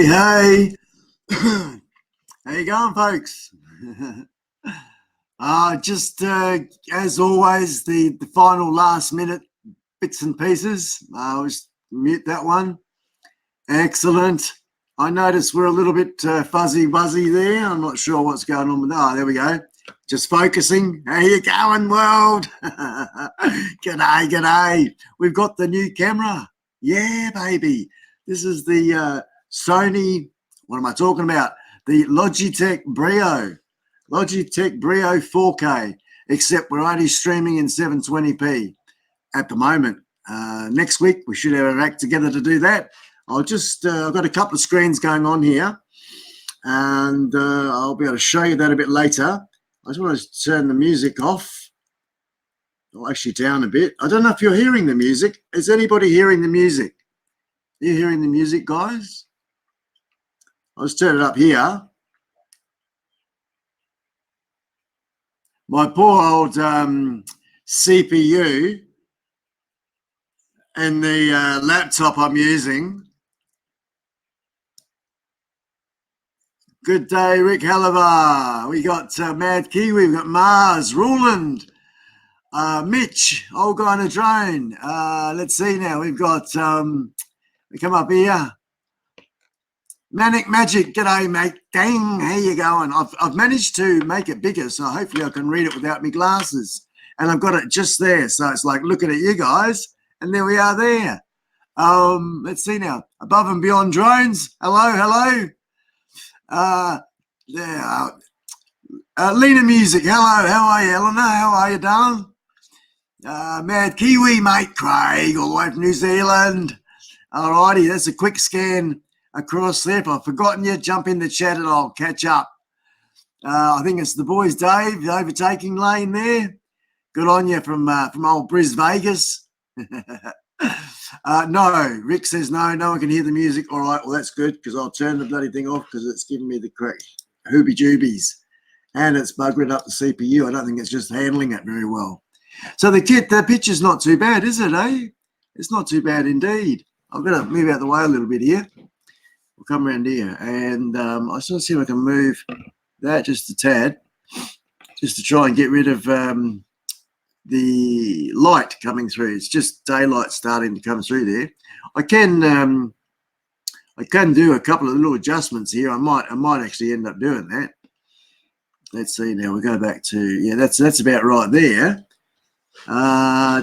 Hey. How you going, folks? Just as always, the final last minute bits and pieces. I'll just mute that one. Excellent. I notice we're a little bit fuzzy wuzzy there. I'm not sure what's going on with that. Oh, there we go. Just focusing. How you going, world? G'day, g'day. We've got the new camera. Yeah, baby. This is the Sony, what am I talking about? The Logitech BRIO. Logitech BRIO 4K, except we're only streaming in 720p at the moment. Next week, we should have our act together to do that. I've got a couple of screens going on here, and I'll be able to show you that a bit later. I just want to turn the music off, or actually down a bit. I don't know if you're hearing the music. Is anybody hearing the music? Are you hearing the music, guys? I'll just turn it up here. My poor old CPU and the laptop I'm using. Good day, Rick Halliver. We got Mad Kiwi, we've got Mars, Roland, Mitch, old guy on a drone. Let's see now. We've got, we come up here. Manic Magic, g'day, mate. Dang, how you going? I've managed to make it bigger, so hopefully I can read it without my glasses. And I've got it just there, so it's like looking at you guys, and there we are there. Let's see now. Above and Beyond Drones. Hello, hello. Yeah. Lena Music, hello, how are you, Eleanor? How are you, darling? Mad Kiwi, mate, Craig, all the way from New Zealand. Alrighty, that's a quick scan across there. If I've forgotten you, jump in the chat and I'll catch up. I think it's the boys, Dave, the overtaking lane there. Good on you from old Bris Vegas. No, Rick says no one can hear the music. All right, well, that's good because I'll turn the bloody thing off because it's giving me the correct hooby-joobies. And it's buggering up the CPU. I don't think it's just handling it very well. So the picture's not too bad, is it, eh? It's not too bad indeed. I've got to move out the way a little bit here. We'll come around here. And I just want to see if I can move that just a tad, just to try and get rid of the light coming through. It's just daylight starting to come through there. I can do a couple of little adjustments here. I might actually end up doing that. Let's see now. We'll go back to, yeah, that's about right there.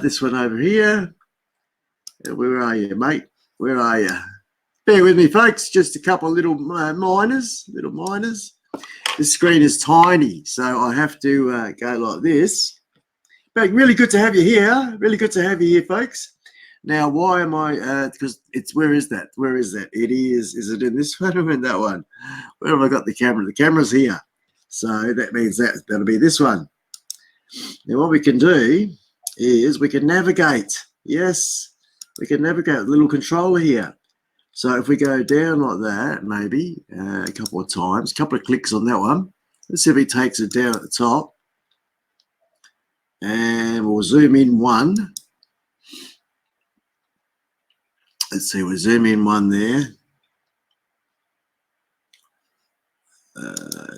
This one over here. Where are you, mate? Where are you? Bear with me, folks. Just a couple of little minors. This screen is tiny, so I have to go like this. But really good to have you here. Really good to have you here, folks. Now, why am I? Because it's, where is that? Where is that? It is. Is it in this one or in that one? Where have I got the camera? The camera's here. So that means that'll be this one. Now, what we can do is we can navigate. Yes, we can navigate with a little controller here. So if we go down like that, maybe a couple of times, a couple of clicks on that one. Let's see if he takes it down at the top. And we'll zoom in one. Let's see, we'll zoom in one there.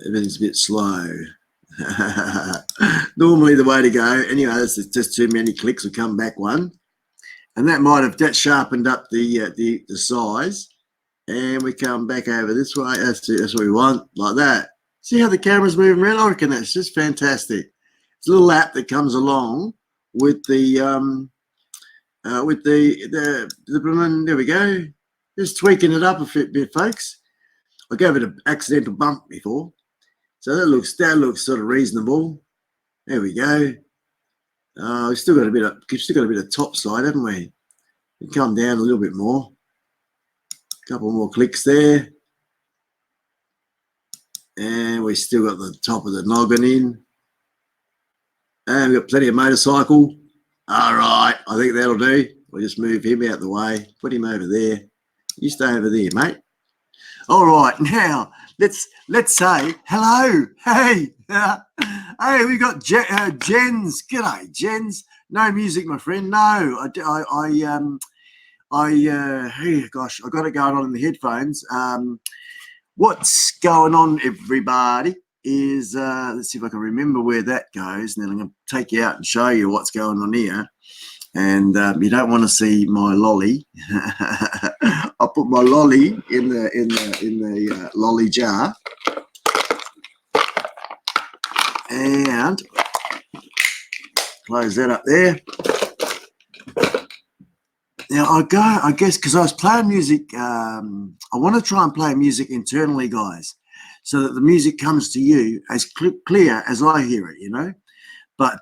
Everything's a bit slow. Normally the way to go. Anyway, it's just too many clicks. We'll come back one. And that sharpened up the size. And we come back over this way. That's what we want, like that. See how the camera's moving around? I reckon that's just fantastic. It's a little app that comes along with the there we go. Just tweaking it up a bit, folks. I gave it an accidental bump before, so that looks sort of reasonable. There we go. We've still got a bit of top side, haven't we? We can come down a little bit more. A couple more clicks there, and we still got the top of the noggin in. And we've got plenty of motorcycle. All right, I think that'll do. We'll just move him out the way. Put him over there. You stay over there, mate. All right, now let's say hello. Hey, hey, we got Jens. G'day, Jens. No music, my friend. No, Hey, gosh, I got it going on in the headphones. What's going on, everybody? Is let's see if I can remember where that goes, and then I'm going to take you out and show you what's going on here. And you don't want to see my lolly. I put my lolly in the lolly jar, and close that up there. Now I guess because I was playing music. I want to try and play music internally, guys, so that the music comes to you as clear as I hear it. You know, but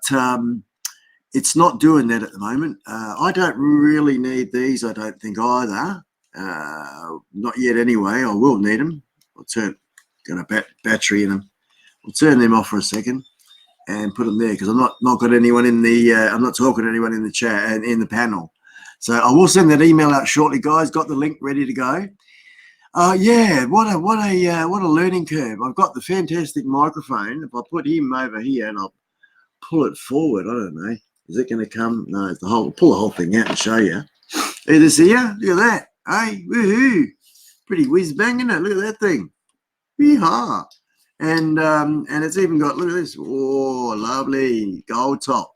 it's not doing that at the moment. I don't really need these. I don't think either. Not yet, anyway. I will need them. Got a battery in them. I'll turn them off for a second and put them there because I'm not got anyone in the. I'm not talking to anyone in the chat and in the panel. So I will send that email out shortly, guys. Got the link ready to go. Yeah, what a learning curve. I've got the fantastic microphone. If I put him over here and I'll pull it forward, I don't know. Is it going to come? No, it's pull the whole thing out and show you. Hey, this here, look at that. Hey, woohoo! Pretty whiz bang, isn't it? Look at that thing. Yeehaw! And it's even got, look at this. Oh, lovely gold top.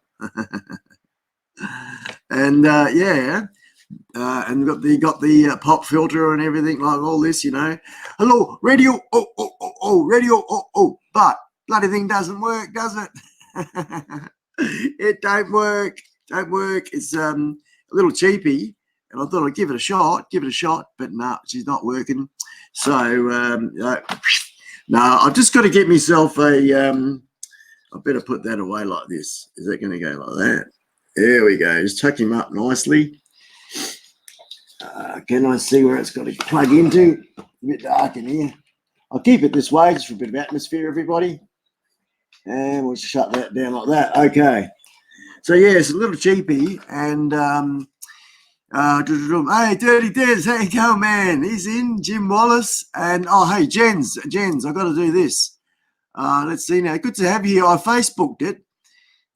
And yeah, and got the pop filter and everything like all this, you know. Hello, radio. Radio. But bloody thing doesn't work, does it? It don't work. It's a little cheapy, and I thought I'd give it a shot, but no, she's not working. So no, I've just got to get myself a. I better put that away like this. Is that going to go like that? There we go. Just tuck him up nicely. Can I see where it's got to plug into? A bit dark in here. I'll keep it this way just for a bit of atmosphere, everybody. And we'll shut that down like that. Okay. So, yeah, it's a little cheapy. And, hey, Dirty Des, how you going, man? He's in, Jim Wallace. And, oh, hey, Jens, I've got to do this. Let's see now. Good to have you here. I Facebooked it.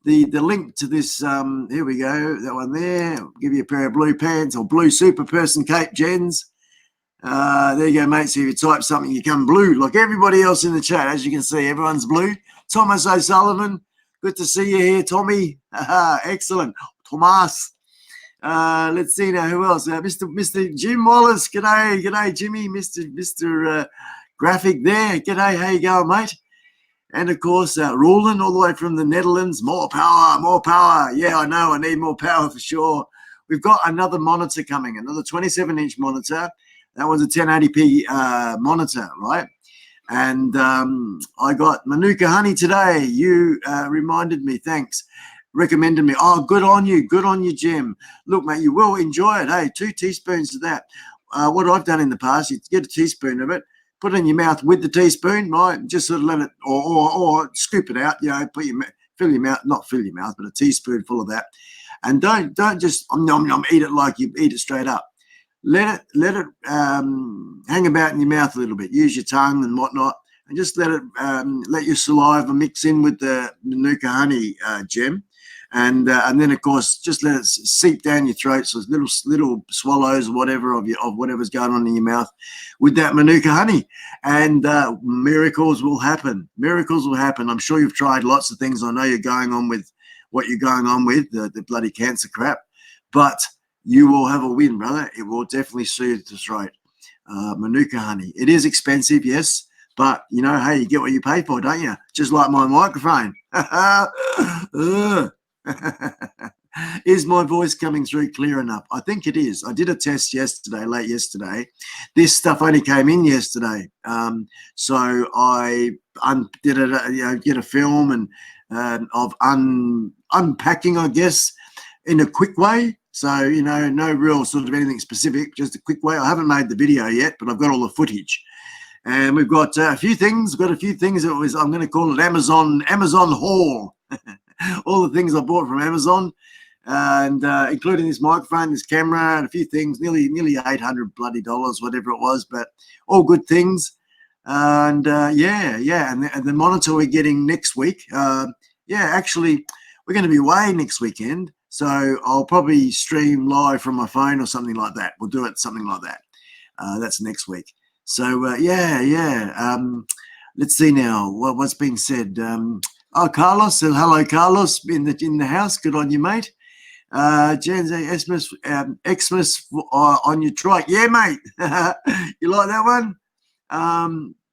The link to this, here we go, that one there. I'll give you a pair of blue pants or blue super person cape, Jens. There you go, mate. So if you type something, you come blue, like everybody else in the chat. As you can see, everyone's blue. Thomas O'Sullivan, good to see you here, Tommy. Excellent. Thomas. Let's see now, who else? Mr. Jim Wallace. G'day, Jimmy. Mr. Graphic there. G'day, how you going, mate? And, of course, Roland, all the way from the Netherlands. More power. Yeah, I know. I need more power for sure. We've got another monitor coming, another 27-inch monitor. That was a 1080p monitor, right? And I got Manuka Honey today. You reminded me. Thanks. Recommended me. Oh, good on you, Jim. Look, mate, you will enjoy it. Hey, 2 teaspoons of that. What I've done in the past, you get a teaspoon of it, put it in your mouth with the teaspoon, right? Just sort of let it, or scoop it out, you know, fill your mouth, not fill your mouth, but a teaspoonful of that. And don't just nom, eat it like you eat it straight up. Let it hang about in your mouth a little bit. Use your tongue and whatnot, and just let your saliva mix in with the Manuka honey gem. And then, of course, just let it seep down your throat, so little swallows or whatever of whatever's going on in your mouth with that Manuka honey, and miracles will happen. I'm sure you've tried lots of things. I know you're going on with what you're going on with, the bloody cancer crap, but you will have a win, brother. It will definitely soothe the throat. Manuka honey. It is expensive, yes, but, you know, hey, you get what you pay for, don't you? Just like my microphone. Is my voice coming through clear enough? I think it is. I did a test late yesterday. This stuff only came in yesterday. So I did get a film and of unpacking, I guess, in a quick way. So, you know, no real sort of anything specific, just a quick way. I haven't made the video yet, but I've got all the footage. And we've got a few things. I'm going to call it Amazon haul. All the things I bought from Amazon, and including this microphone, this camera, and a few things, nearly $800 bloody dollars, whatever it was, but all good things. And and the monitor we're getting next week. Actually, we're going to be away next weekend, So I'll probably stream live from my phone or something like that. We'll do it something like that. That's next week. So yeah. Let's see now what's been said. Carlos, and hello, Carlos, in the house. Good on you, mate. Jens Xmas on your trike. Yeah, mate. You like that one?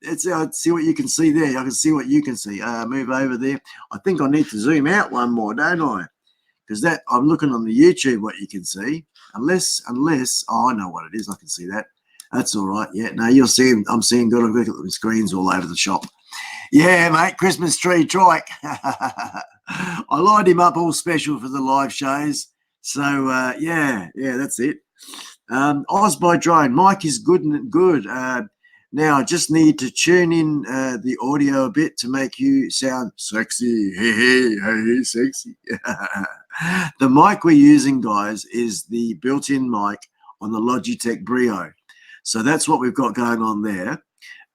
Let's see what you can see there. I can see what you can see. Move over there. I think I need to zoom out one more, don't I? Because that I'm looking on the YouTube what you can see. Unless I know what it is. I can see that. That's all right. Yeah, no, you're seeing. I'm seeing good. Look at the screens all over the shop. Yeah, mate. Christmas tree trike. I lined him up all special for the live shows. So yeah, that's it. Oz by drone. Mike is good and good. Now I just need to tune in the audio a bit to make you sound sexy. Hey, sexy. The mic we're using, guys, is the built-in mic on the Logitech BRIO. So that's what we've got going on there.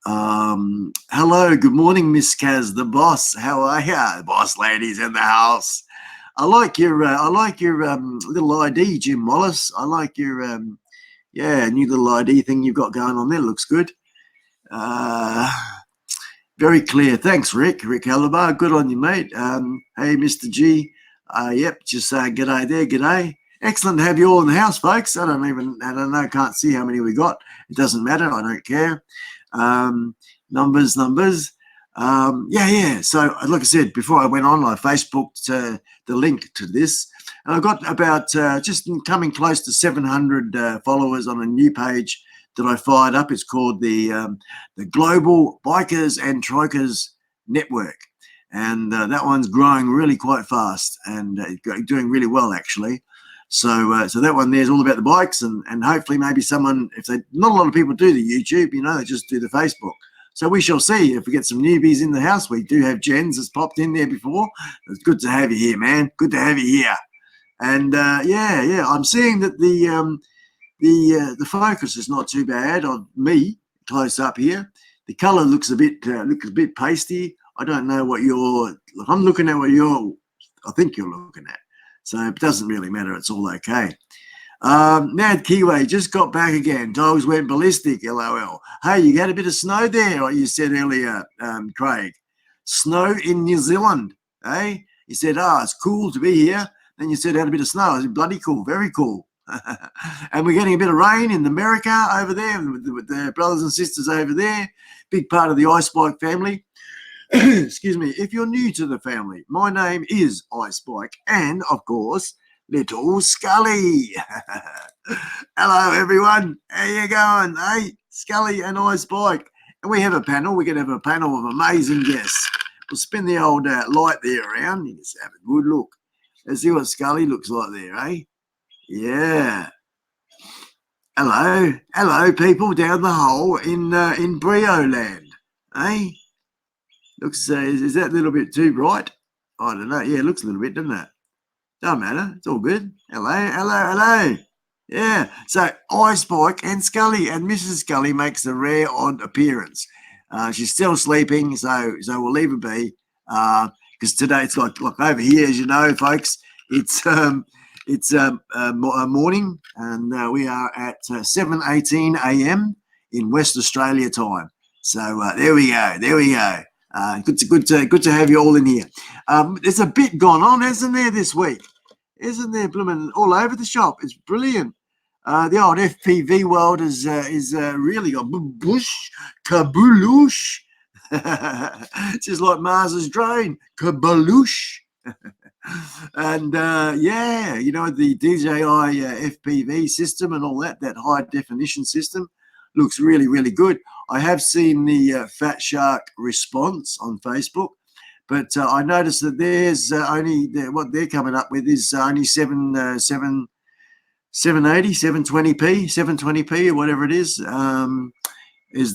Hello, good morning, Miss Kaz, the boss. How are you? The boss lady's in the house. I like your little ID, Jim Wallace. I like your new little ID thing you've got going on there. Looks good. Very clear. Thanks, Rick Halabar. Good on you, mate. Hey, Mr. G. Yep, just saying g'day there. G'day. Excellent to have you all in the house, folks. I don't know. Can't see how many we got. It doesn't matter. I don't care. Numbers. Yeah. So, like I said, before I went on, I Facebooked the link to this. And I got about just coming close to 700 followers on a new page that I fired up. It's called the Global Bikers and Trikers Network. And that one's growing really quite fast and doing really well, actually. So that one there is all about the bikes and hopefully maybe someone, not a lot of people do the YouTube, they just do the Facebook. So we shall see if we get some newbies in the house. We do have Jens that's popped in there before. It's good to have you here, man. Good to have you here. And yeah, I'm seeing that the focus is not too bad on me close up here. The color looks a bit pasty. I don't know what I'm looking at I think you're looking at. So it doesn't really matter. It's all okay. Mad Kiwi just got back again. Dogs went ballistic, LOL. Hey, you had a bit of snow there, like you said earlier, Craig. Snow in New Zealand, eh? You said, it's cool to be here. Then you said had a bit of snow. It's bloody cool, very cool. And we're getting a bit of rain in America over there with the brothers and sisters over there. Big part of the iSpike family. Excuse me. If you're new to the family, my name is iSpike, and of course, Little Skully. Hello, everyone. How you going? Hey, Skully and iSpike. And we have a panel. We're going to have a panel of amazing guests. We'll spin the old light there around. You just have a good look. Let's see what Skully looks like there, eh? Yeah. Hello, people down the hole in Brio land, eh? Looks, is that a little bit too bright? I don't know. Yeah, it looks a little bit, doesn't it? Don't matter. It's all good. Hello. Yeah. So iSpike and Skully, and Mrs. Skully makes a rare odd appearance. She's still sleeping, so we'll leave her be. Because today it's like over here, as you know, folks. It's morning, and we are at 7:18 a.m. in West Australia time. So there we go. Good to have you all in here. There's a bit gone on, isn't there, this week? Isn't there, blooming all over the shop? It's brilliant. The old FPV world is really got bush kaboosh. Just like Mars's drone, kaboosh. And the DJI FPV system and all that high definition system looks really, really good. I have seen the Fat Shark response on Facebook, but I noticed that there's what they're coming up with is only 720p, 720p or whatever it is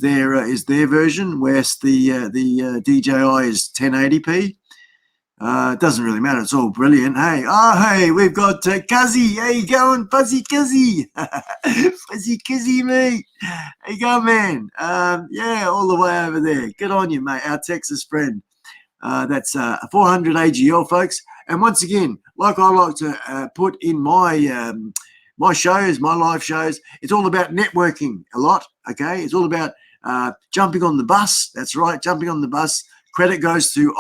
their version, whereas the DJI is 1080p. It doesn't really matter. It's all brilliant. Hey, we've got Cuzzy. How you going, Fuzzy Cuzzy? Fuzzy Cuzzy, mate. How you going, man? All the way over there. Good on you, mate. Our Texas friend. That's 400 AGL, folks. And once again, like I like to put in my my shows, my live shows, it's all about networking a lot, okay? It's all about jumping on the bus. That's right, jumping on the bus. Credit goes to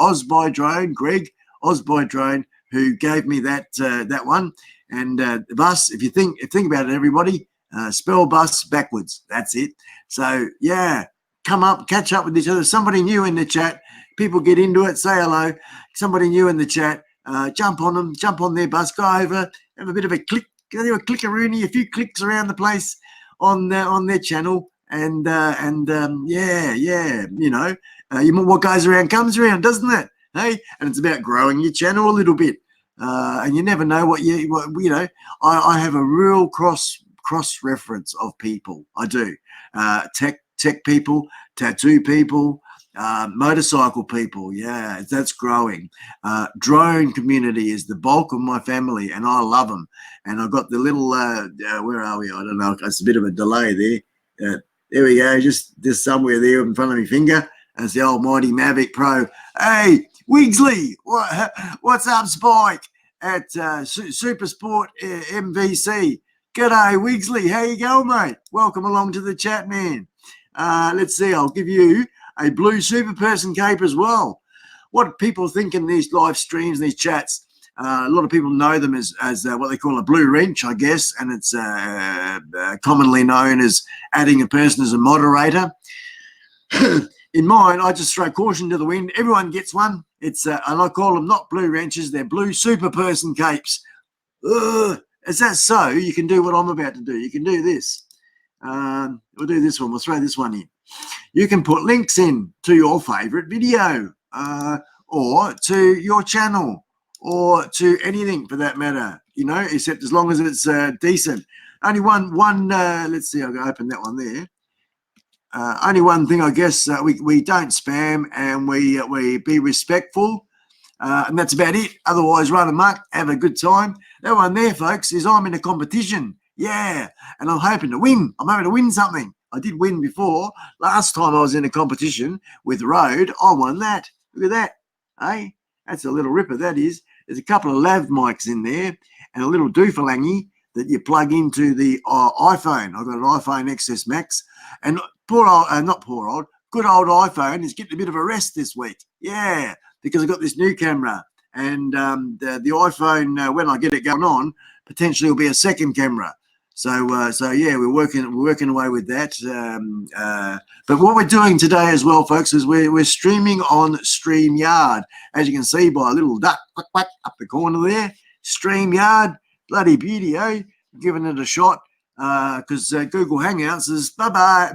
Greg Osby who gave me that one. And the bus, if you think about it, everybody, spell bus backwards. That's it. So, yeah, come up, catch up with each other. Somebody new in the chat. People get into it, say hello. Somebody new in the chat. Jump on them, jump on their bus, go over, have a bit of a click. Go do a clickaroonie, a few clicks around the place on their channel, and yeah, you know, what goes around comes around, doesn't it? Hey, and it's about growing your channel a little bit, and you never know what you know. I have a real cross reference of people. I do tech people, tattoo people. Motorcycle people, yeah, that's growing. Drone community is the bulk of my family, and I love them. And I've got the little, where are we? I don't know. It's a bit of a delay there. There we go. Just somewhere there in front of my finger. That's the almighty Mavic Pro. Hey, Wigsley, what's up, Spike at Super Sport MVC? G'day, Wigsley. How you going, mate? Welcome along to the chat, man. Let's see. I'll give you a blue super person cape as well. What people think in these live streams, these chats, a lot of people know them as what they call a blue wrench, I guess, and it's commonly known as adding a person as a moderator. In mine, I just throw caution to the wind. Everyone gets one. It's and I call them not blue wrenches, they're blue super person capes. Is that so? You can do what I'm about to do. You can do this. We'll do this one. We'll throw this one in. You can put links in to your favorite video or to your channel or to anything for that matter, you know, except as long as it's decent. Only one let's see, I'll go open that one there. Only one thing, I guess, we don't spam and we be respectful, and that's about it. Otherwise, run amok, have a good time. That one there, folks, is I'm in a competition. Yeah, and I'm hoping to win. I'm hoping to win something. I did win before. Last time I was in a competition with Rode, I won that. Look at that. Hey, that's a little ripper, that is. There's a couple of lav mics in there and a little doofalangy that you plug into the iPhone. I've got an iPhone XS Max. And good old iPhone is getting a bit of a rest this week. Yeah, because I've got this new camera. And the iPhone, when I get it going on, potentially will be a second camera. So yeah, we're working away with that. But what we're doing today as well, folks, is we're streaming on StreamYard, as you can see by a little duck quack up the corner there. StreamYard, bloody beauty, eh? Giving it a shot because Google Hangouts is bye bye,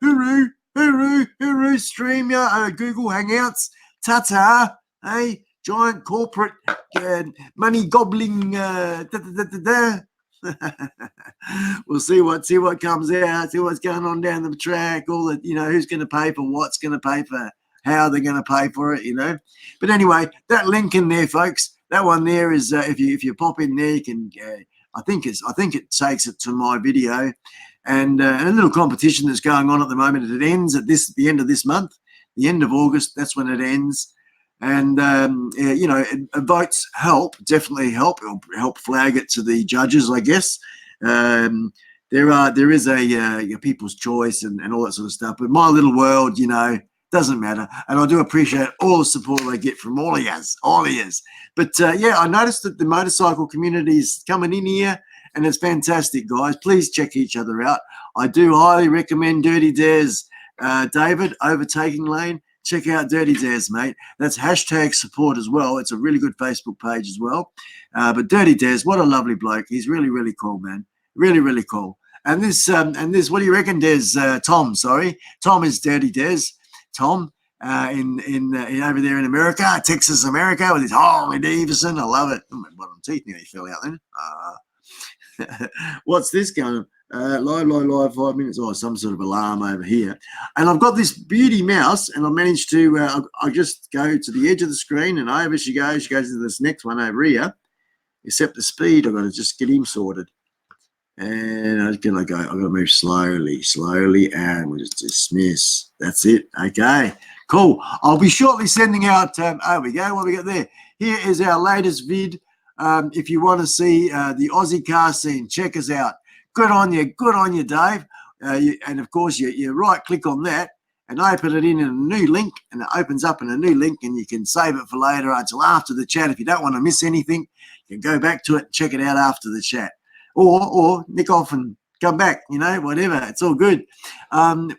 hooroo, StreamYard, Google Hangouts, ta-ta, hey, giant corporate money gobbling. We'll see what comes out, see what's going on down the track, all that, you know, who's going to pay for what's going to pay for how they're going to pay for it, you know. But anyway, that link in there, folks, that one there is if you pop in there, you can I think it takes it to my video, and a little competition that's going on at the moment. It ends at the end of this month, the end of August. That's when it ends. And, you know, votes definitely help flag it to the judges, I guess. There is a people's choice and all that sort of stuff. But my little world, you know, doesn't matter. And I do appreciate all the support I get from all of yous. But, yeah, I noticed that the motorcycle community is coming in here, and it's fantastic, guys. Please check each other out. I do highly recommend Dirty Dares, David, Overtaking Lane. Check out Dirty Dares, mate. That's hashtag support as well. It's a really good Facebook page as well. But Dirty Dares, what a lovely bloke. He's really, really cool, man. Really, really cool. And this, what do you reckon, Des? Tom, sorry. Tom is Dirty Dares. Tom, in over there in America, Texas, America, with his Harley-Davidson. I love it. Oh, my bottom teeth nearly fell out then. What's this going on? Live 5 minutes. Oh, some sort of alarm over here. And I've got this beauty mouse, and I managed to, I just go to the edge of the screen, and over she goes. She goes to this next one over here. Except the speed, I've got to just get him sorted. And I've got to move slowly, and we'll just dismiss. That's it. Okay, cool. I'll be shortly sending out, there we go. What we got there? Here is our latest vid. if you want to see the Aussie car scene, check us out. Good on you, Dave. And of course, you right-click on that and open it in a new link, and it opens up in a new link, and you can save it for later until after the chat. If you don't want to miss anything, you can go back to it and check it out after the chat, or nick off and come back, whatever. It's all good.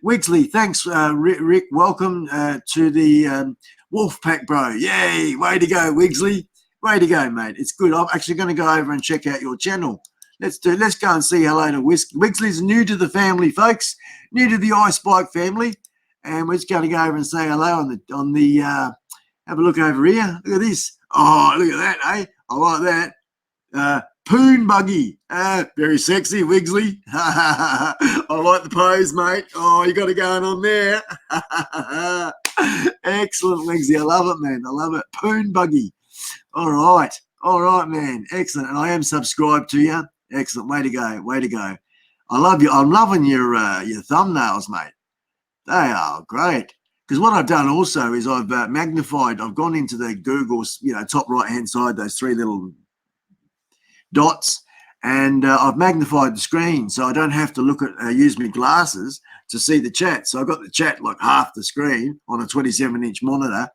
Wigsley, thanks, Rick. Welcome to the Wolfpack, bro. Yay, way to go, Wigsley. Way to go, mate. It's good. I'm actually going to go over and check out your channel. Let's go and say hello to Wigsley's new to the family, folks. New to the iSpike family. And we're just going to go over and say hello on the have a look over here. Look at this. Oh, look at that, eh? I like that. Poon buggy. Very sexy, Wigsley. I like the pose, mate. Oh, you got it going on there. Excellent, Wigsley. I love it, man. I love it. Poon buggy. All right, man. Excellent. And I am subscribed to you. Excellent. Way to go. Way to go. I love you. I'm loving your thumbnails, mate. They are great. Because what I've done also is I've magnified. I've gone into the Google's, top right-hand side, those three little dots, and I've magnified the screen so I don't have to look at use my glasses to see the chat. So I've got the chat like half the screen on a 27-inch monitor,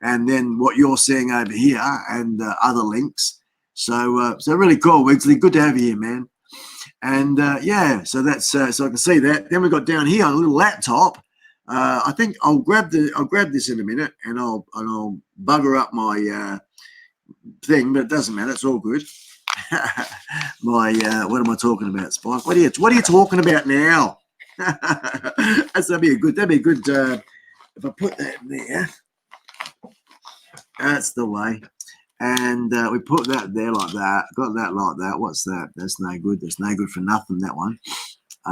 and then what you're seeing over here and other links. So really cool, Wigsley. Good to have you here, man. And so that's so I can see that. Then we've got down here a little laptop. I think I'll grab this in a minute, and I'll bugger up my thing, but it doesn't matter. It's all good. What am I talking about, Spike? What are you talking about now? That'd be good. If I put that in there. That's the way. And we put that there like that. Got that like that. What's that? That's no good. That's no good for nothing, that one.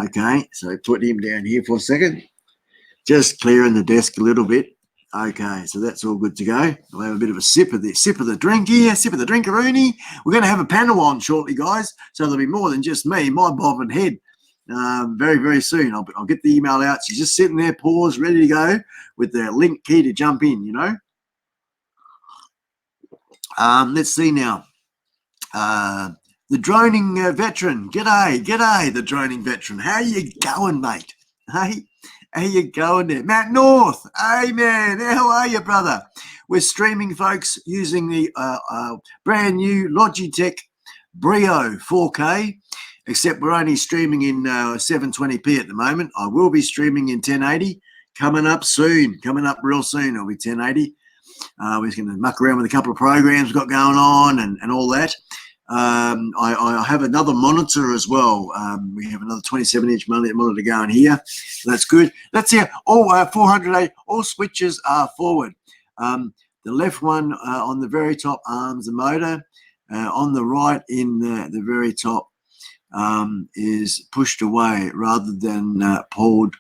Okay, so put him down here for a second. Just clearing the desk a little bit. Okay, so that's all good to go. We'll have a bit of a sip of the drink here. Sip of the drinkaroonie. We're going to have a panel on shortly, guys. So there'll be more than just me, my bob and head. Very, very soon. I'll get the email out. She's just sitting there, paused, ready to go with the link key to jump in, Let's see now. The droning veteran. G'day, the droning veteran. How you going, mate? Hey, how you going there? Matt North. Hey, man. How are you, brother? We're streaming, folks, using the brand new Logitech BRIO 4K, except we're only streaming in 720p at the moment. I will be streaming in 1080 coming up soon. Coming up real soon. It'll be 1080. We're just going to muck around with a couple of programs we've got going on and all that. I have another monitor as well. We have another 27-inch monitor going here. So that's good. That's here. All 408. All switches are forward. The left one on the very top arms the motor. On the right in the very top is pushed away rather than pulled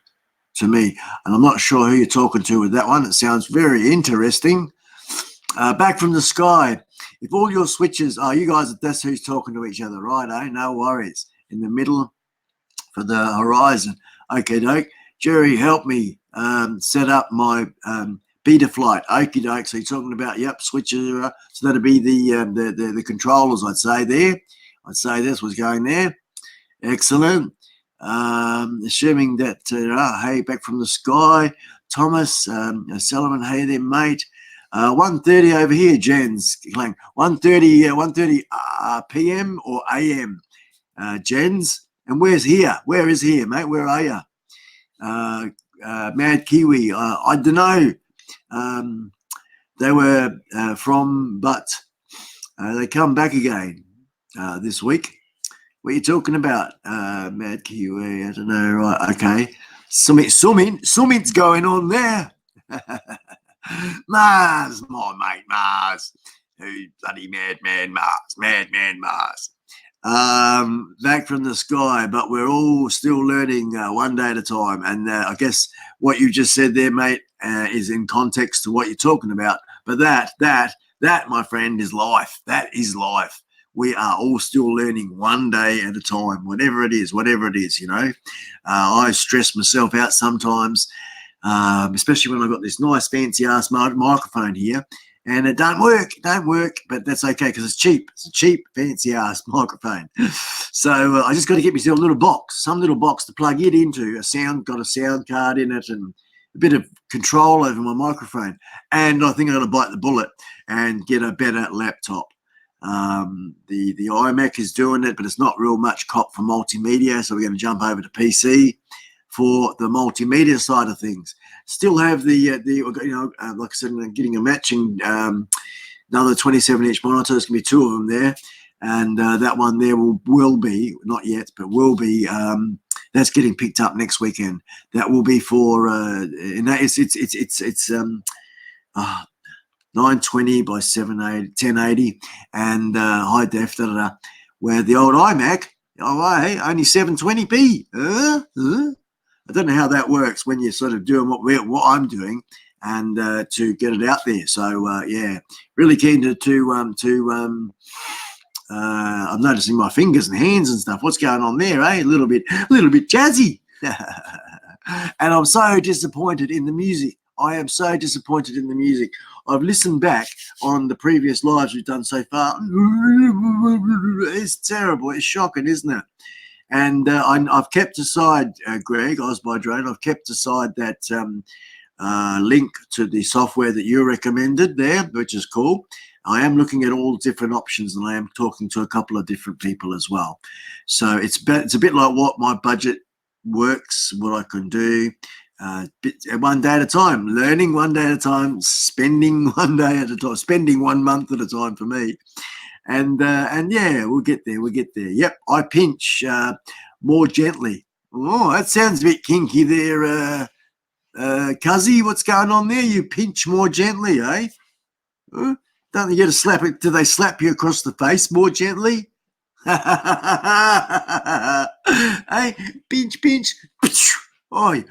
to me. And I'm not sure who you're talking to with that one. It sounds very interesting. Back from the sky. If all your switches are, you guys, that's who's talking to each other, right? Eh? No worries. In the middle for the horizon. Okay, doke. Jerry, help me set up my beta flight. Okie doke. So you're talking about, yep, switches. So that'd be the controllers, I'd say there. I'd say this was going there. Excellent. Assuming that, hey, back from the sky. Thomas, Sullivan, hey there, mate. 1:30 over here, Jens. 1:30 p.m. or a.m. Jens. And where's here? Where is here, mate? Where are you? Mad Kiwi. I don't know. They were from, but they come back again this week. What are you talking about, Mad Kiwi? I don't know. Right, okay. Something's going on there. Mars, my mate, Mars. Who bloody madman Mars. Back from the sky, but we're all still learning one day at a time. And I guess what you just said there, mate, is in context to what you're talking about. But that, my friend, is life. That is life. We are all still learning one day at a time, whatever it is, I stress myself out sometimes. Especially when I've got this nice fancy ass microphone here, and it don't work, but that's okay because it's cheap. It's a cheap, fancy-ass microphone. So I just got to get myself a little box, some little box to plug it into, got a sound card in it, and a bit of control over my microphone. And I think I'm going to bite the bullet and get a better laptop. The iMac is doing it, but it's not real much cop for multimedia, so we're going to jump over to PC for the multimedia side of things. Still have like I said, I'm getting a matching another 27-inch monitor. There's going to be two of them there, and that one there will be, not yet, but will be. That's getting picked up next weekend. That will be for and that it's 920 by 1080 and high def, where the old iMac, only 720p. I don't know how that works when you're sort of doing what I'm doing, and to get it out there. So yeah, really keen to I'm noticing my fingers and hands and stuff. What's going on there, eh? A little bit jazzy. And I'm so disappointed in the music. I am so disappointed in the music. I've listened back on the previous lives we've done so far. It's terrible. It's shocking, isn't it? And I've kept aside, Greg, Drone, I've kept aside that link to the software that you recommended there, which is cool. I am looking at all different options, and I am talking to a couple of different people as well. So it's a bit like what my budget works, what I can do. One day at a time, learning one day at a time, spending one day at a time, spending 1 month at a time for me. And yeah, we'll get there. Yep, I pinch more gently. Oh, that sounds a bit kinky there, Cuzzy. What's going on there? You pinch more gently, eh? Don't they get a slap? Do they slap you across the face more gently? Hey, pinch. Oh,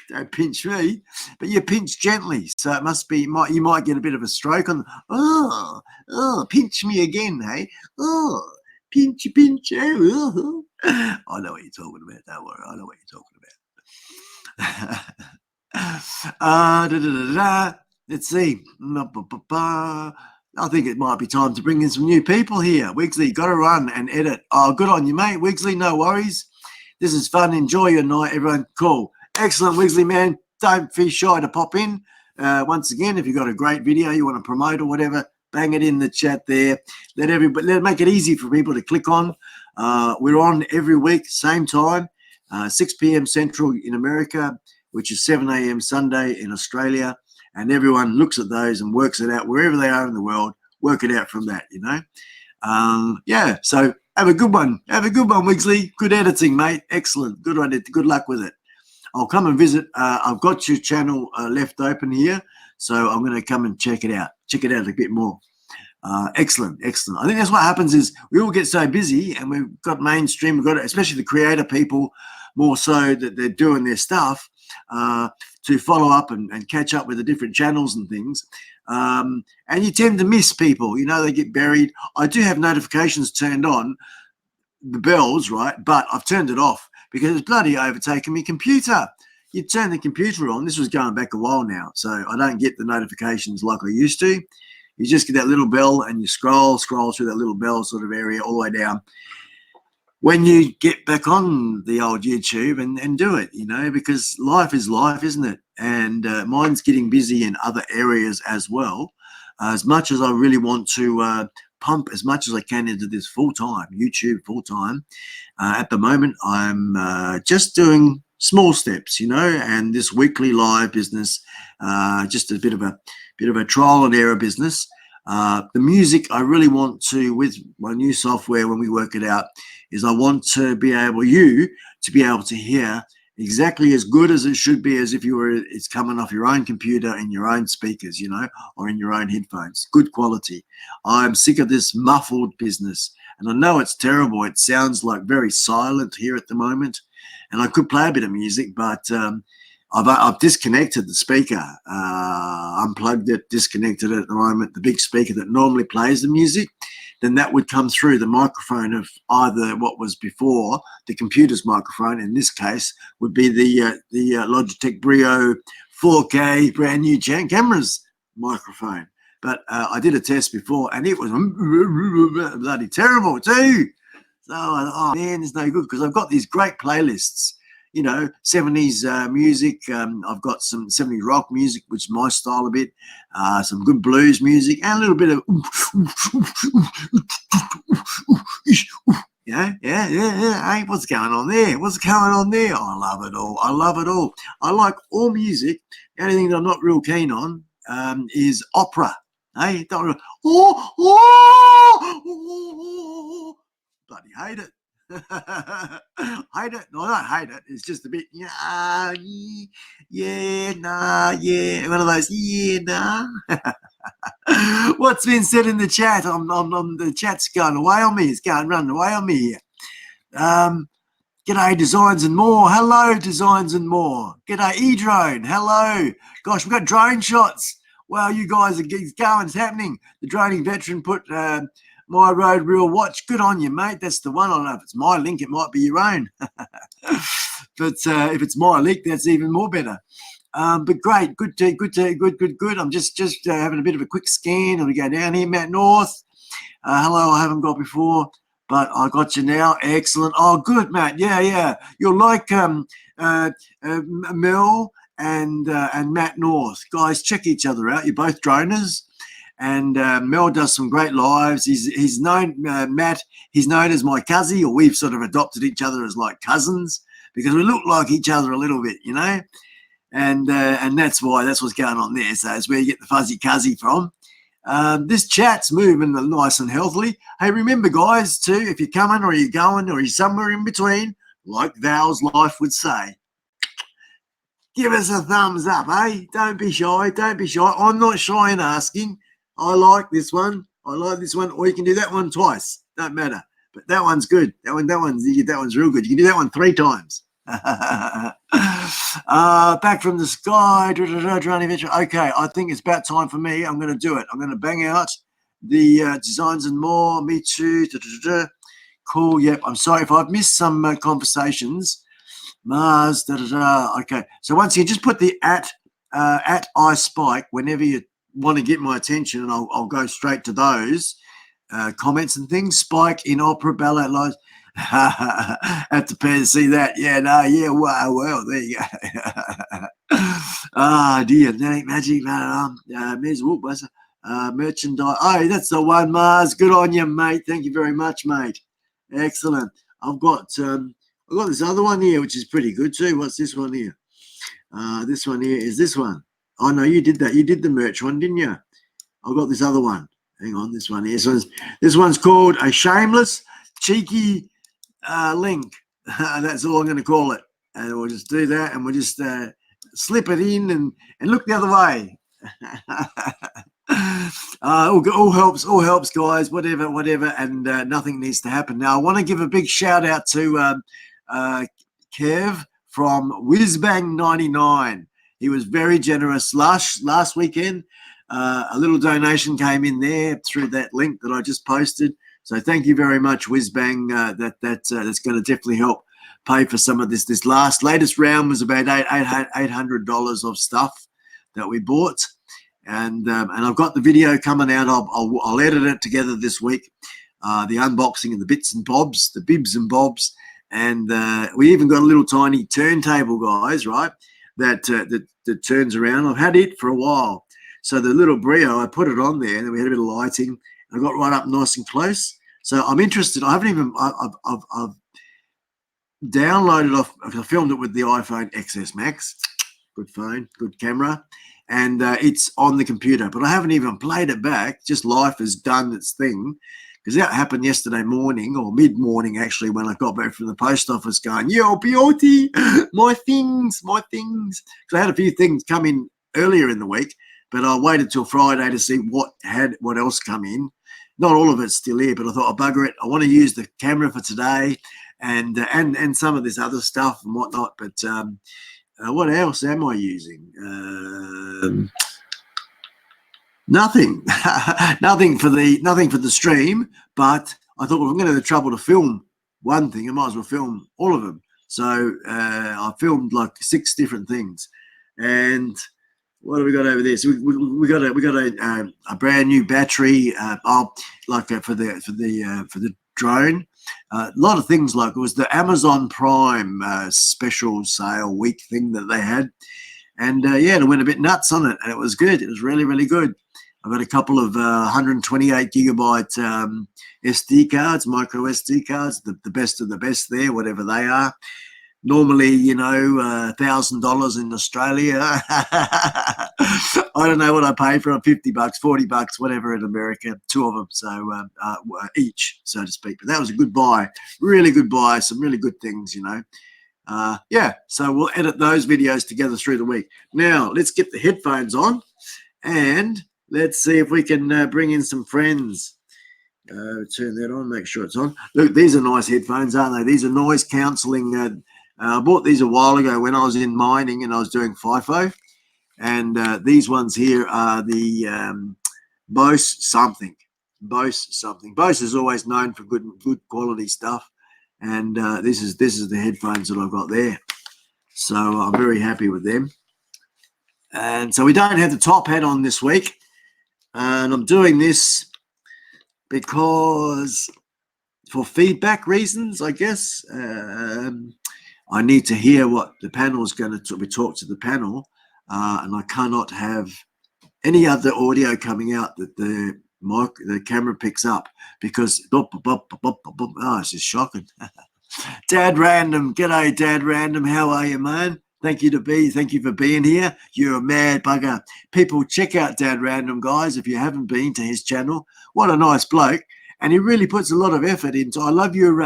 don't pinch me, but you pinch gently. So it must be, you might get a bit of a stroke on. Oh, pinch me again, hey? Oh, pinch. Oh. I know what you're talking about. Don't worry, I know what you're talking about. Let's see. I think it might be time to bring in some new people here. Wigsley, got to run and edit. Oh, good on you, mate. Wigsley, no worries. This is fun. Enjoy your night, everyone. Cool. Excellent, Wigsley, man. Don't be shy to pop in. Once again, if you've got a great video you want to promote or whatever, bang it in the chat there. Let it make it easy for people to click on. We're on every week, same time, 6 p.m. Central in America, which is 7 a.m. Sunday in Australia. And everyone looks at those and works it out wherever they are in the world. Work it out from that, you know. Yeah, so have a good one. Have a good one, Wigsley. Good editing, mate. Excellent. Good on it. Good luck with it. I'll come and visit. I've got your channel left open here, so I'm going to come and check it out. Check it out a bit more. Excellent. I think that's what happens is we all get so busy, and we've got mainstream. We've got, especially the creator people, more so that they're doing their stuff to follow up and catch up with the different channels and things. And you tend to miss people. You know, they get buried. I do have notifications turned on, the bells, right? But I've turned it off because it's bloody overtaken my computer. You turn the computer on. This was going back a while now, so I don't get the notifications like I used to. You just get that little bell and you scroll through that little bell sort of area all the way down. When you get back on the old YouTube and do it, you know, because life is life, isn't it? And mine's getting busy in other areas as well. As much as I really want to pump as much as I can into this full-time, YouTube full-time, at the moment I'm just doing small steps, you know, and this weekly live business, just a bit of a trial and error business. The music I really want to, with my new software when we work it out, is I want to be able, to hear exactly as good as it should be as if it's coming off your own computer in your own speakers, you know, or in your own headphones. Good quality. I'm sick of this muffled business, and I know it's terrible. It sounds like very silent here at the moment, and I could play a bit of music, but I've disconnected the speaker, unplugged it, disconnected it at the moment, the big speaker that normally plays the music. Then that would come through the microphone of either what was before the computer's microphone. In this case, would be the Logitech BRIO 4K brand new camera's microphone. but I did a test before, and it was bloody terrible too. So I thought, oh man, it's no good, because I've got these great playlists, you know, 70s music. I've got some 70s rock music, which is my style a bit, some good blues music, and a little bit of yeah. Hey, what's going on there? What's going on there? I love it all. I love it all. I like all music. The only thing that I'm not real keen on is opera. Hey, don't bloody hate it. Hate it. No, I don't hate it. It's just a bit, yeah, nah, yeah. One of those, yeah, nah. What's been said in the chat? The chat's going away on me. It's going running away on me here. G'day, Designs and More. Hello, Designs and More. G'day, E-Drone. Hello. Gosh, we've got drone shots. Wow, you guys are going. It's happening. The droning veteran put my road reel watch. Good on you, mate. That's the one. I don't know if it's my link. It might be your own. But if it's my link, that's even more better. But great, good. I'm just having a bit of a quick scan. And we go down here, Matt North. Hello, I haven't got before, but I got you now. Excellent. Oh, good, Matt. Yeah. You're like Mel and Matt North. Guys, check each other out. You're both droners. And Mel does some great lives. He's known, Matt, he's known as my cousin, or we've sort of adopted each other as like cousins, because we look like each other a little bit, you know. And that's what's going on there. So it's where you get the fuzzy cuzzy from. This chat's moving nice and healthily. Hey, remember, guys, too, if you're coming or you're going or you're somewhere in between, like Val's life would say, give us a thumbs up, eh? Don't be shy. I'm not shy in asking. I like this one. Or you can do that one twice. Don't matter. But that one's good. That one's real good. You can do that one 3 times. Back from the sky. Okay, I think it's about time for me. I'm going to do it. I'm going to bang out the Designs and More. Me too. Cool. Yep. I'm sorry if I've missed some conversations. Mars. Okay. So once you just put the at iSpike whenever you want to get my attention, and I'll go straight to those comments and things. Spike in opera ballet lives. Have to pay to see that. Well, there you go. Dear, magic, merchandise. Oh, that's the one, Mars. Good on you, mate. Thank you very much, mate. Excellent. I've got this other one here, which is pretty good too. What's this one here? This one here is this one. Oh no, you did that. You did the merch one, didn't you? I've got this other one. Hang on, this one here. This one's called a shameless, cheeky link. That's all I'm going to call it. And we'll just do that, and we'll just slip it in and look the other way. All helps, guys. Whatever, and nothing needs to happen. Now, I want to give a big shout out to Kev from Whizbang99. He was very generous last weekend. A little donation came in there through that link that I just posted. So thank you very much, Whizbang. That's going to definitely help pay for some of this. This latest round was about $800 of stuff that we bought, and I've got the video coming out. I'll edit it together this week. The unboxing and the bits and bobs, the bibs and bobs, and we even got a little tiny turntable, guys. Right, that turns around. I've had it for a while. So the little BRIO, I put it on there, and then we had a bit of lighting. I got right up nice and close. So I'm interested. I've downloaded off. I filmed it with the iPhone XS Max. Good phone, good camera, and it's on the computer. But I haven't even played it back. Just life has done its thing, because that happened yesterday morning, or mid-morning actually, when I got back from the post office, going, "Yo, beauty, my things." Because I had a few things come in earlier in the week, but I waited till Friday to see what else come in. Not all of it's still here, but I thought I'll bugger it. I want to use the camera for today, and some of this other stuff and whatnot. But what else am I using? Nothing, nothing for the stream. But I thought, well, if I'm going to have the trouble to film one thing, I might as well film all of them. So I filmed like 6 different things, and what have we got over there? So we got a brand new battery, like for the drone. A lot of things, like it was the Amazon Prime special sale week thing that they had, and yeah, it went a bit nuts on it, and it was good. It was really, really good. I've got a couple of 128 gigabyte SD cards, micro SD cards, the best of the best there, whatever they are. Normally, you know, $1,000 in Australia. I don't know what I paid for them, $50, $40, whatever in America, two of them, so each, so to speak. But that was a good buy, really good buy, some really good things, you know. Yeah, so we'll edit those videos together through the week. Now, let's get the headphones on and let's see if we can bring in some friends. Turn that on, make sure it's on. Look, these are nice headphones, aren't they? These are noise cancelling. I bought these a while ago when I was in mining and I was doing FIFO. And these ones here are the Bose something. Bose is always known for good quality stuff. And this is the headphones that I've got there. So I'm very happy with them. And so we don't have the top hat on this week. And I'm doing this because for feedback reasons, I guess. I need to hear what the panel is going to we talk to the panel, and I cannot have any other audio coming out that the camera picks up because it's just shocking. Dad Random, g'day Dad Random, how are you, man? Thank you for being here. You're a mad bugger. People, check out Dad Random, guys, if you haven't been to his channel. What a nice bloke, and he really puts a lot of effort into. I love your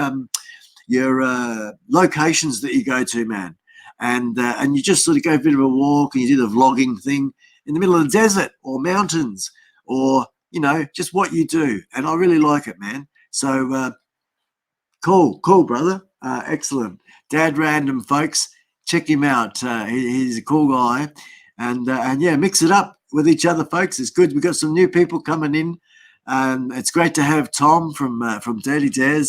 locations that you go to, man, and you just sort of go a bit of a walk and you do the vlogging thing in the middle of the desert or mountains, or you know, just what you do, and I really like it, man. So cool brother, excellent. Dad Random, folks, check him out. He's a cool guy, and yeah, mix it up with each other, folks. It's good. We've got some new people coming in. It's great to have Tom from Dirty Des.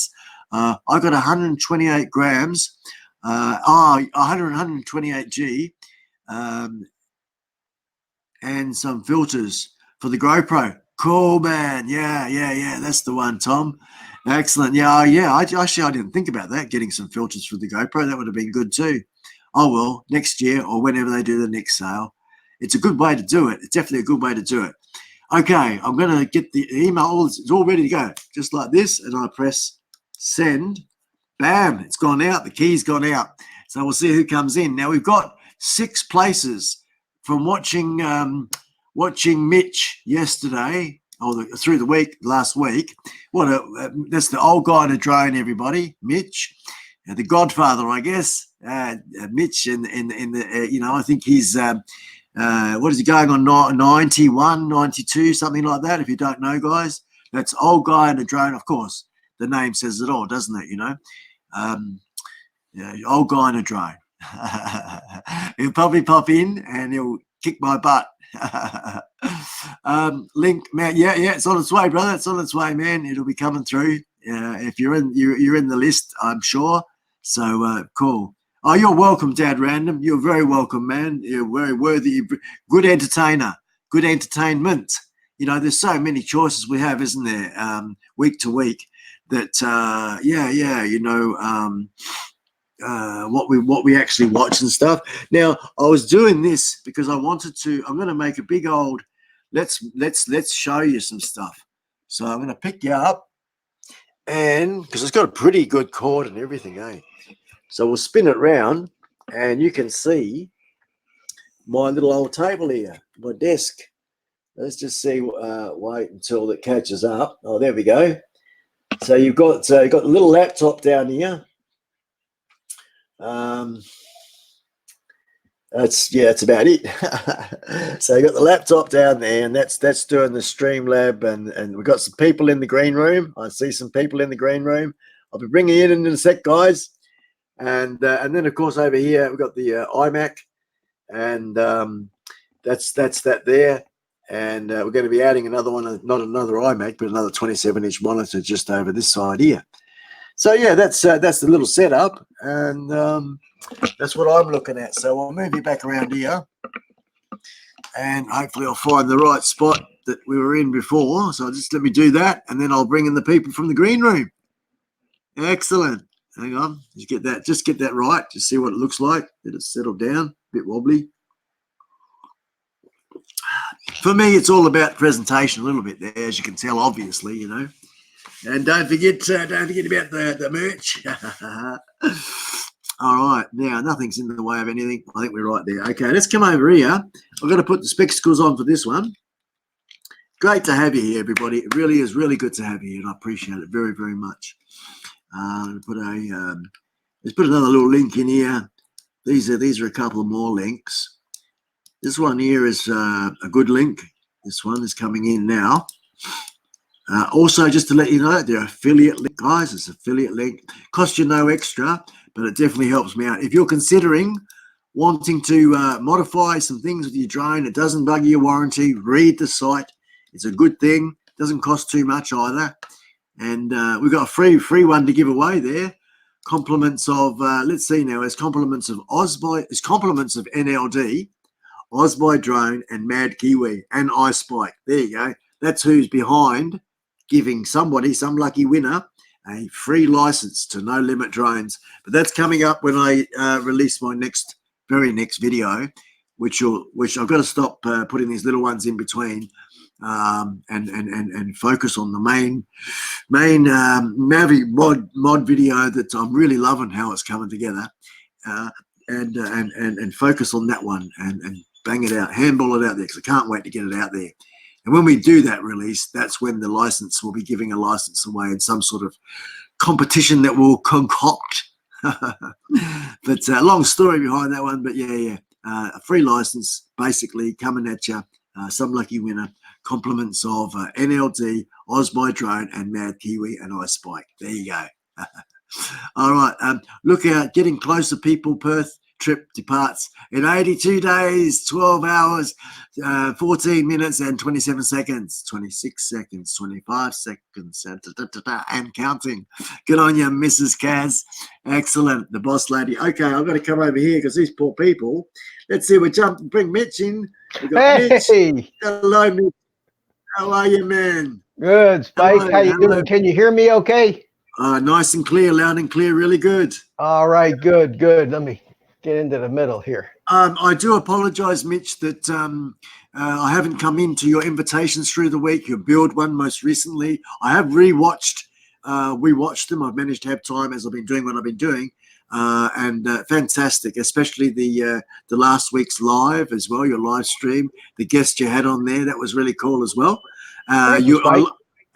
I got 128 grams, 128 G, and some filters for the GoPro. Cool, man. Yeah. That's the one, Tom. Excellent. Yeah. I didn't think about that. Getting some filters for the GoPro, that would have been good too. Oh well, next year or whenever they do the next sale. It's a good way to do it. It's definitely a good way to do it. Okay, I'm going to get the email. It's all ready to go, just like this, and I press send. Bam, it's gone out. The key's gone out. So we'll see who comes in. Now we've got 6 places from watching Mitch yesterday, or through the week, last week. That's the old guy in a drone, everybody. Mitch, the Godfather, I guess. Mitch, in the you know, I think he's what is he going on, 91, 92, something like that. If you don't know, guys, that's old guy in a drone. Of course, the name says it all, doesn't it? You know, yeah, old guy in a drone. He'll probably pop in and he'll kick my butt. Link, man, yeah, it's on its way, brother. It's on its way, man. It'll be coming through. If you're in the list, I'm sure. So cool. Oh, you're welcome, Dad Random. You're very welcome, man. You're very worthy. Good entertainer. Good entertainment. You know, there's so many choices we have, isn't there? Week to week. That you know, what we actually watch and stuff. Now, I was doing this because I wanted to. I'm going to make a big old. Let's show you some stuff. So I'm going to pick you up, and because it's got a pretty good cord and everything, eh? So we'll spin it round, and you can see my little old table here, my desk. Let's just see. Wait until it catches up. Oh, there we go. So you've got a little laptop down here. That's about it. So you got the laptop down there, and that's doing the Streamlab, and we've got some people in the green room. I see some people in the green room. I'll be bringing you in a sec, guys. And then of course over here we've got the iMac, and that's that there. And we're going to be adding another one, not another iMac, but another 27-inch monitor just over this side here. So yeah, that's the little setup, and that's what I'm looking at. So I'll move you back around here. and hopefully I'll find the right spot that we were in before. So just let me do that, and then I'll bring in the people from the green room. Excellent. Hang on, just get that right. Just see what it looks like. Let it settle down, a bit wobbly. For me, it's all about presentation a little bit there, as you can tell, obviously, you know. And don't forget about the merch. All right, now nothing's in the way of anything. I think we're right there. Okay, let's come over here. I've got to put the spectacles on for this one. Great to have you here, everybody. It really is really good to have you here, and I appreciate it very, very much. Let's put another little link in here. These are a couple of more links. This one here is a good link. This one is coming in now. Also, just to let you know, they're affiliate link, guys. It's affiliate link. Costs you no extra, but it definitely helps me out. If you're considering wanting to modify some things with your drone, it doesn't bug your warranty. Read the site. It's a good thing. Doesn't cost too much either. And we've got a free one to give away there. Compliments of let's see now. It's compliments of iSpike. It's compliments of NLD, iSpike drone, and Mad Kiwi and iSpike. There you go. That's who's behind giving somebody, some lucky winner, a free license to No Limit Drones. But that's coming up when I release my very next video, which I've got to stop putting these little ones in between and focus on the main Mavi mod video that I'm really loving how it's coming together, and focus on that one and bang it out, handball it out there, because I can't wait to get it out there. And when we do that release, that's when the license will be giving a license away in some sort of competition that we'll concoct. But long story behind that one. But yeah, a free license basically coming at you. Some lucky winner. Compliments of NLD, iSpike drone, and Mad Kiwi and iSpike. There you go. All right. Look out. Getting closer, people. Perth trip departs in 82 days, 12 hours, 14 minutes and 27 seconds, 26 seconds, 25 seconds, and counting. Good on you, Mrs. Kaz. Excellent. The boss lady. Okay, I've got to come over here because these poor people. Let's see. Bring Mitch in. We got Hey. Mitch. Hello, Mitch. How are you, man? Good, Spike. How you doing? Can you hear me okay? Nice and clear, loud and clear, really good. All right, good. Let me get into the middle here. I do apologize, Mitch, that I haven't come into your invitations through the week. Your build one most recently. I have rewatched them. I've managed to have time as I've been doing what I've been doing. And fantastic, especially the last week's live as well, your live stream, the guest you had on there, that was really cool as well. I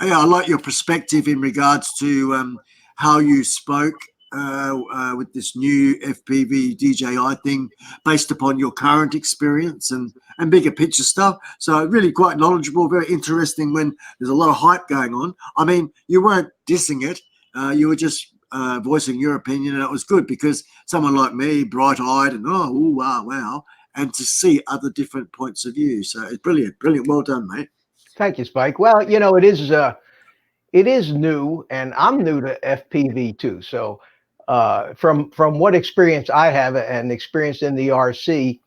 like your perspective in regards to how you spoke with this new FPV DJI thing based upon your current experience and bigger picture stuff. So really quite knowledgeable, very interesting when there's a lot of hype going on. I mean, you weren't dissing it. You were just voicing your opinion, and it was good because someone like me, bright-eyed and wow, and to see other different points of view. So it's brilliant. Well done, mate. Thank you, Spike. Well, you know, it is new, and I'm new to FPV too. So from what experience I have and experience in the RC,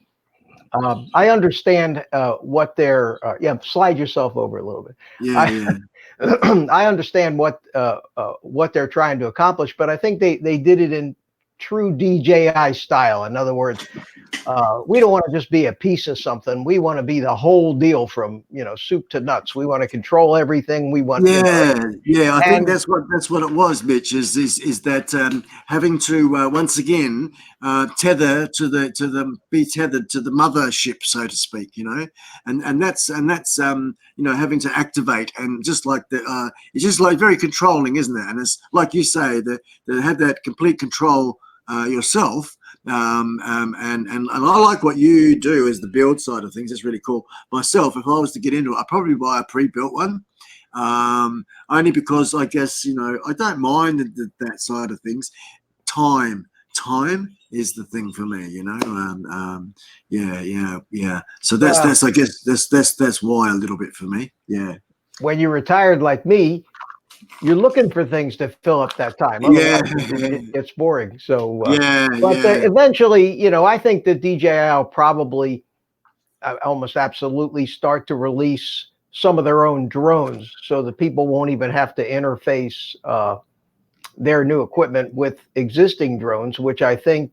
I understand what they're slide yourself over a little bit. Yeah. I understand what they're trying to accomplish, but I think they did it in true DJI style. In other words, we don't want to just be a piece of something. We want to be the whole deal from, soup to nuts. We want to control everything. We want. I think that's what it was, Mitch. Is that having to once again tether to the mothership, so to speak, and that's having to activate, and just like it's just like very controlling, isn't it? And it's like you say that have that complete control yourself. And I like what you do as the build side of things. It's really cool. Myself, if I was to get into it, I'd probably buy a pre-built one, only because I guess I don't mind that side of things. Time is the thing for me, So that's I guess that's why a little bit for me. Yeah. When you're retired like me, you're looking for things to fill up that time. Otherwise, it's boring. So, eventually, I think the DJI will probably almost absolutely start to release some of their own drones so that people won't even have to interface their new equipment with existing drones, which I think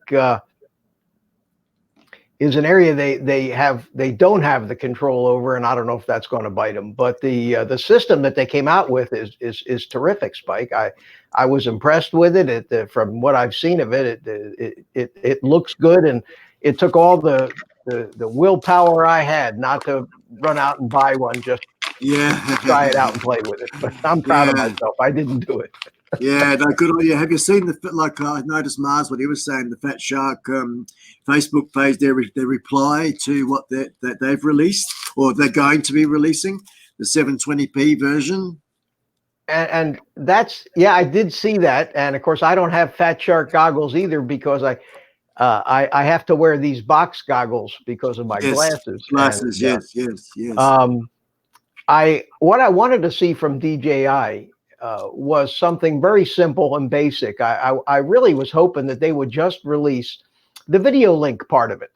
is an area they don't have the control over, and I don't know if that's going to bite them. But the system that they came out with is terrific, Spike. I was impressed with it. From what I've seen of it, it looks good, and it took all the willpower I had not to run out and buy one, just try it out and play with it. But I'm proud of myself. I didn't do it. Yeah, no, good on you. Have you seen I noticed Mars, what he was saying, the Fat Shark Facebook page, their reply to what that they've released, or they're going to be releasing, the 720p version. And that's, yeah, I did see that. And of course, I don't have Fat Shark goggles either, because I have to wear these box goggles because of my glasses. Glasses, and, yes. What I wanted to see from DJI was something very simple and basic. I really was hoping that they would just release the video link part of it,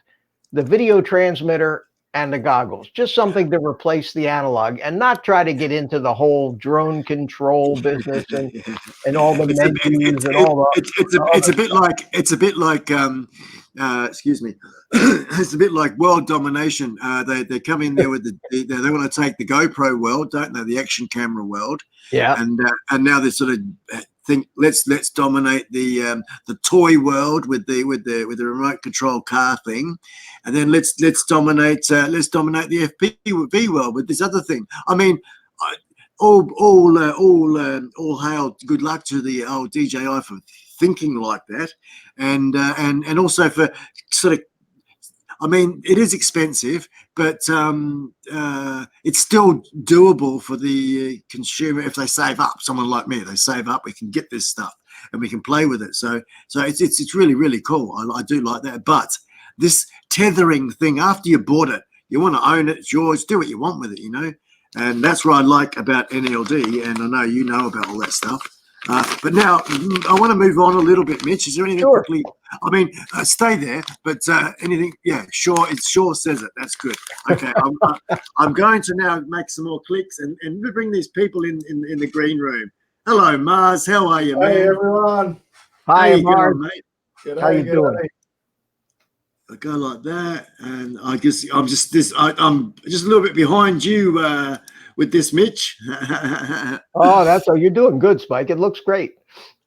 the video transmitter and the goggles, just something to replace the analog, and not try to get into the whole drone control business and all the menus and all that. It's a bit like excuse me. It's a bit like World-Domination. They come in there with they want to take the GoPro world, don't they? The action camera world. Yeah. And now they sort of think let's dominate the toy world with the remote control car thing, and then let's dominate the FPV world with this other thing. I mean, all hail, good luck to the old DJI for thinking like that, and also for sort of, I mean, it is expensive, but it's still doable for the consumer if they save up. Someone like me, they save up, we can get this stuff and we can play with it. So it's really, really cool. I do like that. But this tethering thing, after you bought it, you want to own it. It's yours. Do what you want with it, you know. And that's what I like about NLD. And I know you know about all that stuff. But now I want to move on a little bit, Mitch. Is there anything quickly? I mean, stay there, but anything? Yeah, sure. It sure says it. That's good. Okay, I'm going to now make some more clicks and bring these people in the green room. Hello, Mars. How are you, man? Hey, everyone. Hi, Mars. Mate? G'day, How you doing? I go like that, and I guess I'm just I'm just a little bit behind you with this, Mitch. Oh, you're doing good, Spike. It looks great.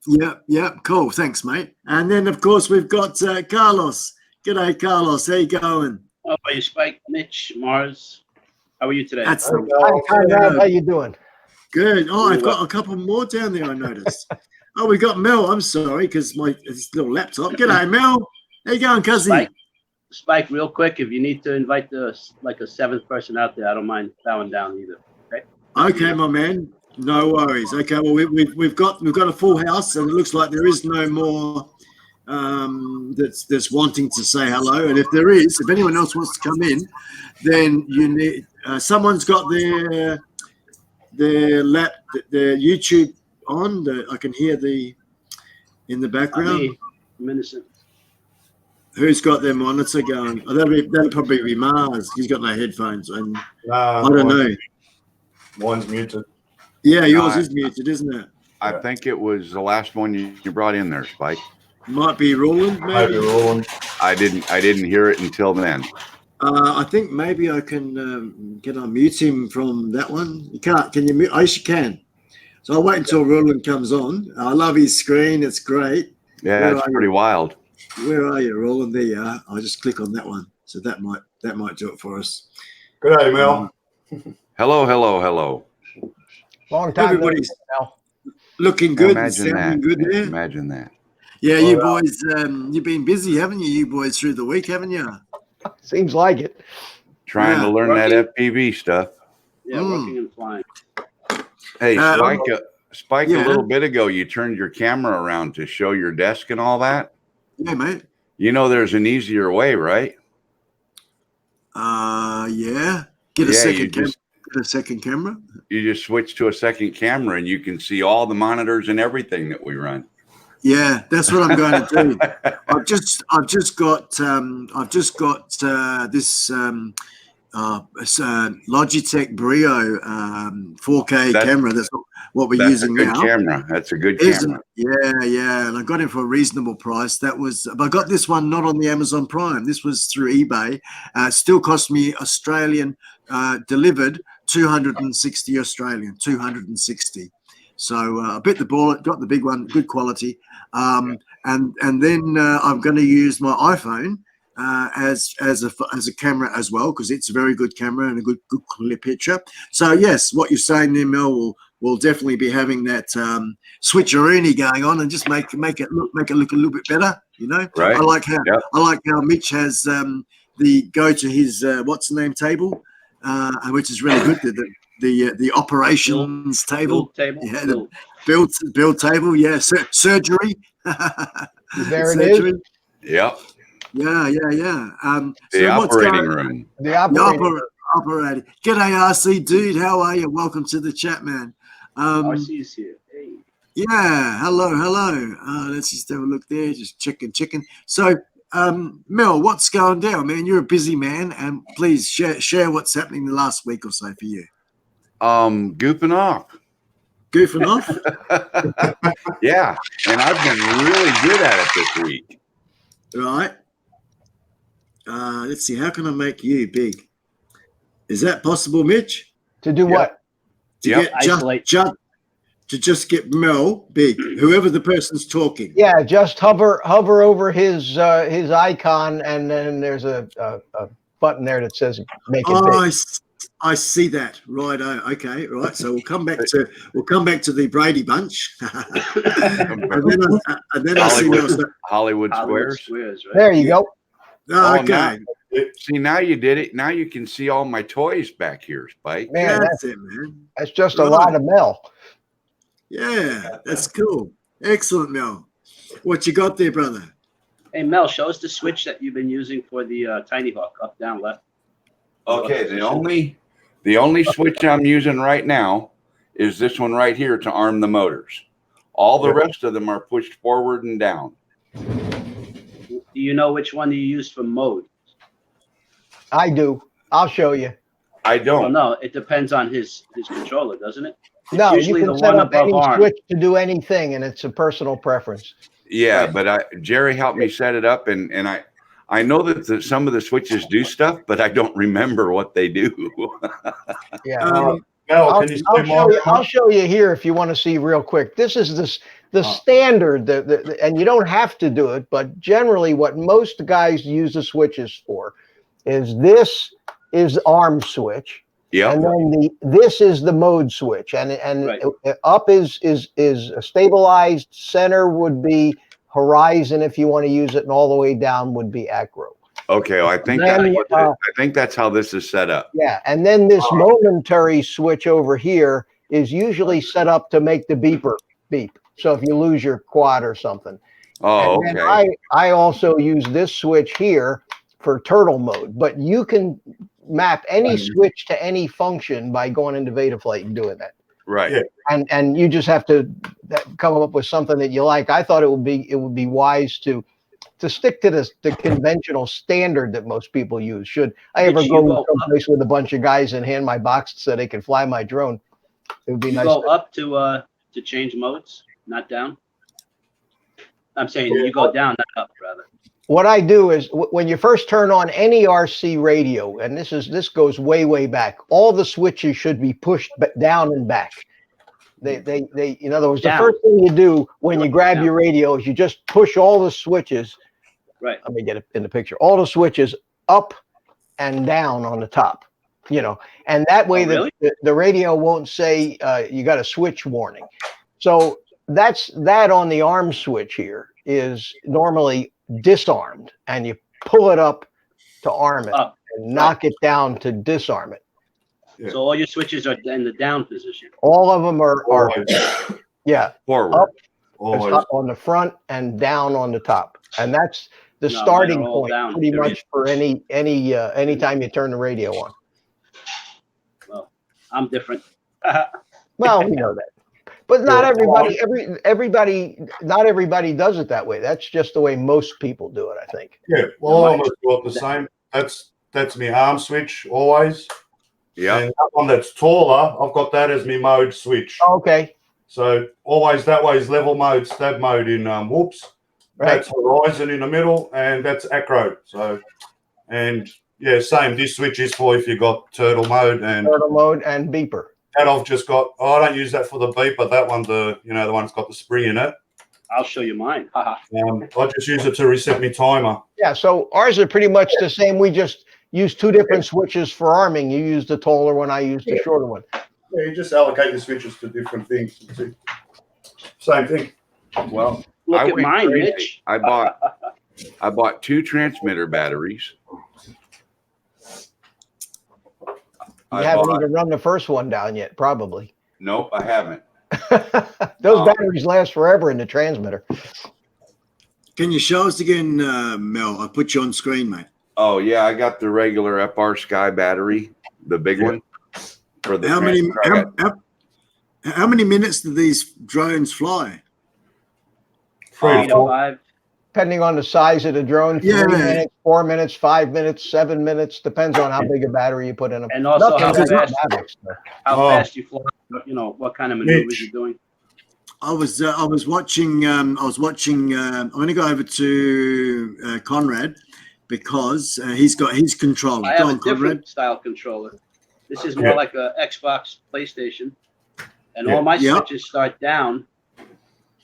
Yeah, cool. Thanks, mate. And then, of course, we've got Carlos. G'day, Carlos. How you going? How are you, Spike, Mitch, Mars? How are you today? Hi, Conrad. How you doing? Good. Oh, I've got a couple more down there, I noticed. Oh, we got Mel. I'm sorry, because it's little laptop. G'day, Mel. How you going, cuzzy? Spike, real quick, if you need to invite a seventh person out there, I don't mind bowing down either. Okay, my man. No worries. Okay, well we've got a full house, and it looks like there is no more that's wanting to say hello. And if there is, if anyone else wants to come in, then you need someone's got their YouTube on. I can hear in the background. I'm innocent. Who's got their monitor going? Oh, that'll probably be Mars. He's got no headphones, and I don't know. One's muted. Yeah, yours is muted, isn't it? I think it was the last one you brought in there, Spike. Might be Roland, maybe. Might be Roland. I didn't hear it until then. I think maybe I can mute him from that one. You can't. Can you mute? Oh, yes, you can. So I'll wait until Roland comes on. I love his screen. It's great. Yeah, it's pretty wild. Where are you, Roland? There you are. I'll just click on that one. So that might do it for us. Good day, Mel. Hello. Long time. Everybody's looking good and sounding good there. Imagine that. Yeah, you boys, you've been busy, haven't you? You boys through the week, haven't you? Seems like it. Trying to learn that FPV stuff. Yeah, working and flying. Hey, Spike, a little bit ago, you turned your camera around to show your desk and all that. Yeah, mate. You know, there's an easier way, right? Yeah. Get a second camera. You just switch to a second camera, and you can see all the monitors and everything that we run. Yeah, that's what I'm going to do. I've just got this It's a Logitech BRIO 4K camera. That's what we're That's using a good now. camera. That's a good Isn't camera. it? Yeah. And I got it for a reasonable price. But I got this one not on the Amazon Prime. This was through eBay. Still cost me Australian delivered 260 Australian, 260. So I bit the bullet, got the big one, good quality. And then I'm going to use my iPhone as a camera as well, because it's a very good camera and a good clear picture. So yes, what you're saying there, Mel, will definitely be having that switcheroony going on and just make it look a little bit better. You know, Right. I like how Mitch has the go to his what's the name table, which is really good. The operations table. Build table. Yeah, the build table. Yeah, surgery. There it surgery. is. Yep. Yeah. The So what's operating going- room. The operating. Operating. G'day, RC dude. How are you? Welcome to the chat, man. RC is here. Hey. Yeah. Hello. Let's just have a look there. Just checking. So, Mel, what's going down, man? You're a busy man, and please share what's happening the last week or so for you. Goofing off. Goofing off. Yeah, and I've been really good at it this week. Right. Let's see. How can I make you big? Is that possible, Mitch? To do what? To Yep. get Isolate. just get Mel big, whoever the person's talking. Yeah, just hover over his icon, and then there's a button there that says make it big. I see that. Right. Okay. Right. So we'll come back to the Brady Bunch, and then I see Mel. Hollywood Squares. Squares, right? There you go. Oh, okay. now- See, now you did it. Now you can see all my toys back here, Spike. Man, That's it, man. that's just a lot of Mel. Yeah, that's cool. Excellent, Mel. What you got there, brother? Hey, Mel, show us the switch that you've been using for the Tiny Hawk, up, down, left. Okay, the only switch I'm using right now is this one right here to arm the motors. All the rest of them are pushed forward and down. Do you know which one you use for mode? I do. I'll show you. I Well, don't. no, it depends on his controller, doesn't it? It's No, you usually can the set one up above any arm. switch to do anything, and it's a personal preference. Yeah, Right. but Jerry helped me set it up, and I know that some of the switches do stuff, but I don't remember what they do. Yeah. Mel, can you say I'll show you here if you want to see real quick. This is the standard, and you don't have to do it, but generally what most guys use the switches for is this is arm switch. Yeah. And then this is the mode switch, and Right. up is a stabilized, center would be horizon if you want to use it, and all the way down would be acro. Okay, well, I think Then, I think that's how this is set up. Yeah, and then this momentary switch over here is usually set up to make the beeper beep. So if you lose your quad or something. Oh, And then okay. I also use this switch here for turtle mode, but you can map any switch to any function by going into Betaflight and doing that. Right. Yeah. And you just have to come up with something that you like. I thought it would be wise to stick to the conventional standard that most people use. Should I ever Mitch, go you go someplace with a bunch of guys and hand my box so they can fly my drone, it would be You nice. go up to change modes, not down. I'm saying you go down, not up, rather. What I do is when you first turn on any RC radio, and this goes way back, all the switches should be pushed down and back. They in other words, Down. the first thing you do when you grab your radio is you just push all the switches. Right. Let me get it in the picture. All the switches up and down on the top, and that way the radio won't say you got a switch warning. So that on the arm switch here is normally disarmed, and you pull it up to arm it and knock it down to disarm it. Yeah. So all your switches are in the down position. All of them are Forward. up, Always. up on the front and down on the top, and that's the No, starting mine are all point down, pretty period. much for anytime you turn the radio on. Well, I'm different. Well, we know that. But not everybody, not everybody does it that way. That's just the way most people do it, I think. Yeah, well, almost well, the same. That's that's my arm switch always. Yeah. And that one that's taller, I've got that as my mode switch. Okay. So always that way is level mode, stab mode in whoops. Right. That's horizon in the middle, and that's acro. So, and yeah, same. This switch is for if you got turtle mode and beeper. that I've just got. Oh, I don't use that for the beeper. That one, the one that's got the spring in it. I'll show you mine. I just use it to reset my timer. Yeah. So ours are pretty much the same. We just use two different switches for arming. You use the taller one. I use the shorter one. Yeah, you just allocate the switches to different things. Same thing. Well, Look I at went mine, crazy. Mitch. I bought 2 transmitter batteries. You haven't even run the first one down yet, probably. Nope, I haven't. Those batteries last forever in the transmitter. Can you show us again, Mel? I put you on screen, mate. Oh yeah, I got the regular FR Sky battery, the big one. For the how many minutes do these drones fly? 3 to 4. 5. Depending on the size of the drone, 3 minutes, 4 minutes, 5 minutes, 7 minutes, depends on how big a battery you put in them. And also how Fast you fly, what kind of maneuvers you're doing. I was watching. I'm going to go over to Conrad because he's got his controller. I have a different style controller. This is more like a Xbox, PlayStation, and all my switches start down.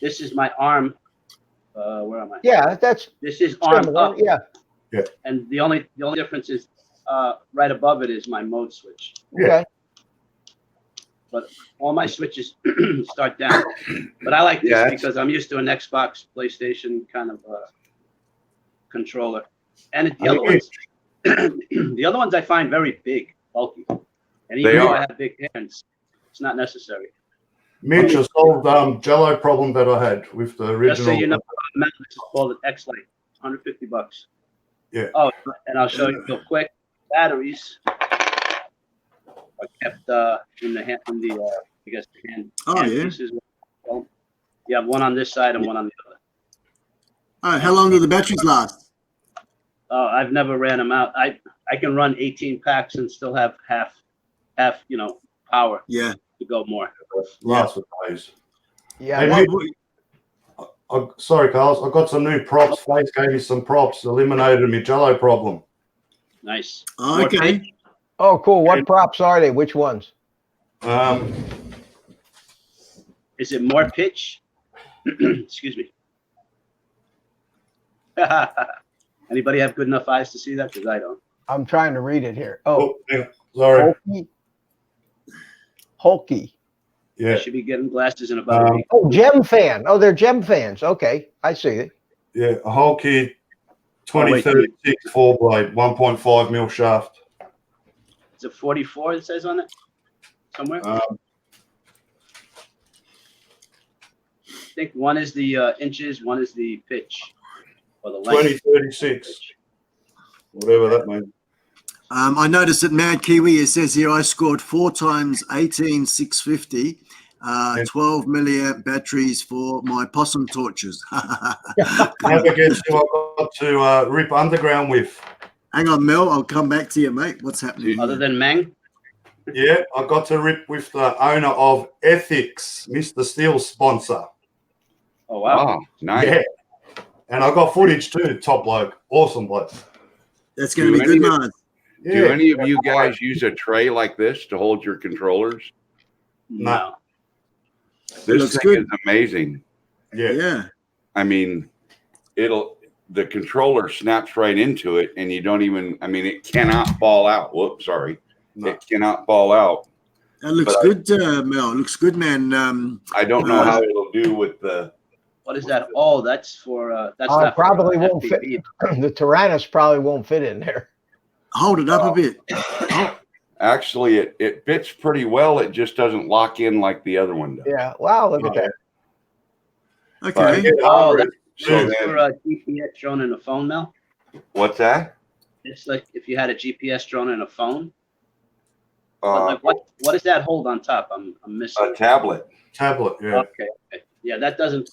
This is my arm. Where am I? Yeah, this is arm up. Yeah. And the only difference is right above it is my mode switch. Okay. But all my switches start down. But I like this because I'm used to an Xbox, PlayStation kind of controller. And the other ones, the other ones I find very big, bulky. And even though I have big hands, it's not necessary. Mitch, I solved Jello problem that I had with the original. Just so you know, this is called an X-Lite, $150. Yeah. Oh, and I'll show you real quick. Batteries are kept in the hand, I guess the hand. Oh, hand yeah. pieces. Well, you have one on this side and one on the other. Oh, how long do the batteries last? I've never ran them out. I can run 18 packs and still have half power. Yeah. To go more. Last of days. Yeah. Sorry, Carlos. I got some new props. Face gave me some props. Eliminated my Jello problem. Nice. Oh, okay. Oh, cool. What props are they? Which ones? Is it more pitch? Excuse me. Anybody have good enough eyes to see that? Because I don't. I'm trying to read it here. Yeah, sorry. Hulky. Yeah. I should be getting glasses in about a week. Oh, gem fan. Oh, they're gem fans. Okay, I see it. Yeah, a Hulky 2036 4 blade, 1.5 mil shaft. Is it 44? It says on it somewhere. I think one is the inches, one is the pitch or the length. 2036, whatever that means. I noticed that Mad Kiwi, it says here, I scored 4 times 18,650, 12 milliamp batteries for my possum torches. Never guess who I got to rip underground with. Hang on, Mel, I'll come back to you, mate. What's happening? Other than Meng? Yeah, I got to rip with the owner of Ethics, Mr. Steele's sponsor. Oh, wow. Nice. Yeah. And I got footage too, top bloke. Awesome bloke. That's going to be good, man. Do any of you guys use a tray like this to hold your controllers? No. This thing is amazing. Yeah. I mean, the controller snaps right into it and you don't even, it cannot fall out. Whoops, sorry. No. It cannot fall out. That looks good, Mel. It looks good, man. I don't know how it'll do with the... What is that? Oh, that's for, that's not probably for, won't fit. The Tyrannus probably won't fit in there. Hold it up a bit. Actually, it fits pretty well. It just doesn't lock in like the other one does. Yeah. Wow. Look at that. Okay. That's for a GPS drone and a phone, Mel? What's that? It's like if you had a GPS drone and a phone. Like what does that hold on top? I'm missing. A tablet. Tablet, yeah. Okay. Yeah, that doesn't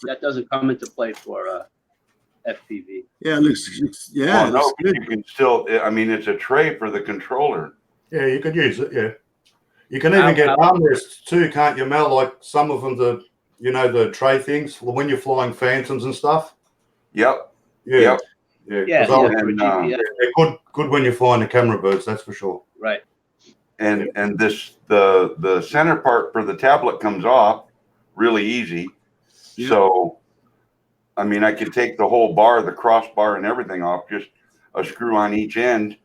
come into play for FPV. Yeah, it looks yeah. Oh, It no, looks but good. you can still, I mean, it's a tray for the controller. Yeah, you could use it. Yeah, you can even get armrests too, can't you, Mel? Like some of them, the tray things for when you're flying phantoms and stuff. Yep. Yeah, Yep. Yeah, 'cause for and, GPS. they're good when you're flying the camera birds. That's for sure. Right. And the center part for the tablet comes off really easy. Yeah. So, I mean, I could take the whole bar, the crossbar and everything off, just a screw on each end,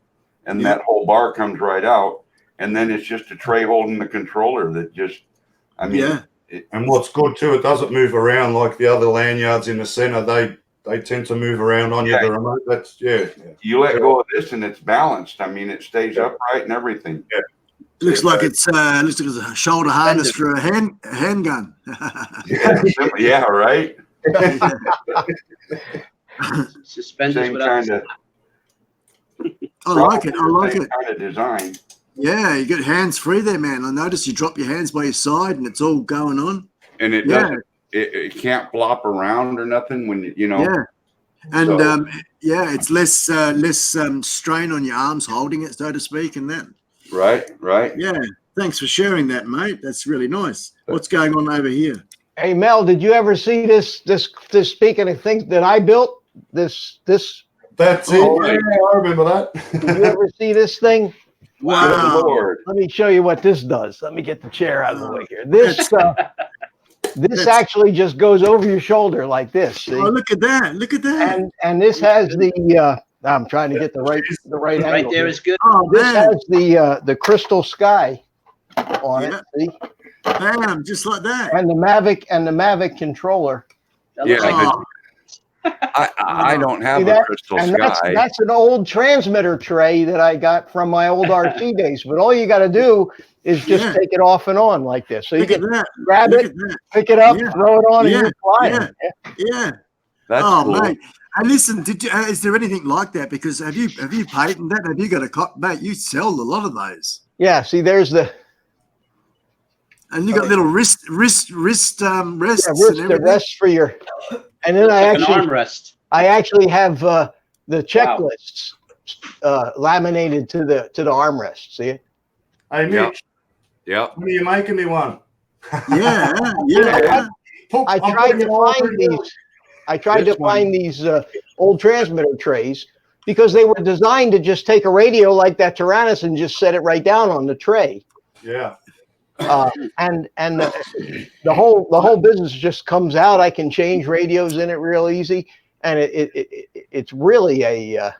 and Yeah. that whole bar comes right out. And then it's just a tray holding the controller that just, I mean, Yeah. And what's good too, it doesn't move around like the other lanyards in the center. They tend to move around on you. Yeah. The remote. That's you let go of this and it's balanced. I mean, it stays upright and everything. Yeah. Looks like it's a shoulder harness for a handgun. Yeah, right. Suspenders Same without. kind of. I like it. I like same it. kind of design. Yeah, you get hands free there, man. I notice you drop your hands by your side and it's all going on. And it Yeah. doesn't. It can't flop around or nothing when you know. Yeah. And So- it's less strain on your arms holding it, so to speak, and that. Right. Yeah. Thanks for sharing that, mate. That's really nice. What's going on over here? Hey Mel, did you ever see this speaking of things that I built? This That's Oh, it. Yeah, I remember that. did you ever see this thing? Good Wow. Lord. Let me show you what this does. Let me get the chair out of the way here. This actually just goes over your shoulder like this. See? Oh, look at that. Look at that. And this has the I'm trying to get the right Right angle. there here. is good. Oh, This man. has the crystal sky on Yeah. it, see? Bam, just like that. And the Mavic controller. That looks Yeah, like Oh, I don't have See a that? crystal And sky. that's an old transmitter tray that I got from my old RC days. But all you got to do is just Yeah. take it off and on like this. So you look at can that. grab Look it, at that. pick it up, Yeah. throw it on, Yeah. and you're flying. Yeah. Yeah. That's Oh, cool. mate. And listen, is there anything like that? Because have you patented that? Have you got a mate? You sell a lot of those, Yeah, see, there's the and you got little wrist rests wrist, and the everything. rest for your. And then like an armrest. I actually have the checklists laminated to the armrest. See it? Hey, Mitch, Yep. Yep. when are you making me one? Yeah, yeah. I I'm tried putting to it all find through these. I tried This to find these old transmitter trays because they were designed to just take a radio like that Tyrannus and just set it right down on the tray. Yeah. And the whole business just comes out. I can change radios in it real easy, and it's really a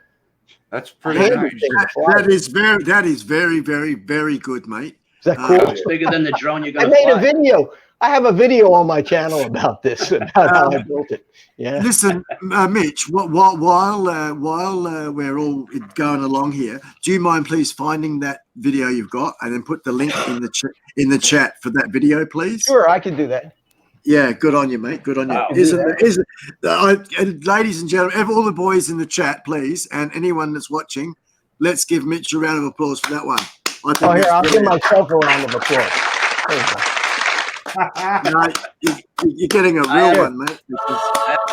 That's pretty handy nice. thing to fly. That is very, very, very good, mate. Is that cool? It's bigger than the drone you're I gonna made a fly. video. I have a video on my channel about this, about how I built it. Yeah. Listen, Mitch, while we're all going along here, do you mind please finding that video you've got and then put the link in the chat for that video, please? Sure, I can do that. Yeah, good on you, mate. Good on you. Wow. And ladies and gentlemen, all the boys in the chat, please, and anyone that's watching, let's give Mitch a round of applause for that one. I think Oh, here, that's I'll give brilliant. myself a round of applause. There you go. No, you're getting a I real am. one, mate.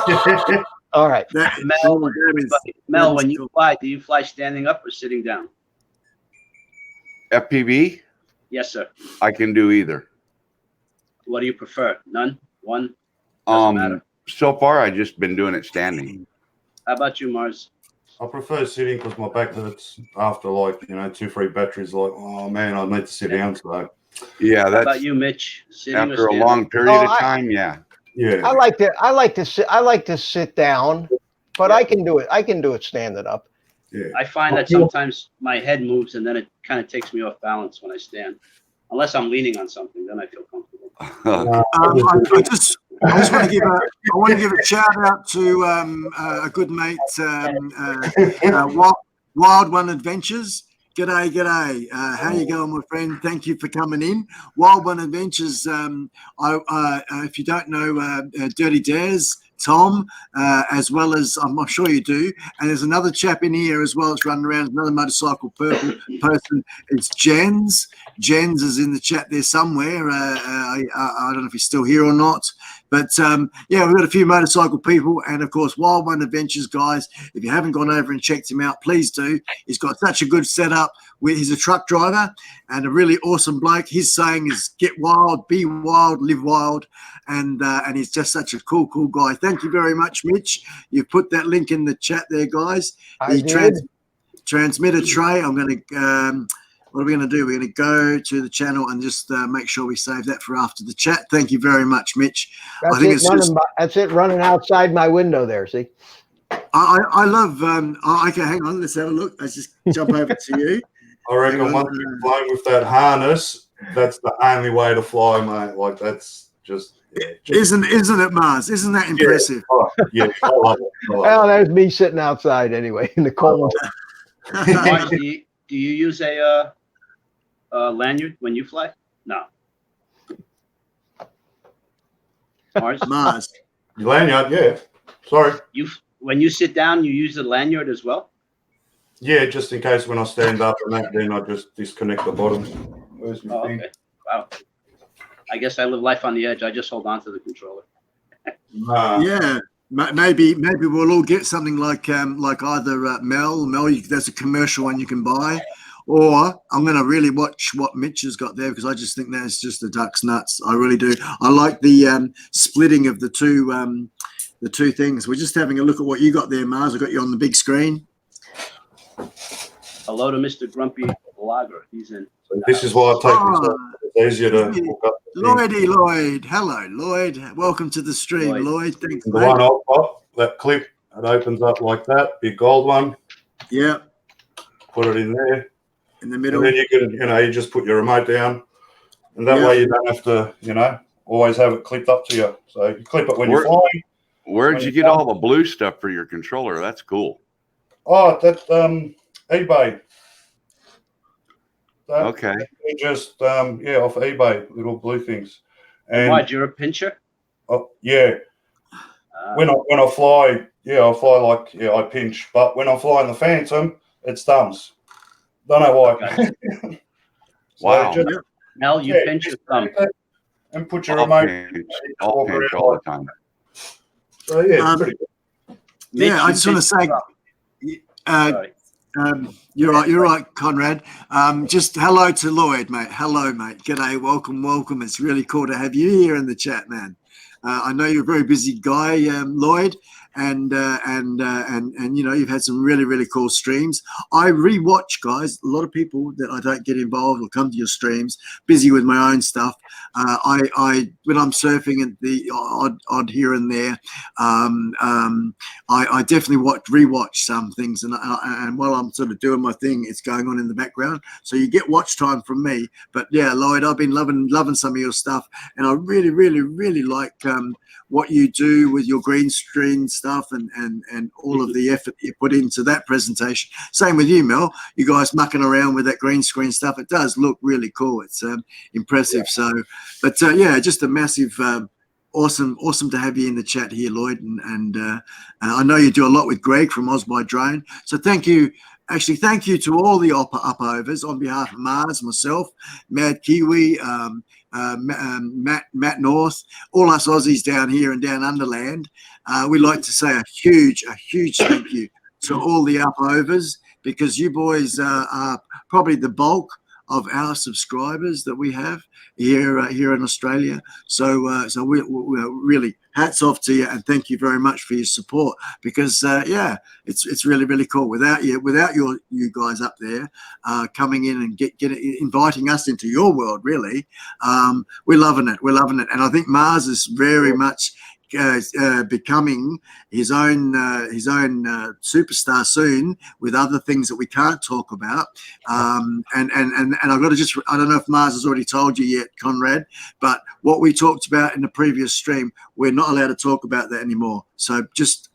Because All right. that, Mel, that is- Mel, when you fly, do you fly standing up or sitting down? FPV, Yes, sir. I can do either. What do you prefer? None? One? Doesn't matter. So far I just been doing it standing. How about you, Mars? I prefer sitting because my back hurts after 2-3 batteries. Like, oh man, I need to sit down. So Yeah, How about that's you, Mitch? Sitting or after a standing? long period of time. Yeah. yeah, I like to sit down, but I can do it standing up. yeah. I find that sometimes my head moves and then it kind of takes me off balance when I stand. Unless I'm leaning on something, then I feel comfortable. I just want to give a shout out to a good mate, Wild One Adventures. G'day. How you going, my friend? Thank you for coming in. Wild One Adventures. If you don't know Dirty Dares, Tom, as well as I'm sure you do, and there's another chap in here as well that's running around, another motorcycle person. It's Jens. Jens is in the chat there somewhere. I don't know if he's still here or not. But yeah, we've got a few motorcycle people. And of course, Wild One Adventures, guys. If you haven't gone over and checked him out, please do. He's got such a good setup. He's a truck driver and a really awesome bloke. His saying is get wild, be wild, live wild. And he's just such a cool guy. Thank you very much, Mitch. You've put that link in the chat there, guys. I did. Transmitter tray. I'm going to, what are we going to do? We're going to go to the channel and just make sure we save that for after the chat. Thank you very much, Mitch. That's, I think it's just, that's it running outside my window there, see? I love, okay, hang on. Let's have a look. Let's just jump over to you. I reckon once you're flying with that harness, that's the only way to fly, mate. Like, that's just... Yeah, isn't it, Mars? Isn't that impressive? Yeah, I love it. Well, there's me sitting outside anyway in the cold. Mars, do you use a lanyard when you fly? No. Mars. Lanyard, yeah. Sorry. When you sit down, you use the lanyard as well? Yeah, just in case when I stand up and that, then I just disconnect the bottom. Where's my thing? Okay. Wow. I guess I live life on the edge. I just hold on to the controller. Yeah. Maybe we'll all get something like either Mel, there's a commercial one you can buy, or I'm going to really watch what Mitch has got there because I just think that's just the duck's nuts. I really do. I like the splitting of the two things. We're just having a look at what you got there, Mars. I got you on the big screen. Hello to Mr. Grumpy Blogger. He's in. So this is why I take this. It's easier to hook up. Lloyd. Hello, Lloyd. Welcome to the stream, Lloyd. Thanks, the mate. one I've got, that clip, it opens up like that, big gold one. Yeah. Put it in there. In the middle. And then you can, you just put your remote down. And that way you don't have to, always have it clipped up to you. So you clip it when you're flying. Where'd you get all the blue stuff for your controller? That's cool. Oh, that's eBay. Okay. Just off eBay, little blue things. And why? You're a pincher? Oh, yeah. When I fly, I fly like I pinch. But when I fly in the Phantom, it thumbs. Don't know why. Okay. Wow. Mel, you pinch your thumb and put your remote. I'll pinch all the time. So yeah, it's pretty good. Yeah, I just want to say. You're right, Conrad. Just hello to Lloyd, mate. Hello, mate. G'day, welcome. It's really cool to have you here in the chat, man. I know you're a very busy guy, Lloyd, and you've had some really cool streams. I rewatch, guys. A lot of people that I don't get involved will come to your streams, busy with my own stuff. I when I'm surfing at the odd here and there, I definitely rewatch some things, and while I'm sort of doing my thing, it's going on in the background. So you get watch time from me. But yeah, Lloyd, I've been loving some of your stuff, and I really like what you do with your green screen stuff and all of the effort you put into that presentation. Same with you, Mel. You guys mucking around with that green screen stuff. It does look really cool. It's impressive. So, but yeah, just a massive, awesome to have you in the chat here, Lloyd. And I know you do a lot with Greg from Oz by Drone. So thank you. Actually, thank you to all the up-overs on behalf of Mars, myself, Mad Kiwi, Matt North, all us Aussies down here and down Underland. We'd like to say a huge thank you to all the up-overs, because you boys are probably the bulk of our subscribers that we have here in Australia. So we're really hats off to you, and thank you very much for your support, because it's really cool. Without you guys up there coming in and inviting us into your world, really, we're loving it. And I think Mars is very much becoming his own superstar soon, with other things that we can't talk about. And I've got to I don't know if Mars has already told you yet, Conrad, but what we talked about in the previous stream, we're not allowed to talk about that anymore. So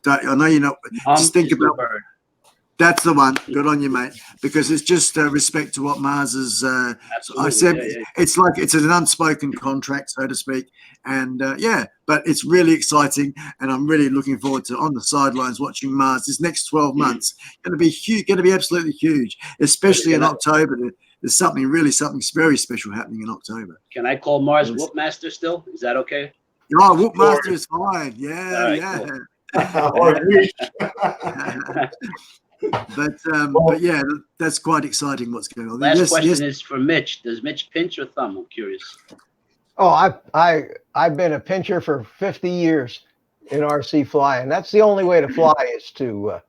I know you're not. Just think about. That's the one. Good on you, mate. Because it's just respect to what Mars is. I said it's like it's an unspoken contract, so to speak. And but it's really exciting, and I'm really looking forward to on the sidelines watching Mars this next 12 months. Going to be huge. Going to be absolutely huge, especially in October. there's something very special happening in October. Can I call Mars Whoopmaster still? Is that okay? Oh, Whoopmaster is fine. Yeah, All right, yeah. cool. I wish. But yeah, that's quite exciting. What's going on? Last question is for Mitch. Does Mitch pinch or thumb? I'm curious. Oh, I've been a pincher for 50 years in RC flying. That's the only way to fly is to.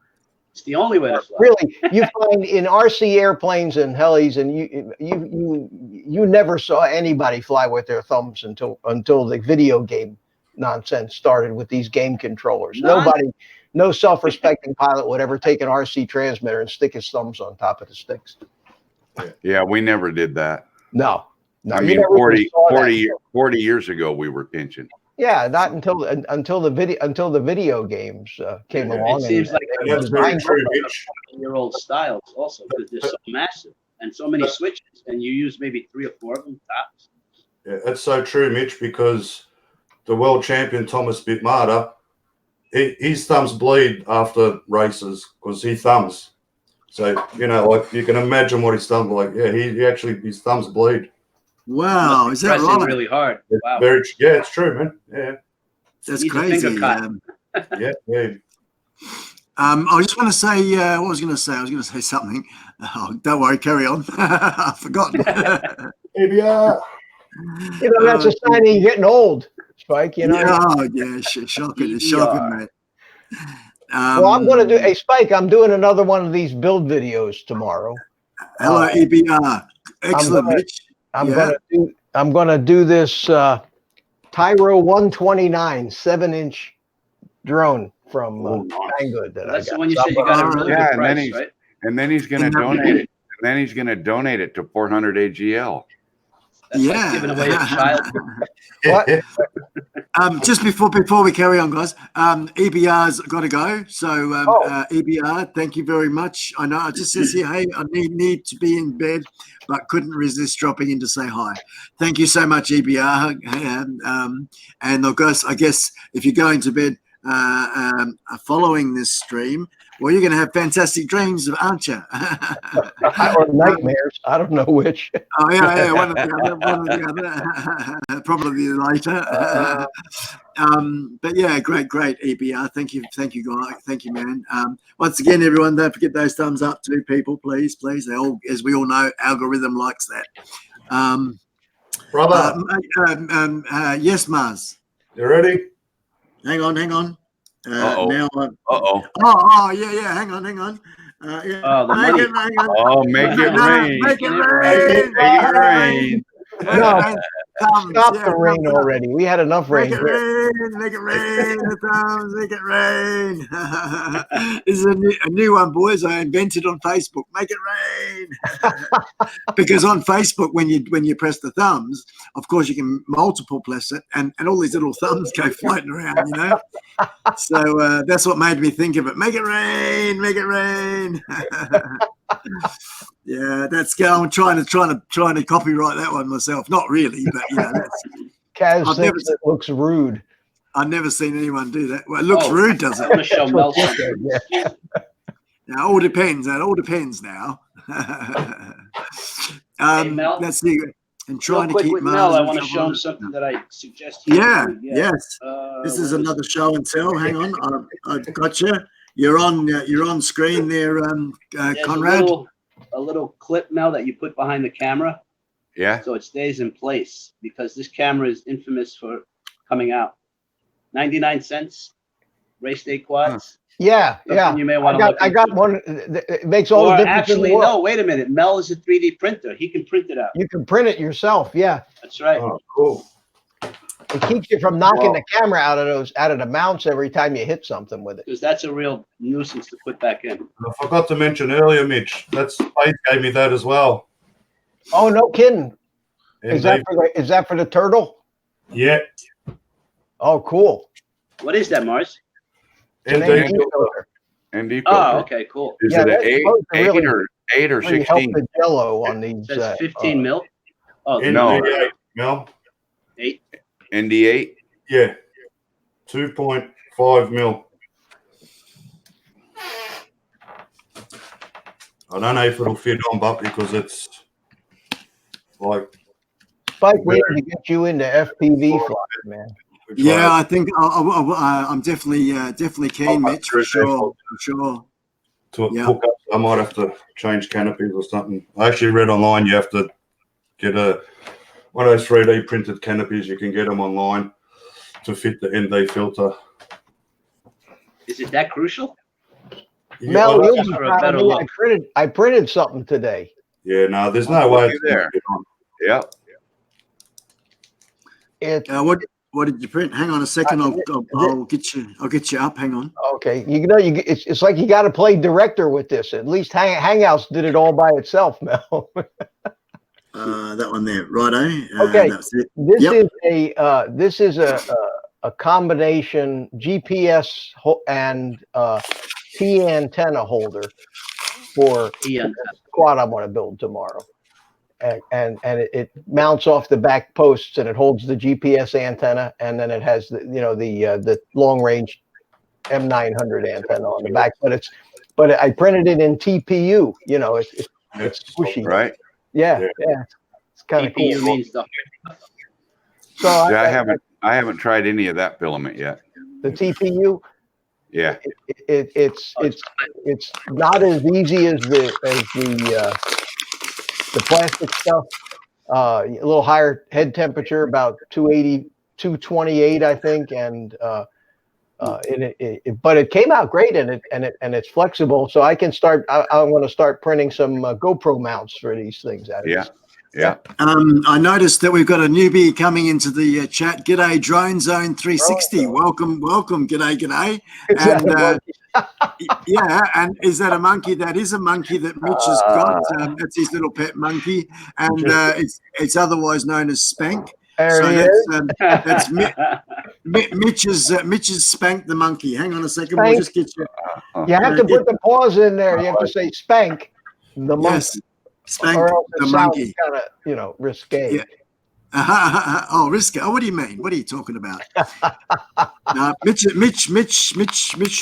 It's the only way to fly. Really, you find in RC airplanes and helis, and you never saw anybody fly with their thumbs until the video game nonsense started with these game controllers. Nobody, no self-respecting pilot would ever take an RC transmitter and stick his thumbs on top of the sticks. Yeah, we never did that. No. I you mean, never 40 years ago, we were pinching. Yeah, not until the video games came along. It seems like That's very true, Mitch. your old styles also, because they're so massive and so many switches, and you use maybe 3 or 4 of them tops. Yeah, that's so true, Mitch, because the world champion Thomas Bitmata, his thumbs bleed after races because he thumbs. So, you know, like you can imagine what his thumbs like. Yeah, he actually, his thumbs bleed. Wow, is that right? Really hard. Wow. Yeah, it's true, man. Yeah. That's Needs a crazy. finger cut. Yeah. I just want to say, what was I going to say? I was going to say something. Oh, don't worry, carry on. I've forgotten. Maybe, You know, that's a sign of you getting old, Spike. You know. Yeah, shocking. It's shocking, mate. Well, I'm going to do. Hey, Spike, I'm doing another one of these build videos tomorrow. Hello, EBR. Excellent, Mitch. I'm gonna do this Tyro 129 7-inch drone from Banggood that That's I got. the one you said you got a really good price, right? And then he's going to donate it. And then he's going to donate it to 400 AGL. That's like giving away a child. What? Just before we carry on, guys, EBR's got to go. So EBR, thank you very much. I know it just says here, hey, I need to be in bed, but couldn't resist dropping in to say hi. Thank you so much, EBR. And of course, I guess if you're going to bed following this stream, well, you're going to have fantastic dreams, aren't you? Or nightmares. I don't know which. Oh, yeah, one or the other. Probably later. But yeah, great, EBR. Thank you, guy. Thank you, man. Once again, everyone, don't forget those thumbs up to people, please. They all, as we all know, algorithm likes that. brother. Yes, Mars. You ready? Hang on. Uh-oh. Now. Uh-oh. Yeah. Hang on. Yeah. Oh, the money. Make it rain. Make it rain. Make it rain. No, stop the rain already. We had enough rain. Make it rain. The thumbs, make it rain. This is a new one, boys. I invented on Facebook. Make it rain. Because on Facebook, when you press the thumbs, of course you can multiple press it, and all these little thumbs go floating around, you know. So that's what made me think of it. Make it rain. Make it rain. Yeah, that's good. I'm trying to copyright that one myself. Not really, but you know, that's. Kaz thinks it looks rude. I've never seen anyone do that. Well, it looks rude, does it? I'm gonna show Mel something. Now, all depends. It all depends now. Hey, Mel. Let's see. And trying to keep Mel, I want to show him something that I suggest. Yes. This is another show and tell. Hang on, I've got you. You're on screen there, Conrad. A little clip, Mel, that you put behind the camera. Yeah. So it stays in place because this camera is infamous for coming out. 99 cents, race day quads. Yeah. You may want to look. I got one. It makes all the difference. Actually, no. Wait a minute. Mel is a 3D printer. He can print it out. You can print it yourself. Yeah. That's right. Oh, cool. It keeps you from knocking the camera out of the mounts every time you hit something with it. Because that's a real nuisance to put back in. I forgot to mention earlier, Mitch. That's Space gave me that as well. Oh, no kidding. And Is that for the turtle? Yeah. Oh, cool. What is that, Mars? And ND ND Oh, okay, cool. Is it an 8 or 16? Help the jello on these. It says 15 mil. Oh, no. 8 8. ND8? Yeah. 2.5 mil. I don't know if it'll fit on, but because it's Like, Spike, we need to get you into FPV flying, man. Yeah, I think I'm definitely keen, Mitch, for sure. To Yeah. hook up, I might have to change canopies or something. I actually read online you have to get one of those 3D printed canopies. You can get them online to fit the ND filter. Is it that crucial? Mel, you'll be for a proud of better me. look. I printed something today. Yeah, no, there's no way it's there. Yeah. What did you print? Hang on a second. I'll get you up. Hang on. Okay, it's like you got to play director with this. At least Hangouts did it all by itself, Mel. That one there, righto. Okay, That's it. this is a combination GPS and T antenna holder for the quad I want to build tomorrow. And it mounts off the back posts and it holds the GPS antenna, and then it has the long range M900 antenna on the back. But I printed it in TPU. It's squishy, Right. Yeah. It's kind of cool. Means the So I haven't tried any of that filament yet. the TPU. Yeah. It's not as easy as the plastic stuff. A little higher head temperature, about 280, 228, I think, and but it came out great, and it's flexible, so I can start. I want to start printing some GoPro mounts for these things. Yeah. I noticed that we've got a newbie coming into the chat. G'day, Drone Zone 360. Welcome. G'day. And yeah, and is that a monkey? That is a monkey that Mitch has got. That's his little pet monkey, and it's otherwise known as Spank. That's Mitch's Spank the monkey. Hang on a second. Spank. We'll just get you. You have to put the pause in there. You have to say Spank the monkey. Yes. Spank or else the it monkey. Kind of, risque. Yeah. Oh, risky. Oh, what do you mean? What are you talking about? No, Mitch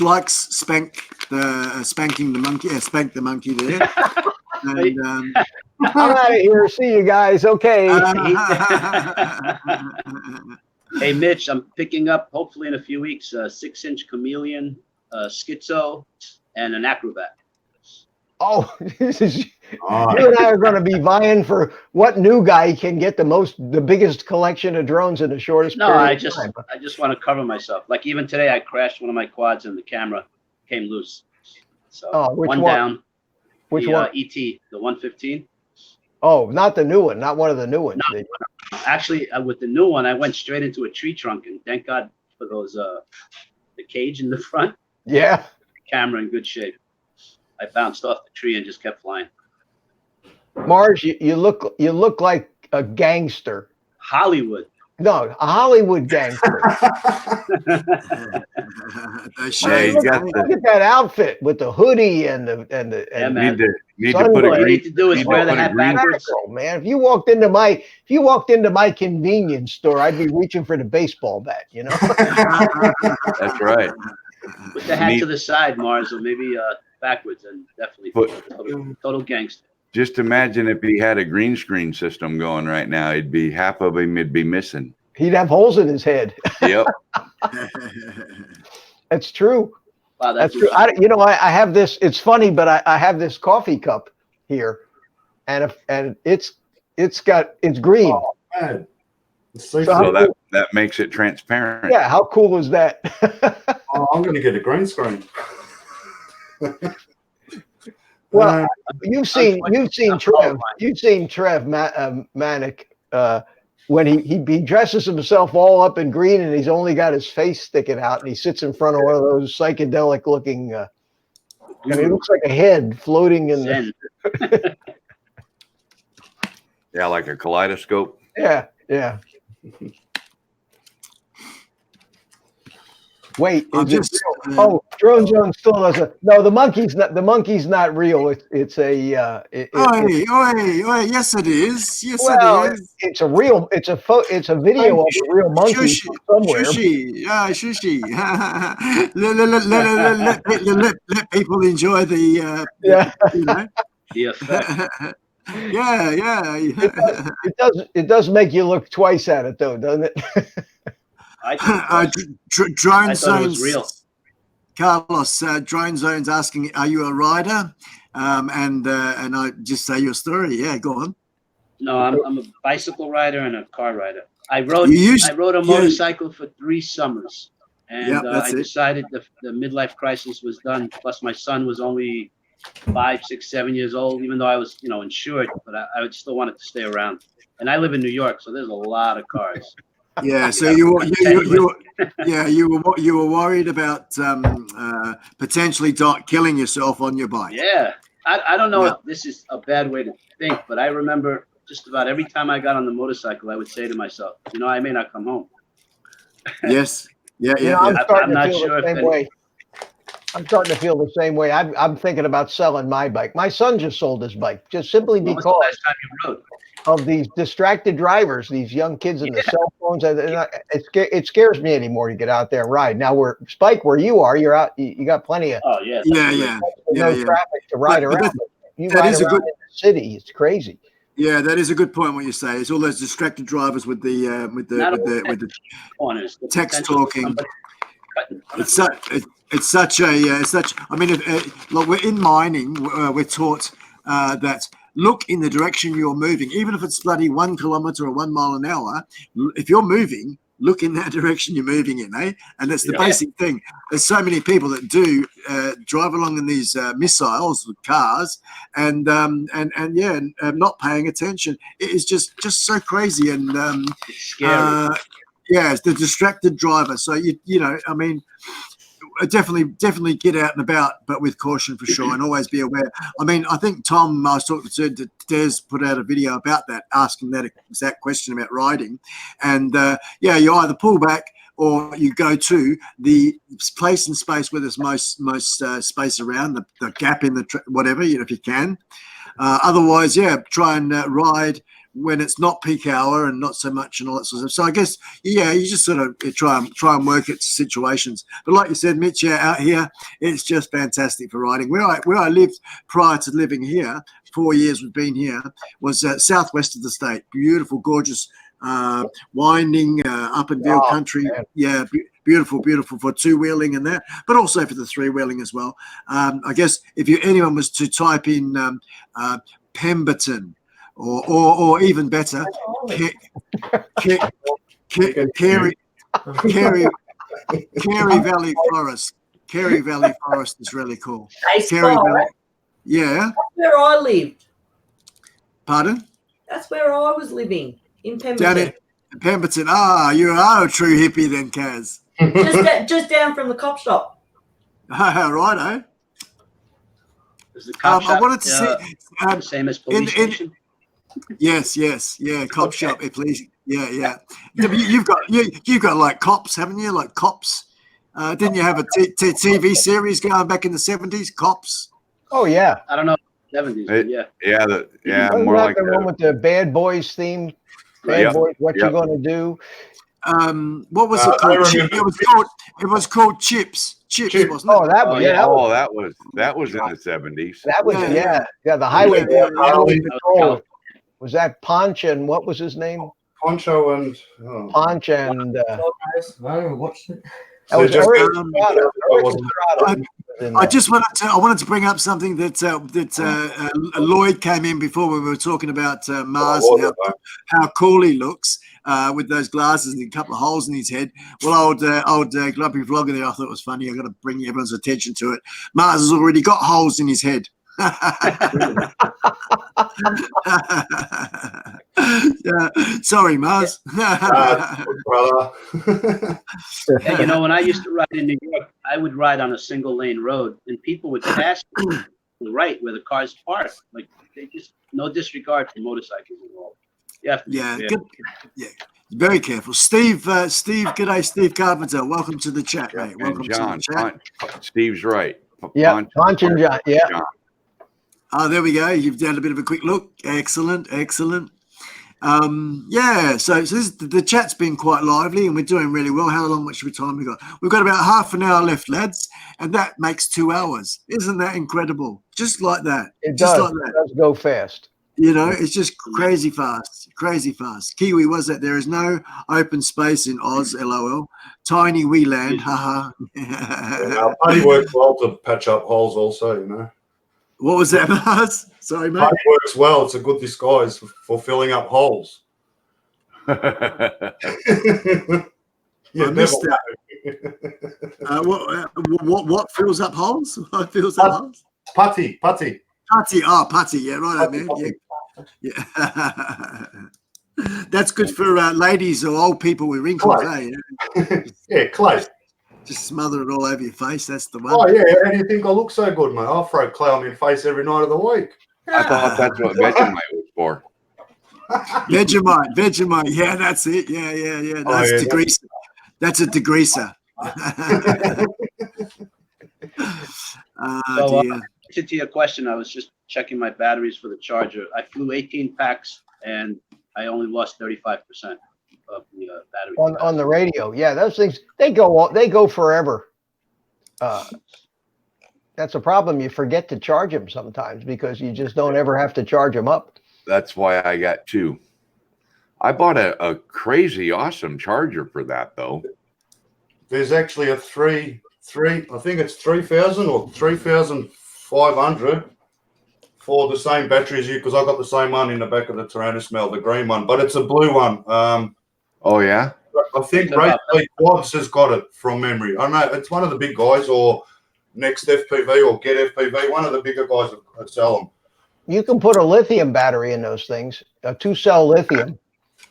likes spanking the monkey. Spank the monkey there. And, I'm out of here. See you guys. Okay. Hey, Mitch, I'm picking up hopefully in a few weeks a 6-inch chameleon, schizo, and an acrobat. Oh, you and I are going to be vying for what new guy can get the biggest collection of drones in the shortest period of time. I just want to cover myself. Like even today, I crashed one of my quads and the camera came loose. So one down. Which one? ET, the 115. Oh, not the new one, not one of the new ones. No. Actually, with the new one, I went straight into a tree trunk, and thank God for those the cage in the front. Yeah. The camera in good shape. I bounced off the tree and just kept flying. Mars, you look like a gangster. Hollywood. No, a Hollywood gangster. look at that outfit with the hoodie and the need to put all you need to do is wear the hat backwards. Man, if you walked into my convenience store, I'd be reaching for the baseball bat. That's right. Put the hat to the side, Mars, or maybe backwards, and definitely total gangster. Just imagine if he had a green screen system going right now, half of him would be missing. He'd have holes in his head. Yep. That's true. Wow, that's true. I have this. It's funny, but I have this coffee cup here, and it's green. Oh, man. So that makes it transparent. Yeah, how cool is that? I'm going to get a green screen. Well, you've seen Trev Manic when he dresses himself all up in green and he's only got his face sticking out and he sits in front of one of those psychedelic looking. It looks like a head floating in the. Yeah, like a kaleidoscope. Yeah. Wait, Drone Zone still doesn't. No, the monkey's not real. It's a. Yes, it is. Yes, it is. It's a real. It's a video of a real monkey somewhere. Shushi. Let people enjoy the. The effect. Yeah. It does make you look twice at it, though, doesn't it? Drone I thought it was real. Zones, Carlos. Drone Zones asking, "Are you a rider?" And I just say your story. Yeah, go on. No, I'm a bicycle rider and a car rider. I rode a motorcycle for 3 summers, and I decided the midlife crisis was done. Plus, my son was only 5, 6, 7 years old. Even though I was, insured, but I would still wanted to stay around. And I live in New York, so there's a lot of cars. Yeah, so you were worried about potentially killing yourself on your bike. Yeah, I don't know if this is a bad way to think, but I remember just about every time I got on the motorcycle, I would say to myself, I may not come home. Yes. Yeah. I'm starting to feel the same way. I'm starting to feel the same way. I'm thinking about selling my bike. My son just sold his bike just simply because the last time you rode? Of these distracted drivers, these young kids in the cell phones. It scares me anymore to get out there and ride. Now, Spike, where you are, you're out. You got plenty of traffic to ride around. But you ride around in the city. It's crazy. Yeah, that is a good point. What you say, it's all those distracted drivers with the text talking. It's such. I mean, look, we're in mining. We're taught that look in the direction you're moving, even if it's bloody 1 kilometer or 1 mile an hour. If you're moving, look in that direction you're moving in, eh? And that's the basic thing. There's so many people that do drive along in these missiles with cars and not paying attention. It is just so crazy and it's scary. It's the distracted driver. So I mean, definitely get out and about, but with caution for sure, and always be aware. I mean, I think Tom, I was talking to Des, put out a video about that, asking that exact question about riding. And you either pull back or you go to the place in space where there's most space around, the gap in the whatever, if you can. Otherwise, try and ride when it's not peak hour and not so much and all that sort of stuff. So I guess, you just sort of try and work at situations. But like you said, Mitch, out here, it's just fantastic for riding. Where I lived prior to living here, 4 years we've been here, was southwest of the state. Beautiful, gorgeous, winding up and down country. Man. Yeah, beautiful for two-wheeling and that, but also for the three-wheeling as well. I guess if anyone was to type in Pemberton, or even better, Carey Valley Forest. Carey Valley Forest is really cool. Carey Valley. Yeah. That's where I lived. Pardon? That's where I was living, in Pemberton. Down in Pemberton. You are a true hippie then, Kaz. just down from the cop shop. Righto. Is the cop shop I wanted to see same as police station? Yes, cop shop, please. Yeah. You've got like Cops, haven't you? Like Cops. Didn't you have a TV series going back in the 70s? Cops. Oh yeah. I don't know. 70s. More like the one with the Bad Boys theme. Bad Boys, what you gonna do? What was it called? It was called Chips. Chips, wasn't it? Oh, that was that was in the 70s. That was the highway patrol. Was that Ponch and what was his name? Poncho and Ponch and I watched it. That was I wanted to bring up something that Lloyd came in before when we were talking about Mars and how cool he looks with those glasses and a couple of holes in his head. Well, old Grumpy Vlogger there, I thought it was funny. I got to bring everyone's attention to it. Mars has already got holes in his head. Sorry, Mars. Brother. When I used to ride in New York, I would ride on a single lane road, and people would pass me to the right where the cars park. Like they just no disregard for motorcycles at all. Very careful. Steve, g'day, Steve Carpenter. Welcome to the chat, mate. Welcome John, to the chat. Steve's right. Yeah, Ponch and John. Yeah. Oh, there we go. You've done a bit of a quick look. Excellent. So the chat's been quite lively and we're doing really well. How much time we got? We've got about half an hour left, lads, and that makes 2 hours. Isn't that incredible? Just like that. It does go fast. You know, it's just crazy fast, crazy fast. Kiwi was that there is no open space in Oz, LOL. Tiny wee land, haha. Now, putty works well to patch up holes also, you know. What was that, Mars? Sorry, mate. Putty works well. It's a good disguise for filling up holes. I missed that. What fills up holes? What fills up holes? Putty. Putty. Oh, putty. Yeah, right, man. Yeah. That's good for ladies or old people with wrinkles, eh? Yeah, clay. Just smother it all over your face. That's the one. Oh, yeah. How do you think I look so good, mate? I'll throw clay on my face every night of the week. I thought that's what Vegemite was for. Vegemite. Yeah, that's it. Yeah. That's degreaser. That's a degreaser. Dear. To your question, I was just checking my batteries for the charger. I flew 18 packs and I only lost 35% of the battery. On the radio. Yeah, those things, they go forever. That's a problem. You forget to charge them sometimes because you just don't ever have to charge them up. That's why I got 2. I bought a crazy awesome charger for that though. There's actually a I think it's 3,000 or 3,500 for the same battery as you, because I got the same one in the back of the Tyrannosmel, the green one, but it's a blue one. Oh yeah, I think Ray Quads has got it from memory. I don't know, it's one of the big guys, or Next FPV or Get FPV. One of the bigger guys that sell them. You can put a lithium battery in those things, a 2-cell lithium.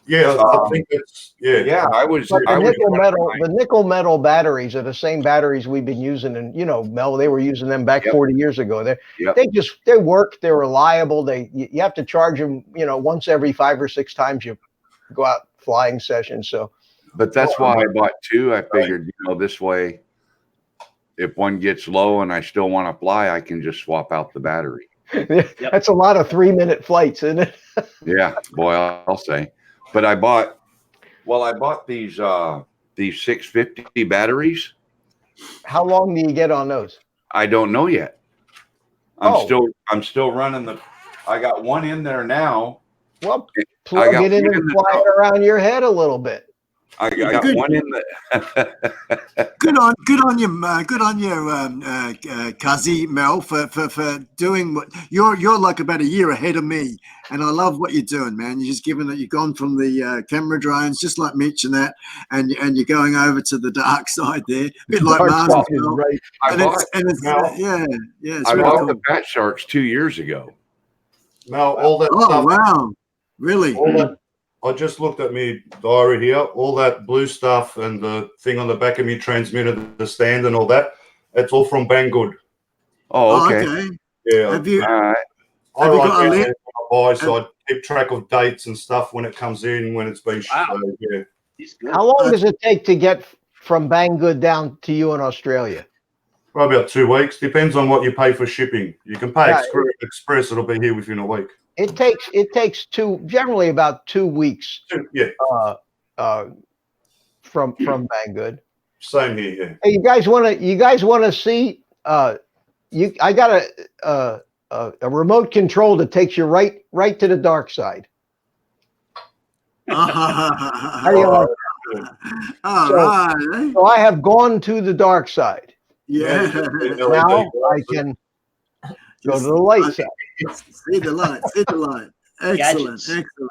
Yeah, I think it's yeah. The nickel metal batteries are the same batteries we've been using, and Mel, they were using them back 40 years ago. They work, they're reliable. You have to charge them, once every 5 or 6 times you go out flying sessions. So, but that's why I bought 2. I figured, this way, if one gets low and I still want to fly, I can just swap out the battery. That's a lot of 3-minute flights, isn't it? Yeah, boy, I'll say. But I bought these 650 batteries. How long do you get on those? I don't know yet. I'm still running I got one in there now. Well, plug it in and fly it around your head a little bit. I got one in the. Good on you, Cuzzy Mel, for doing what you're like about a year ahead of me, and I love what you're doing, man. You're just giving that you've gone from the camera drones, just like Mitch and that, and you're going over to the dark side there, a bit like Mars. Right. I bought the Fat Sharks 2 years ago. Now all that. Oh wow, really? I just looked at my diary here. All that blue stuff and the thing on the back of me transmitter, the stand and all that, it's all from Banggood. Oh, okay. Yeah. Have you? All right. I write down buy, so I keep track of dates and stuff when it comes in, when it's been Wow. yeah. How long does it take to get from Banggood down to you in Australia? Probably about 2 weeks. Depends on what you pay for shipping. You can pay express; it'll be here within a week. It takes generally about 2 weeks. Yeah. From Banggood. Same here. Yeah. Hey, you guys want to see? I got a remote control that takes you right to the dark side. How do you like that? So I have gone to the dark side. Yeah. Now I can go to the light side. See the light. Excellent.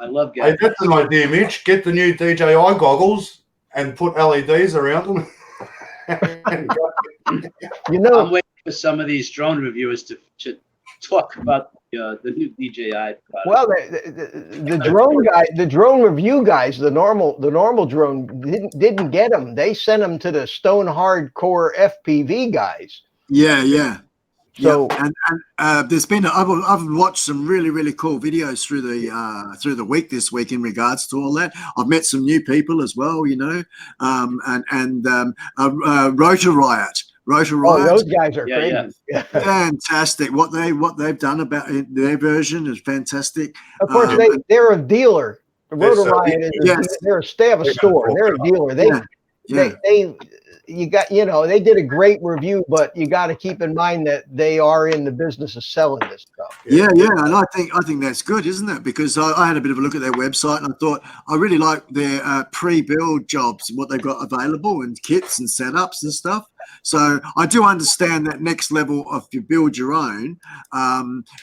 I love Hey, gadgets. that's an idea, Mitch. Get the new DJI goggles and put LEDs around them. I'm waiting for some of these drone reviewers to talk about the new DJI product. Well, the drone review guys, the normal drone didn't get them. They sent them to the stone hardcore FPV guys. Yeah. So and there's been I've watched some really cool videos through the week this week in regards to all that. I've met some new people as well, Rotor Riot. Those guys are crazy. Yeah. Fantastic. What they've done about their version is fantastic. Of course, they're a dealer. Rotor Riot is they have a store. They're a dealer. you got, you know, they did a great review, but you got to keep in mind that they are in the business of selling this stuff. Yeah, and I think that's good, isn't it? Because I had a bit of a look at their website and I thought I really like their pre-build jobs, what they've got available and kits and setups and stuff. So I do understand that next level of you build your own,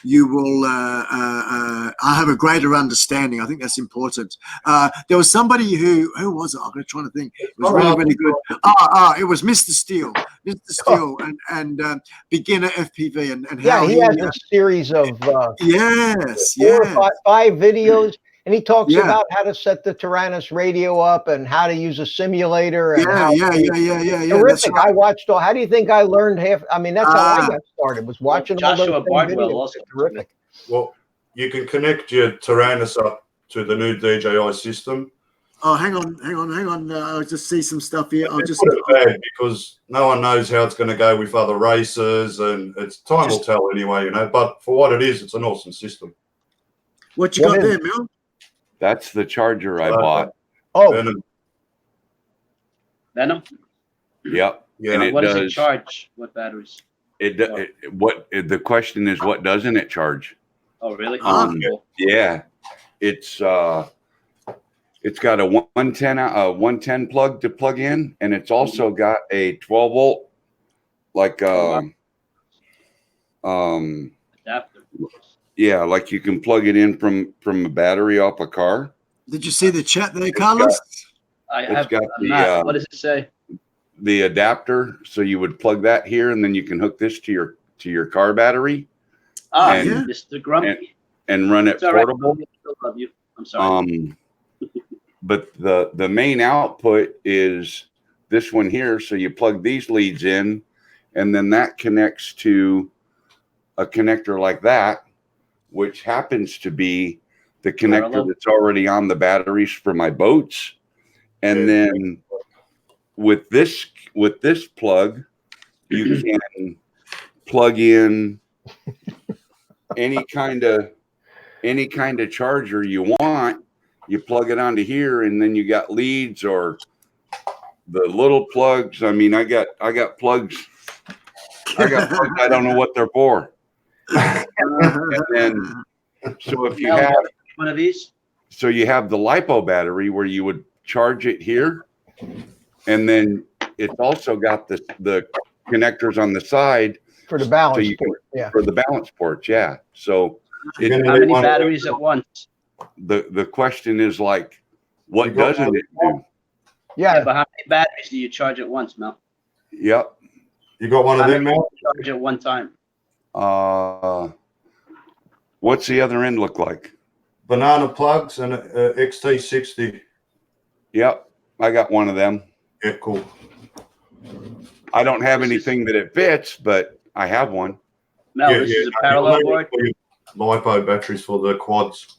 you will have a greater understanding. I think that's important. There was somebody who was it? I'm going to try to think. It was really good. It was Mr. Steele, and beginner FPV and how he has a series of yes, 4 or 5 videos, and he talks about how to set the Tyrannus radio up and how to use a simulator. And terrific. Right. I watched all. How do you think I learned half? I mean, that's how I got started. Was watching all those Bardwell videos. also Terrific. Well, you can connect your Tyrannus up to the new DJI system. Oh, hang on. I'll just see some stuff here. I'll just put it bad because no one knows how it's going to go with other races, and it's time will tell anyway, you know. But for what it is, it's an awesome system. What you got there, Mel? That's the charger I bought. Oh, Venom? Yep. Yeah. And What does it charge? What batteries? The question is, what doesn't it charge? Oh, really? Yeah, it's got a 110 plug to plug in, and it's also got a 12 volt Adapter. Yeah, like you can plug it in from a battery off a car. Did you see the chat there, Carlos? What does it say? The adapter, so you would plug that here, and then you can hook this to your car battery. Mr. Grumpy. And run it portable. I still love you. I'm sorry. But the main output is this one here. So you plug these leads in, and then that connects to a connector like that, which happens to be the connector that's already on the batteries for my boats. And then with this plug, you can plug in any kind of charger you want. You plug it onto here, and then you got leads or the little plugs. I mean, I got plugs. I don't know what they're for. And then, so if you have one of these, so you have the LiPo battery where you would charge it here, and then it's also got the connectors on the side for the balance port. For the balance ports. Yeah. So how many batteries at once? The question is like, what doesn't it do? Yeah, but how many batteries do you charge at once, Mel? Yep. You got one of them, Mel? Charge at one time. What's the other end look like? Banana plugs and XT60. Yep, I got one of them. Yeah, cool. I don't have anything that it fits, but I have one. Mel, this is a parallel board. LiPo batteries for the quads.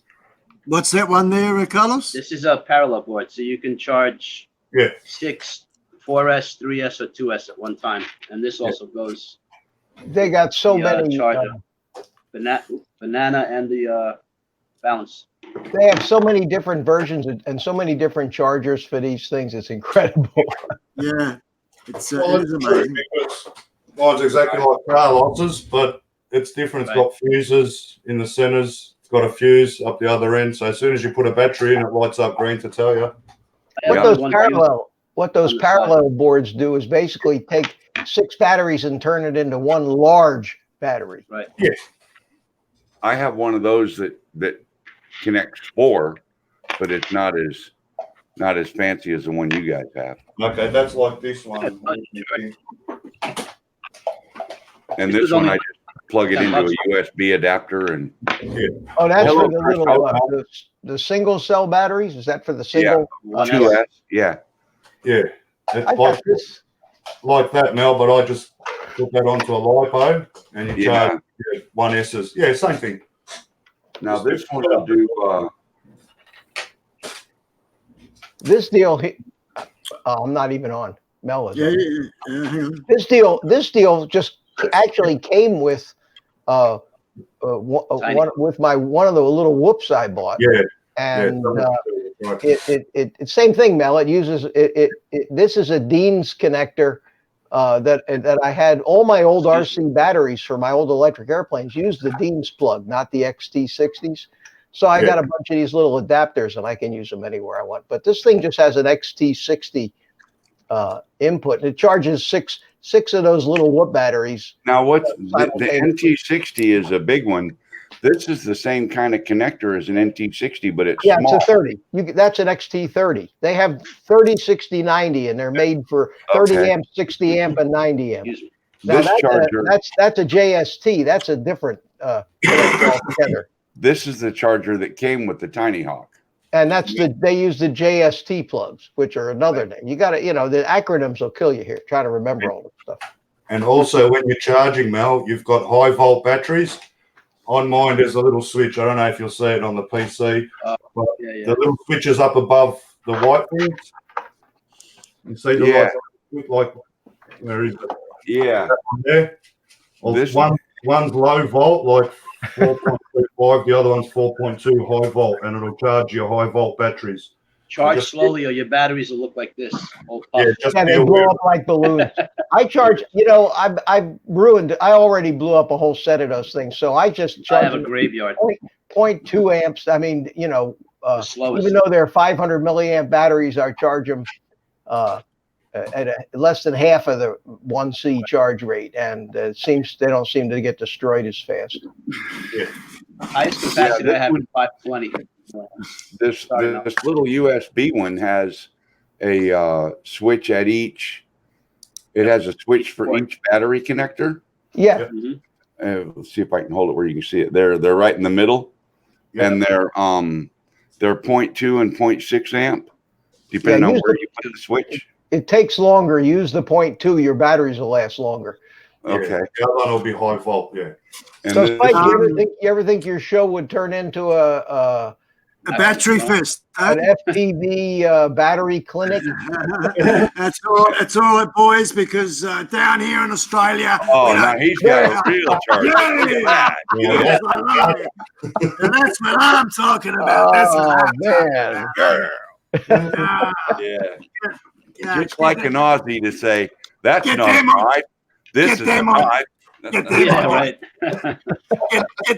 What's that one there, Carlos? This is a parallel board, so you can charge 6, 4S, 3S, or 2S at one time. And this also goes. They got so many. Charger. Banana and the balance. They have so many different versions and so many different chargers for these things. It's incredible. Yeah, it is amazing. Mine's exactly like Carlos's, but it's different. It's got fuses in the centers. It's got a fuse up the other end. So as soon as you put a battery in, it lights up green to tell you. What those parallel boards do is basically take 6 batteries and turn it into one large battery. Right. Yes. I have one of those that connects 4, but it's not as fancy as the one you guys have. Okay, that's like this one. And this one I just plug it into a USB adapter and. Oh, that's for the little the single cell batteries. Is that for the single? 2S. Yeah. Yeah. It's like that, Mel, but I just put that onto a LiPo and you charge 1S's. Yeah, same thing. Now this one will do. This deal. I'm not even on. Mel is. Yeah. Hang on. This deal just actually came with one of the little whoops I bought. Yeah. And Right. It same thing, Mel. It uses this is a Dean's connector that I had. All my old RC batteries for my old electric airplanes used the Dean's plug, not the XT60s. So I got a bunch of these little adapters, and I can use them anywhere I want. But this thing just has an XT60 input, and it charges six of those little whoop batteries. Now, what's the NT60 is a big one. This is the same kind of connector as an NT60, but it's small. It's a 30. That's an XT30. They have 30, 60, 90, and they're made for 30 amp, 60 amp, and 90 amp. Now, This charger, that's a JST. That's a different connector altogether. this is the charger that came with the Tiny Hawk. And they use the JST plugs, which are another name. You got to, the acronyms will kill you here. Try to remember all this stuff. And also, when you're charging, Mel, you've got high volt batteries. On mine, there's a little switch. I don't know if you'll see it on the PC, but the little switch is up above the white things. You see the like where is it? Yeah. There. Well, one's low volt, like 4.25. The other one's 4.2 high volt, and it'll charge your high volt batteries. Charge slowly, or your batteries will look like this. They blow up like balloons. I charge. I already blew up a whole set of those things, so I just charge. I have a graveyard. 0.2 amps. I mean, even though they're 500 milliamp batteries, I charge them at less than half of the 1C charge rate, and they don't seem to get destroyed as fast. Yeah. Highest capacity I have is 520. This little USB one has a switch at each. It has a switch for each battery connector. Yeah. Let's see if I can hold it where you can see it. They're right in the middle, and they're 0.2 and 0.6 amp, depending on where you put the switch. It takes longer. Use the 0.2. Your batteries will last longer. Okay. The other one will be high volt. Yeah. And so, Spike, you ever think your show would turn into a battery fest? An FPV battery clinic? That's all right, boys, because down here in Australia. Now he's got a real charge. That's what I'm talking about. That's what I'm Just like an Aussie to say, that's not right. This is right. Get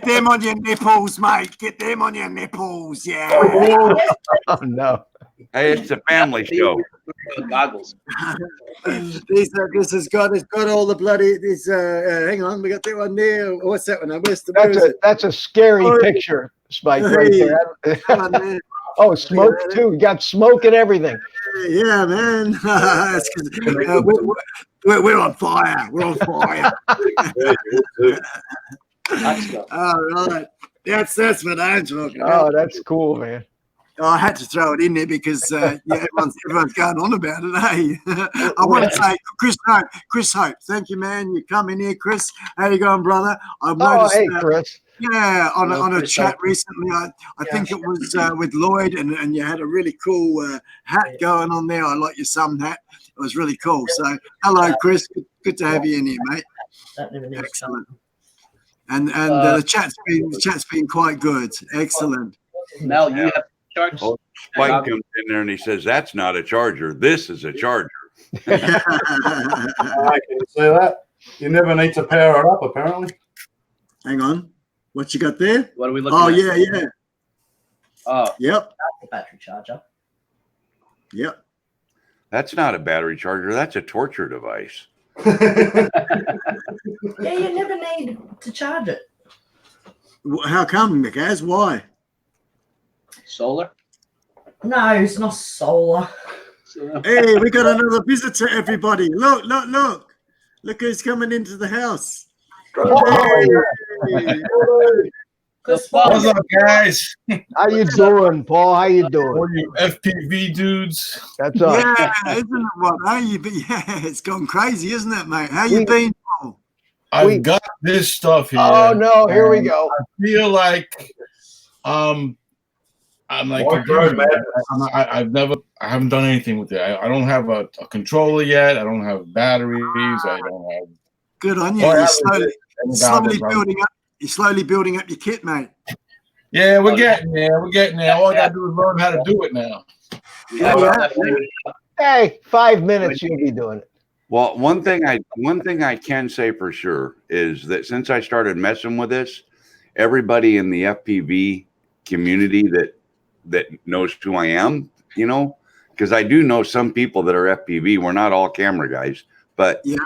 them on your nipples, mate. Get them on your nipples, yeah. Oh no! Hey, it's a family show. Goggles. This has got all the bloody. Hang on, we got that one there. What's that one? That's a scary picture, Spike. Right there. Oh, smoke too. You got smoke and everything. Yeah, man. We're on fire. We're on fire. All right. That's what I'm talking about. Oh, that's cool, man. Oh, I had to throw it in there because everyone's going on about it, hey? I want to say, Chris Hope, thank you, man. You come in here, Chris. How you going, brother? I've noticed, hey, Chris. Yeah, on a chat recently, I think it was with Lloyd, and you had a really cool hat going on there. I like your sun hat. It was really cool. So, hello, Chris. Good to have you in here, mate. Excellent. And the chat's been quite good. Excellent. Mel, you have charged. Spike comes in there and he says, "That's not a charger. This is a charger." Can you see that? You never need to power it up, apparently. Hang on. What you got there? What are we looking at? Yeah. Oh. Yep. That's a battery charger. Yep. That's not a battery charger. That's a torture device. Yeah, you never need to charge it. How come, Mikaz? Why? Solar? No, it's not solar. Hey, we got another visitor, everybody. Look. Look who's coming into the house. Hey. What's up, guys? How you doing, Paul? How you doing? What are you FPV dudes? That's all. Yeah, isn't it what? How you been? Yeah, it's gone crazy, isn't it, mate? How you been, Paul? I've got this stuff here. Oh no, here we go. I feel like I'm like I haven't done anything with it. I don't have a controller yet. I don't have batteries. I don't have. Good on you. You're slowly building up. You're slowly building up your kit, mate. Yeah, we're getting there. We're getting there. All I gotta do is learn how to do it now. Yeah, definitely. Hey, 5 minutes, you'll be doing it. Well, one thing I can say for sure is that since I started messing with this, everybody in the FPV community that knows who I am, you know, because I do know some people that are FPV. We're not all camera guys, but Yeah.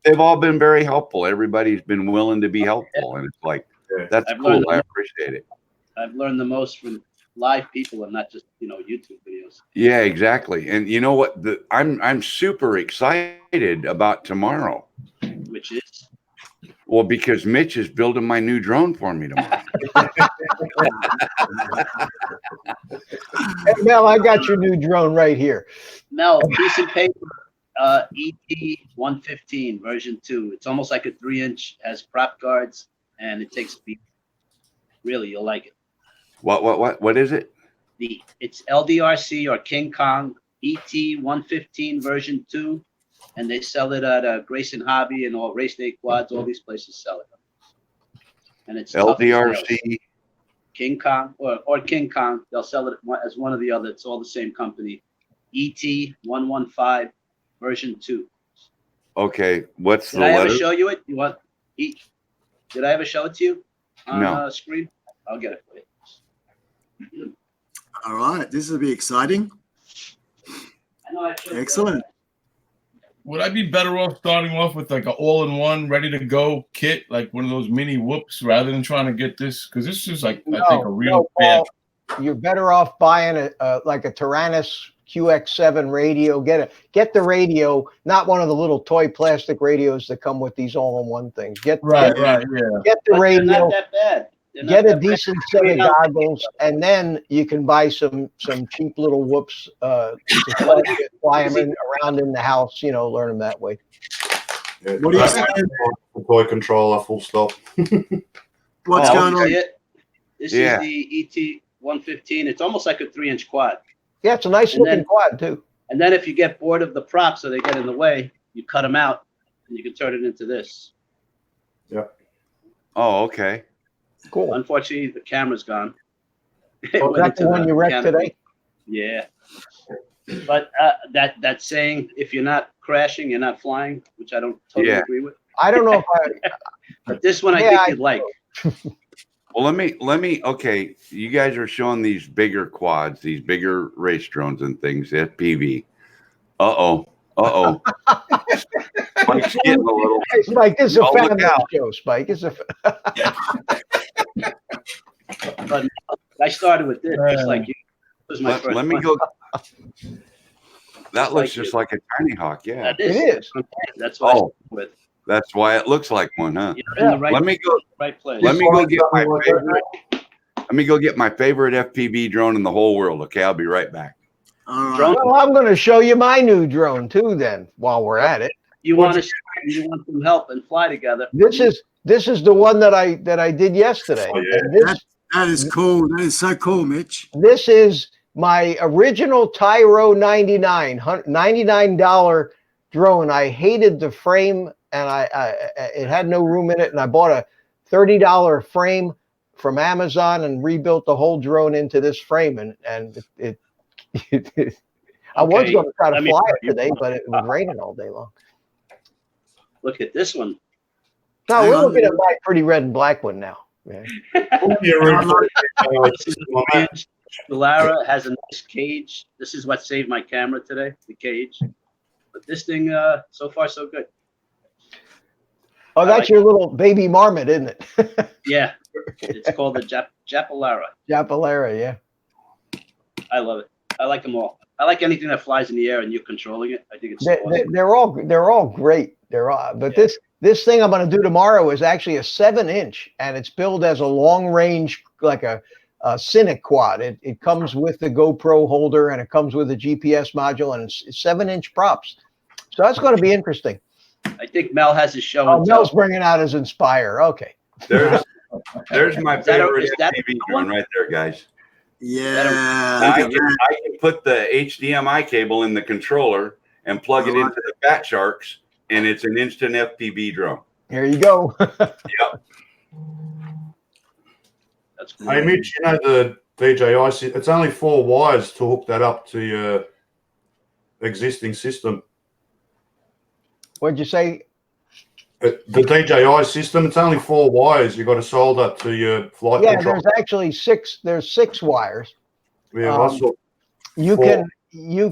they've all been very helpful. Everybody's been willing to be helpful, and it's like that's cool. I appreciate it. I've learned the most from live people and not just, you know, YouTube videos. Yeah, exactly. And you know what? I'm super excited about tomorrow. Which is? Well, because Mitch is building my new drone for me tomorrow. Hey, Mel, I got your new drone right here. Mel, piece of paper, ET 115 version 2. It's almost like a 3-inch, has prop guards, and it takes speed. Really, you'll like it. What is it? It's LDRC or King Kong ET 115 version 2, and they sell it at Grayson Hobby and all Race Day Quads. All these places sell it. And it's LDRC, King Kong or King Kong. They'll sell it as one or the other. It's all the same company. ET 115 version 2. Okay, what's the Did I letter? ever show you it? You want? Did I ever show it to you on No. screen? I'll get it for you. All right, this will be exciting. I know I showed you. Excellent. Would I be better off starting off with like an all-in-one, ready-to-go kit, like one of those mini whoops, rather than trying to get this? Because this is like, I think, a real bad. Paul, you're better off buying like a Tyrannus QX7 radio. Get the radio, not one of the little toy plastic radios that come with these all-in-one things. Get Right, yeah. yeah. Get the But radio. they're not that bad. They're not Get a that bad. decent set of goggles, and then you can buy some cheap little whoops to fly them around in the house. You know, learn them that way. Yeah, What do you that's say? the toy controller, full stop. What's Oh, going on? See it? This Yeah. is the ET 115. It's almost like a 3-inch quad. Yeah, it's a nice And looking then- quad too. And then if you get bored of the props or they get in the way, you cut them out and you can turn it into this. Oh, okay. Cool. Unfortunately, the camera's gone. It Oh, went that's the into one you wrecked canopy. today? Yeah. But that saying, if you're not crashing, you're not flying, which I don't totally Yeah. agree with. I don't know if But this one I Yeah, think I- you'd like. Well, let me. Okay, you guys are showing these bigger quads, these bigger race drones and things. FPV. Uh oh. Mike's getting a little. Hey, Spike, this is a Oh, look family out. show, Spike. It's a But I started with this, just like you. This was my first Let me one. go. That looks like just you. like a tiny hawk. Yeah, That It is. That's what I Oh. started with. that's why it looks like one, huh? You're in the right, Let me go. right place. Let me go get my favorite. Let me go get my favorite FPV drone in the whole world. Okay, I'll be right back. All right. Drone. well, I'm going to show you my new drone too. Then, while we're at it, You want some help and fly together. this is the one that I did yesterday. Oh, yeah. And That is cool. That is so cool, Mitch. this is my original Tyro 99 $99 drone. I hated the frame, and it had no room in it, and I bought a $30 frame from Amazon and rebuilt the whole drone into this frame, and it I was Okay, going to try to let me fly tell it you. today, but it was raining all day long. Look at this one. No, Hang we're on. looking at my pretty red and black one now. Yeah. This is a 3-inch. Solara has a nice cage. This is what saved my camera today, the cage. But this thing, so far so good. Oh, I that's like your little baby marmot, isn't it? Yeah, it's called the Japalara. Japalera, yeah. I love it. I like them all. I like anything that flies in the air and you're controlling it. I think it's awesome. They're all great. But Yeah. this thing I'm going to do tomorrow is actually a 7-inch, and it's billed as a long range, like a Cynic quad. It comes with the GoPro holder, and it comes with a GPS module, and it's 7-inch props. So that's going to be interesting. I think Mel has his show Oh, and tell. Mel's bringing out his Inspire. Okay. There's my Is that a- favorite is that FPV a drone one? right there, guys. Yeah. I Look at can, that. I can put the HDMI cable in the controller and plug it into the Fat Sharks, and it's an instant FPV drone. Here you go. Yep. That's Hey, cool. Mitch, you know the DJI, it's only 4 wires to hook that up to your existing system. What'd you say? The DJI system, it's only 4 wires you got to solder to your flight Yeah, control. there's actually 6. There's 6 wires. Yeah, I saw You 4.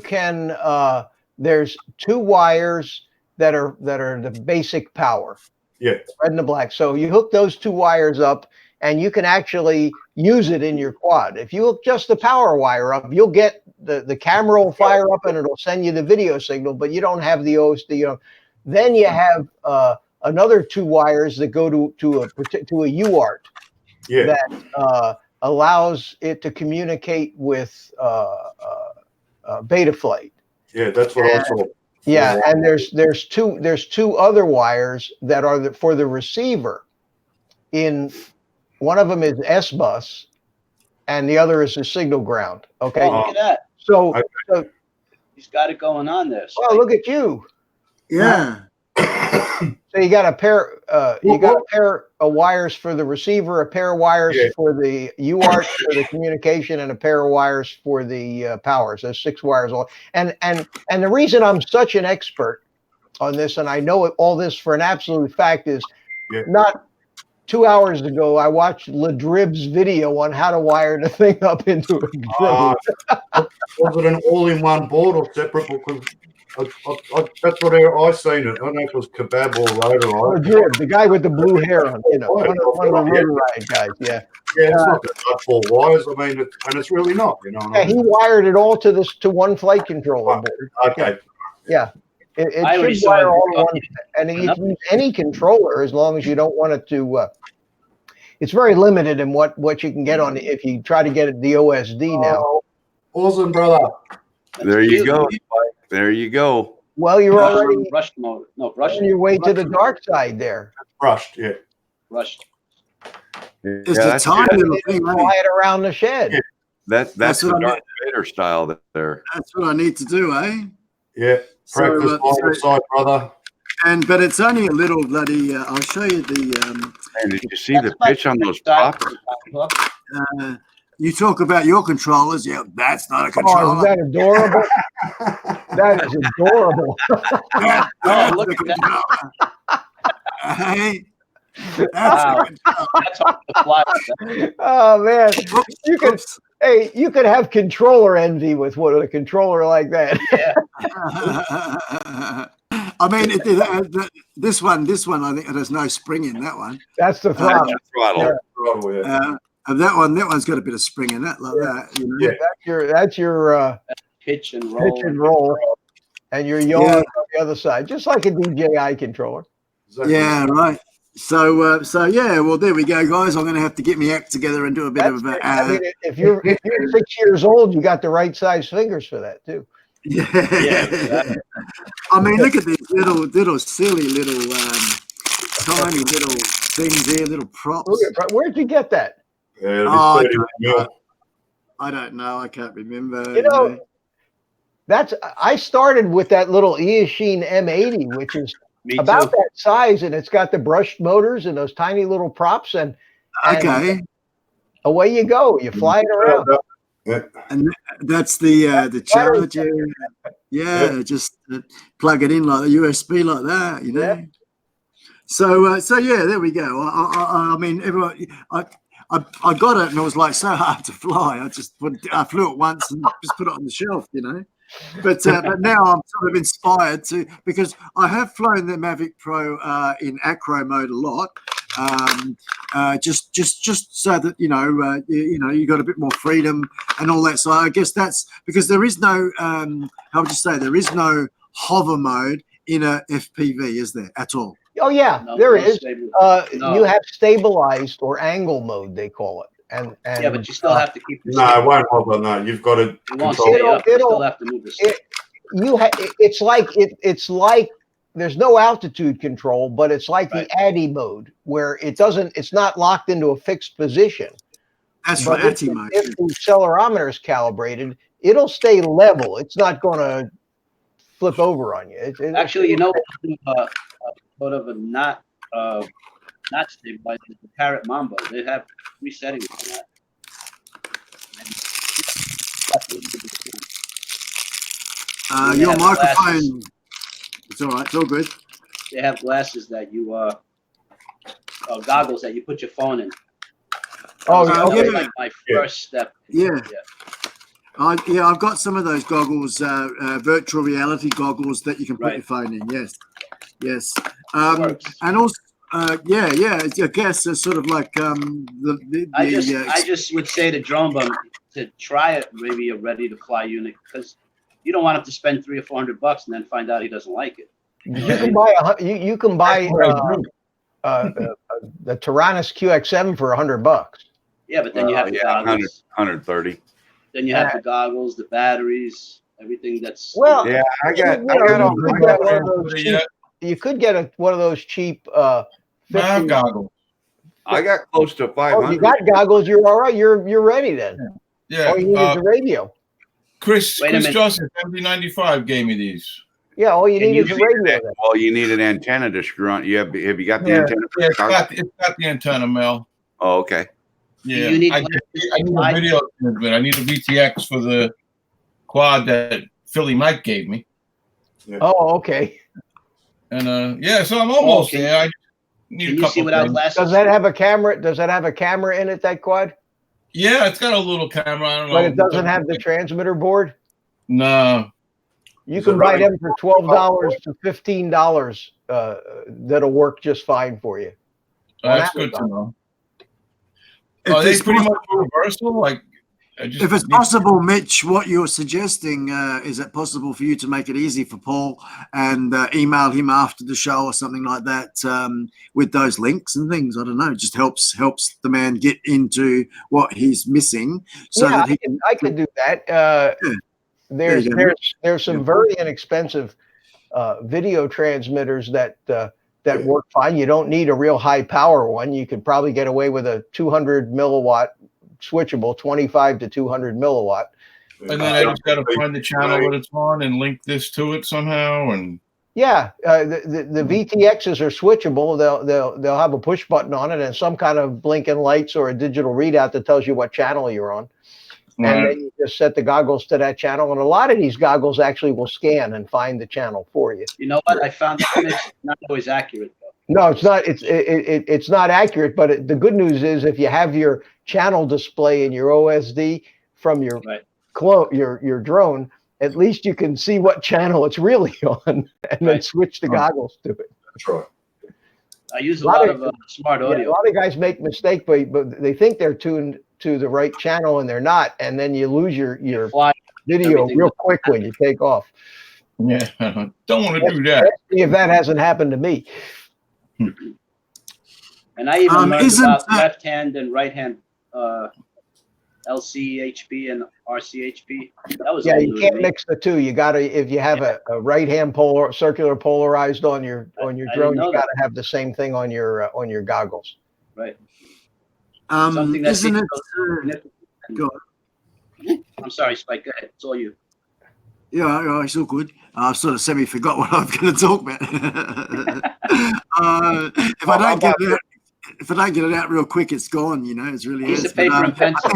can. There's 2 wires that are the basic power. Yeah. Red and the black. So you hook those 2 wires up, and you can actually use it in your quad. If you hook just the power wire up, you'll get the camera will fire up and it'll send you the video signal, but you don't have the OSD. Then you have another 2 wires that go to a UART that allows it to communicate with Betaflight. Yeah, that's what I saw. Yeah, and there's two other wires that are for the receiver. One of them is S bus, and the other is the signal ground. Okay. Oh, look at that. So He's got it going on there. oh, look at you. Yeah. So you got a pair. You got a pair of wires for the receiver, a pair of wires for the UART for the communication, and a pair of wires for the power. So 6 wires all. And the reason I'm such an expert on this, and I know all this for an absolute fact, is not 2 hours ago I watched Ladrib's video on how to wire the thing up into a drone. Was it an all-in-one board or separate? Because that's what I seen it. I don't know if it was Kebab or Rotor. Ladrib, the guy with the blue hair on, one of the Rotor Ride guys. Yeah. Yeah, it's not that 4 wires. I mean, it's really not. You know. Yeah, he wired it all to one flight controller board. Okay. Yeah. I already It should saw wire it. all to one, and you can use any controller as long as you don't want it to. It's very limited in what you can get on if you try to get it the OSD now. Awesome, brother. There you go. There you go. Well, you're already rushed mode. No, rushed. on your way to the dark side there. Brushed, yeah. Rushed. It's a tiny little thing, eh? Fly it around the shed. Yeah. That's That's the what I Darth Vader style there. That's what I need to do, eh? Yeah. Practice on the side, brother. But it's only a little bloody. I'll show you the. And did you see the pitch on those pops? You talk about your controllers. Yeah, that's not a Oh, controller. is that adorable? That is adorable. That's look a at that. controller. Hey, that's Wow. a controller. That's off the fly. Oh man, you could. Oops. Hey, you could have controller envy with a controller like that. I mean, this one, I think there's no spring in that one. That's the throttle. Throttle. Throttle, yeah. And that one's got a bit of spring in it, like that. You know? Yeah. That's your Pitch and roll. pitch and roll, and your yaw on the other side, just like a DJI controller. Exactly. Yeah, right. So yeah. Well, there we go, guys. I'm going to have to get my act together and do a bit of. I mean, if you're 6 years old, you got the right size fingers for that too. Yeah. Exactly. I mean, look at these little silly little tiny little things here, little props. Where'd you get that? Yeah, Oh, it'll be 30 mil. I don't know. I can't remember. You know, I started with that little Eachine M80, which is Me about too. that size, and it's got the brushed motors and those tiny little props, and Okay. away you go. You fly it around. Yeah. And that's the charger. Yeah, just plug it in like a USB like that, you know. Yeah. So yeah, there we go. I mean, everyone, I got it, and it was like so hard to fly. I flew it once and just put it on the shelf, you know. But now I'm sort of inspired to, because I have flown the Mavic Pro in acro mode a lot. Just so that you got a bit more freedom and all that. So I guess that's because there is no how would you say, there is no hover mode in a FPV, is there at all? Oh yeah, No, there no is. stable. No. You have stabilized or angle mode, they call it. And Yeah, but you still have to keep. No, it won't hover. No, you've got to It won't control. stay up. You still have to move the stick. It's like there's no altitude control, but it's like the ADI mode where it's not locked into a fixed position. That's But right, if ATI mode. the accelerometer is calibrated, it'll stay level. It's not going to flip over on you. Actually, sort of a not stabilized is the Parrot Mambo. They have settings on that. They Your have microphone. glasses. It's all right. It's all good. They have glasses that you goggles that you put your phone in. Oh, That was yeah. like my first step. Yeah. I've got some of those goggles, virtual reality goggles that you can put your phone in. Yes. And also, I guess it's sort of like I just would say to Drone Bum to try it, maybe a ready to fly unit, because you don't want him to spend $300 or $400 and then find out he doesn't like it. You can buy you can buy the Tyrannus QX7 for $100. Yeah, but then you have the goggles. 130. Then you have the goggles, the batteries, everything that's. Well, Yeah, I got you could get one of those cheap goggles. I got close to 500. Oh, you got goggles. You're all right. You're ready then. Yeah. All you need is a radio. Chris Joseph, MD95 gave me these. Yeah, all you need is a radio. Well, you need an antenna to screw on. Have you got the antenna? Yeah, it's got the antenna, Mel. Oh, okay. Yeah, You need I need a video, but I need a VTX for the quad that Philly Mike gave me. Yeah. Oh, okay. And so I'm almost there. I need a couple of things. Does that have a camera? Does that have a camera in it? That quad? Yeah, it's got a little camera. I don't know. But it doesn't have the transmitter board. No. You can buy them for $12 to $15. That'll work just fine for you. That's good to know. Are they pretty much universal? Like, if it's possible, Mitch, what you're suggesting, is it possible for you to make it easy for Paul and email him after the show or something like that with those links and things? I don't know. It just helps the man get into what he's missing. So yeah, that I could do that. There's some very inexpensive video transmitters that work fine. You don't need a real high power one. You could probably get away with a 200 milliwatt switchable, 25 to 200 milliwatt. And then I just got to find the channel that it's on and link this to it somehow. And yeah, the VTXs are switchable. They'll have a push button on it and some kind of blinking lights or a digital readout that tells you what channel you're on. Right. And then you just set the goggles to that channel. And a lot of these goggles actually will scan and find the channel for you. You know what? I found that it's not always accurate, though. No, it's not. It's not accurate. But the good news is if you have your channel display in your OSD from your your drone, at least you can see what channel it's really on and then switch the goggles to it. That's right. I use a lot of smart audio. Yeah, a lot of guys make mistakes, but they think they're tuned to the right channel and they're not, and then you lose your video real quick when you take off. Yeah, don't want to do that. If that hasn't happened to me. And I even learned about left hand and right hand LCHP and RCHP. That was you can't mix the two. You got to, if you have a right hand circular polarized on your drone, you got to have the same thing on your goggles. Right. Isn't it? Go on. I'm sorry, Spike. Go ahead. It's all you. Yeah, it's all good. I sort of semi-forgot what I was going to talk about. If I don't get it out real quick, it's gone. You know, it's really. Piece of paper and pencil.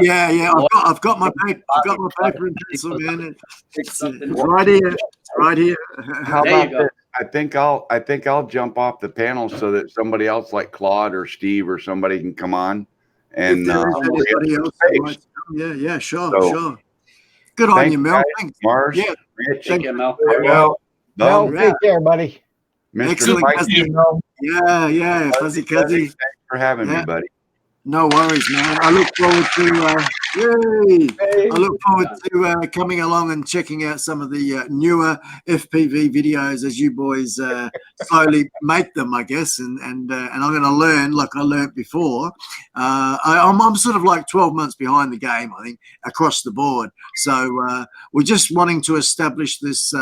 Yeah. I've got my paper. I've got my paper and pencil, man. It's right here. Right here. How about this? I think I'll jump off the panel so that somebody else like Claude or Steve or somebody can come on and yeah, sure. Good on you, Mel. Thanks. Mars. Yeah. Rich. Thank you, Mel. Mel, take care, buddy. Mr. Excellent. Yeah. Fuzzy Cuzzy. Thanks for having me, buddy. No worries, man. I look forward to coming along and checking out some of the newer FPV videos as you boys slowly make them, I guess. And I'm going to learn like I learned before. I'm sort of like 12 months behind the game, I think, across the board. So we're just wanting to establish this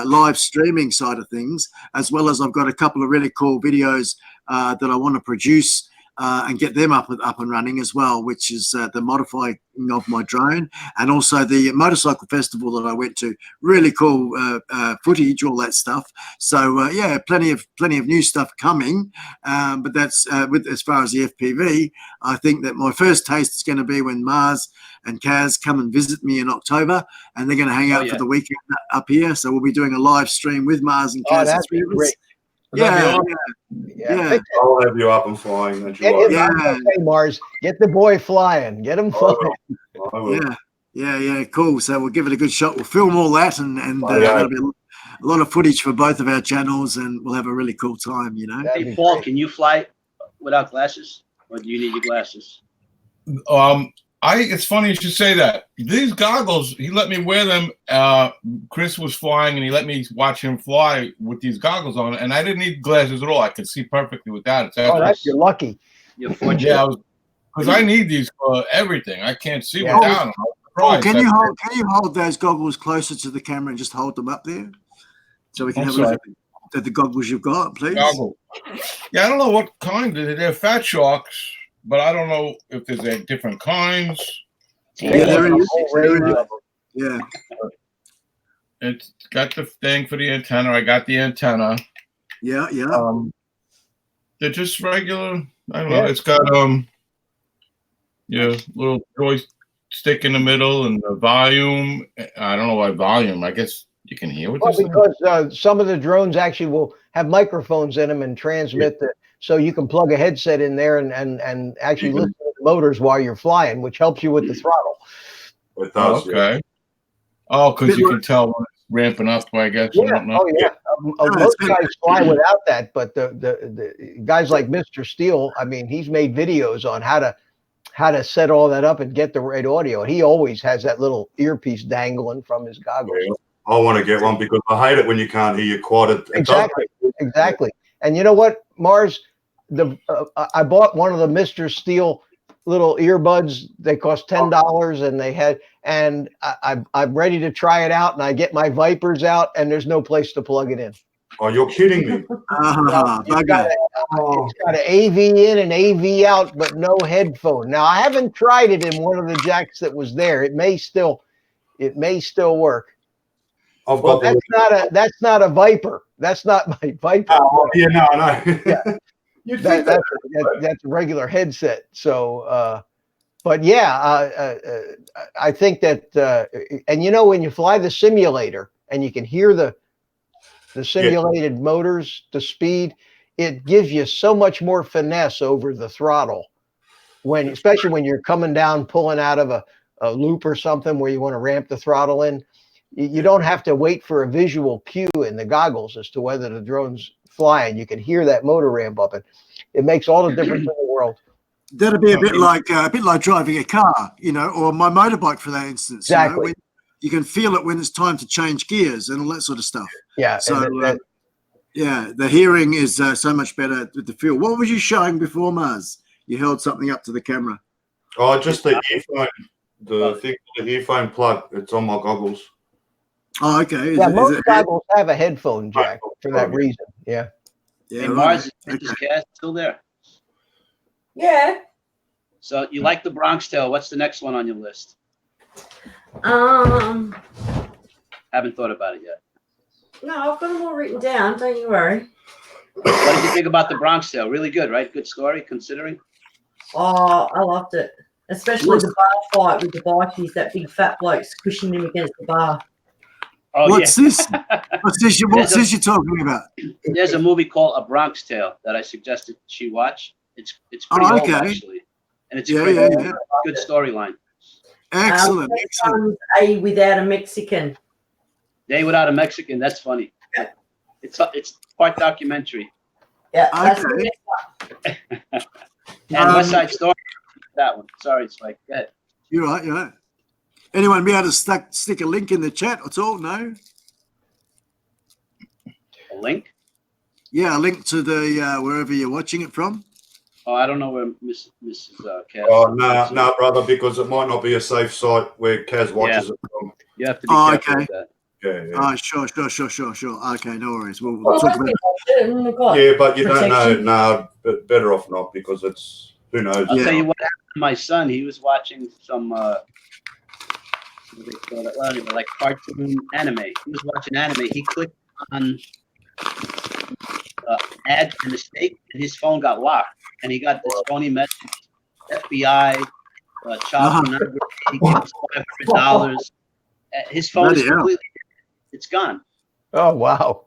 live streaming side of things, as well as I've got a couple of really cool videos that I want to produce and get them up and running as well, which is the modifying of my drone, and also the motorcycle festival that I went to. Really cool footage, all that stuff. So yeah, plenty of new stuff coming. But that's as far as the FPV. I think that my first taste is going to be when Mars and Kaz come and visit me in October, and they're going to hang out for the weekend up here. So we'll be doing a live stream with Mars and Kaz. That'd be great. Yeah. I'll have you up and flying. Okay, Mars, get the boy flying. Get him flying. Yeah, cool. So we'll give it a good shot. We'll film all that, and that'll be a lot of footage for both of our channels, and we'll have a really cool time, you know. Hey, Paul, can you fly without glasses, or do you need your glasses? It's funny you should say that. These goggles, he let me wear them. Chris was flying, and he let me watch him fly with these goggles on, and I didn't need glasses at all. I could see perfectly without it. You're lucky. You're fortunate. Yeah, because I need these for everything. I can't see without them. Oh, can you hold those goggles closer to the camera and just hold them up there, so we can have a look at the goggles you've got, please? Goggles. Yeah, I don't know what kind. They're Fat Sharks. But I don't know if there's different kinds. Yeah, there is. Yeah. It's got the thing for the antenna. I got the antenna. Yeah. They're just regular. I don't know. It's got little joystick in the middle and the volume. I don't know why volume. I guess you can hear what because some of the drones actually will have microphones in them and transmit so you can plug a headset in there and actually listen to the motors while you're flying, which helps you with the throttle. It does, okay. Oh, because you can tell when it's ramping up, I guess. Yeah. Most guys fly without that, but the guys like Mr. Steele, I mean, he's made videos on how to set all that up and get the right audio. He always has that little earpiece dangling from his goggles. Yeah. I want to get one because I hate it when you can't hear your quad. Exactly. And you know what, Mars? I bought one of the Mr. Steele little earbuds. They cost $10, and I'm ready to try it out. And I get my Vipers out, and there's no place to plug it in. Oh, you're kidding me! It's got an AV in and AV out, but no headphone. Now I haven't tried it in one of the jacks that was there. It may still work. That's not a Viper. That's not my Viper. Oh, yeah, no. Yeah. That's a regular headset. So, but yeah, I think that, and you know, when you fly the simulator and you can hear the simulated motors, the speed, it gives you so much more finesse over the throttle. Especially when you're coming down, pulling out of a loop or something where you want to ramp the throttle in. You don't have to wait for a visual cue in the goggles as to whether the drone's flying. You can hear that motor ramp up, and it makes all the difference in the world. That'd be a bit like driving a car, you know, or my motorbike for that instance. Exactly. You know, you can feel it when it's time to change gears and all that sort of stuff. Yeah. So the hearing is so much better with the feel. What was you showing before, Mars? You held something up to the camera. Oh, just the earphone, the earphone plug. It's on my goggles. Oh, okay. Most goggles have a headphone jack for that reason. Yeah. Hey, Mars, is this Cass still there? Yeah. So you like the Bronx Tale. What's the next one on your list? Haven't thought about it yet. No, I've got them all written down. Don't you worry. What did you think about the Bronx Tale? Really good, right? Good story, considering. Oh, I loved it. Especially the bar fight with the bikies, that big fat bloke squishing him against the bar. Oh, What's this? What's this you're talking about? There's a movie called A Bronx Tale that I suggested she watch. It's pretty old, actually. And it's a good storyline. Excellent. A Without a Mexican. Day Without a Mexican. That's funny. It's part documentary. Yeah. That's and West Side Story. That one. Sorry, it's like that. You're right. Anyone be able to stick a link in the chat at all? No. A link? Yeah, a link to the wherever you're watching it from. Oh, I don't know where Mrs. Kaz. Oh, no, brother, because it might not be a safe site where Kaz watches it from. You have to be careful with that. Yeah. Oh, sure. Okay, no worries. We'll talk about it. God. Yeah, but you don't know. Protection. No, but better off not because it's who knows. I'll tell you what happened to my son. He was watching some what do they call it? Well, anyway, like cartoon anime. He was watching anime. He clicked on add a mistake, and his phone got locked, and he got this phony message: FBI, child pornography. He gave us $500. His phone is completely. It's gone. Oh, wow.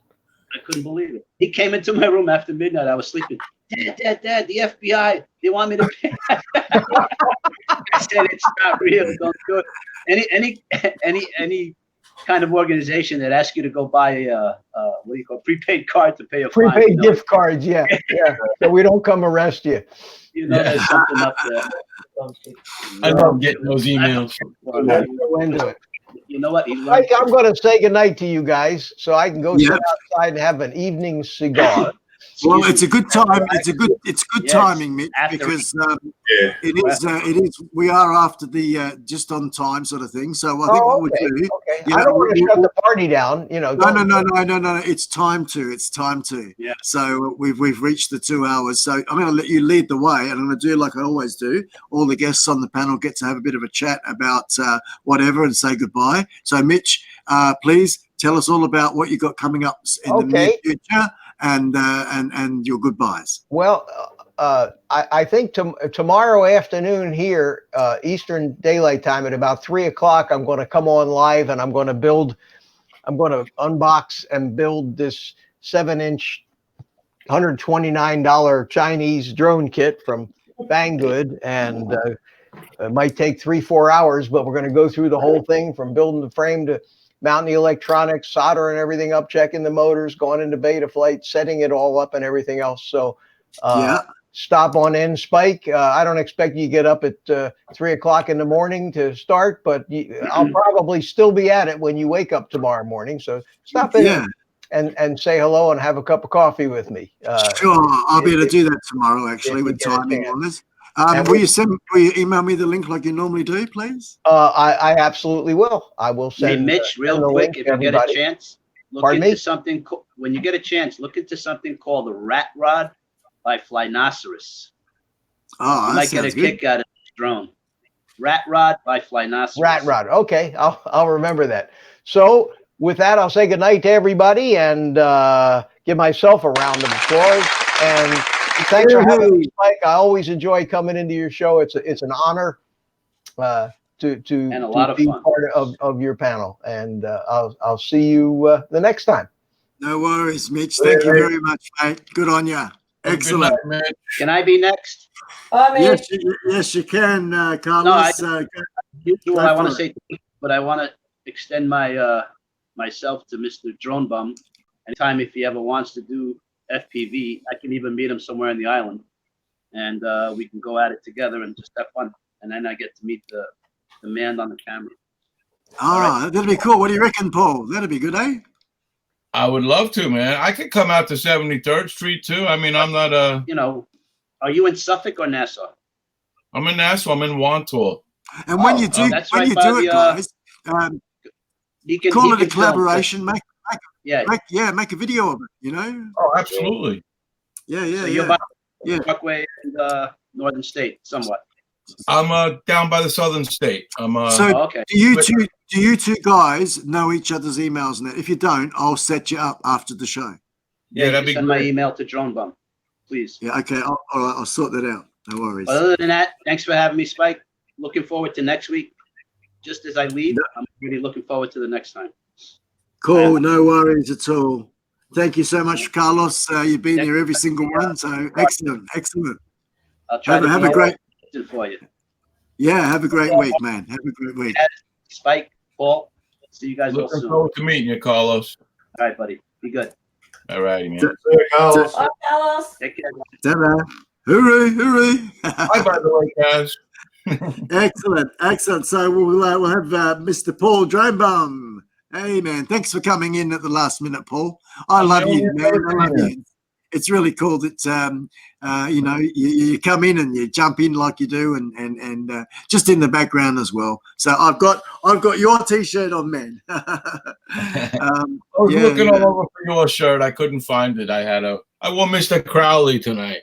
I couldn't believe it. He came into my room after midnight. I was sleeping. Dad, the FBI, they want me to pay. I said, it's not real. Don't do it. Any kind of organization that asks you to go buy a what do you call prepaid card to pay a fine. Prepaid gift cards, yeah. So we don't come arrest you. You know, there's something up there. I love getting those emails. Let's go into it. You know what? Mike, I'm going to say goodnight to you guys so I can go sit outside and have an evening cigar. Well, it's a good time. It's good timing, Mitch, After- because it is. We are after the just on time sort of thing. So I think what we do. Okay. I don't want to shut the party down. You know. No. It's time to. It's time to. Yeah. So we've reached the 2 hours. So I'm going to let you lead the way, and I'm going to do like I always do. All the guests on the panel get to have a bit of a chat about whatever and say goodbye. So Mitch, please tell us all about what you got coming up in the near future. And your goodbyes. Well, I think tomorrow afternoon here, Eastern Daylight Time at about 3 o'clock, I'm going to come on live and I'm going to unbox and build this 7-inch, $129 Chinese drone kit from Banggood. And it might take 3-4 hours, but we're going to go through the whole thing from building the frame to mounting the electronics, soldering everything up, checking the motors, going into beta flight, setting it all up and everything else. So stop on in, Spike. I don't expect you to get up at 3 o'clock in the morning to start, but I'll probably still be at it when you wake up tomorrow morning. So stop in and say hello and have a cup of coffee with me. Sure, I'll be able to do that tomorrow, actually, with timing on this. Will you email me the link like you normally do, please? I absolutely will. I will send. Hey, Mitch, real quick, if you get a chance, look into something. When you get a chance, look into something called the Rat Rod by Flynoceros. Oh, you might get a kick out of this drone. Rat Rod by Flynoceros. Rat Rod. Okay, I'll remember that. So with that, I'll say goodnight to everybody and give myself a round of applause. And thanks for having me, Mike. I always enjoy coming into your show. It's an honor to and a lot of be fun. part of your panel. And I'll see you the next time. No worries, Mitch. Thank you very much, mate. Good on you. Excellent. Good night, Can I be next? Yes, you can, Carlos. I want to say, but I want to extend my myself to Mr. Drone Bum. Anytime if he ever wants to do FPV, I can even meet him somewhere in the island, and we can go at it together and just have fun. And then I get to meet the man on the camera. That'd be cool. What do you reckon, Paul? That'd be good, eh? I would love to, man. I could come out to 73rd Street too. I mean, I'm not a. You know, are you in Suffolk or Nassau? I'm in Nassau. I'm in Wantor. And when you do, it, guys, call it a collaboration. Make a video of it. You know. Oh, absolutely. So you're by Parkway and Northern State, somewhat. I'm down by the Southern State. Okay. Do you two guys know each other's emails? And if you don't, I'll set you up after the show. Yeah, that'd be send great. my email to Drone Bum, please. Yeah, okay. I'll sort that out. No worries. Other than that, thanks for having me, Spike. Looking forward to next week. Just as I leave, I'm really looking forward to the next time. Cool. No worries at all. Thank you so much, Carlos. You've been here every single one. So excellent. I'll try to have a great for you. Yeah, have a great week, man. Have a great week. Spike, Paul, see you guys all Looking soon. forward to meeting you, Carlos. All right, buddy. Be good. All right, man. Carlos. Bye, Carlos. Take care. Ta-ra. Hooray. Hi, by the way, guys. Excellent. So we'll have Mr. Paul Drone. Hey, man, thanks for coming in at the last minute, Paul. I love you, man. I love you. it's really cool that you know you come in and you jump in like you do, and just in the background as well. So I've got your T-shirt on, man. I was looking all over for your shirt. I couldn't find it. I wore Mr. Crowley tonight.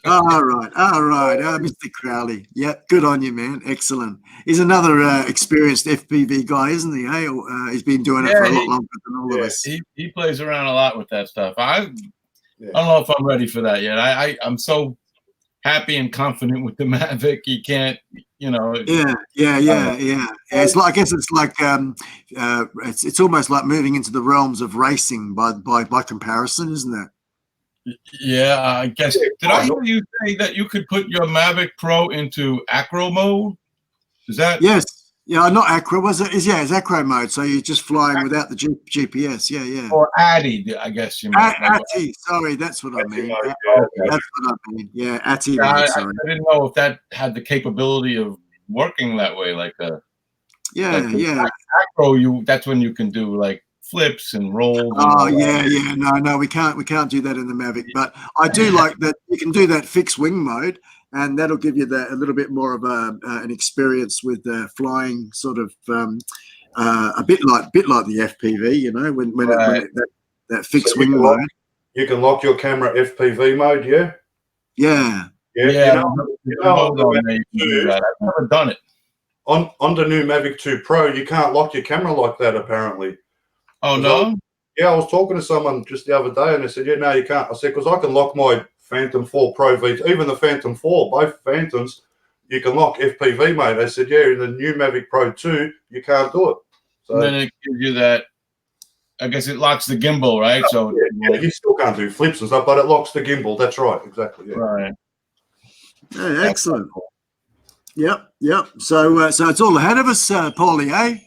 All right. Mr. Crowley. Yeah, good on you, man. Excellent. He's another experienced FPV guy, isn't he? Hey, he's been doing it for a lot longer than all of us. He plays around a lot with that stuff. I don't know if I'm ready for that yet. I'm so happy and confident with the Mavic. You can't, you know. Yeah. It's like, I guess it's like it's almost like moving into the realms of racing by comparison, isn't it? Yeah, I guess. Did I hear you say that you could put your Mavic Pro into acro mode? Is that? Yes. Yeah, not acro. Was it? It's acro mode. So you're just flying without the GPS. Yeah. Or ATI, I guess you meant. ATI. Sorry, that's what I mean. That's what I mean. Yeah, ATI. I didn't know if that had the capability of working that way, like a. Yeah. Acro, that's when you can do like flips and rolls. Oh yeah. No, we can't do that in the Mavic. But I do like that you can do that fixed wing mode, and that'll give you a little bit more of an experience with flying, sort of a bit like the FPV. You know, when that fixed wing mode. You can lock your camera FPV mode. Yeah. Yeah. I've never done it. On the new Mavic 2 Pro, you can't lock your camera like that, apparently. Oh, no? I was talking to someone just the other day, and they said, yeah, no, you can't. I said, because I can lock my Phantom 4 Pro V, even the Phantom 4, both Phantoms, you can lock FPV mode. They said, yeah, in the new Mavic Pro 2, you can't do it. So, and then it gives you that, I guess it locks the gimbal, right? So you still can't do flips and stuff, but it locks the gimbal. That's right, exactly. Yeah. Right. Yeah, excellent. Yep. So it's all ahead of us, Paulie, eh?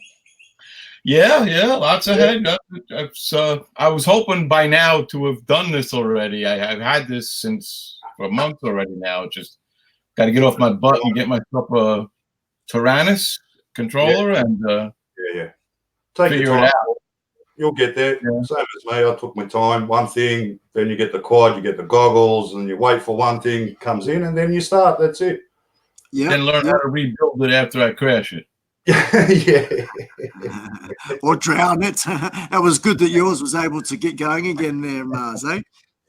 Yeah, lots ahead. I was hoping by now to have done this already. I've had this for months already now. Just got to get off my butt and get myself a Tyrannus controller and Take figure your time. it out. You'll get there. Yeah. Same as me. I took my time. One thing, then you get the quad, you get the goggles, and you wait for one thing comes in, and then you start. That's it. Yeah. Then learn how to rebuild it after I crash it. Or drown it. That was good that yours was able to get going again there, Mars, eh?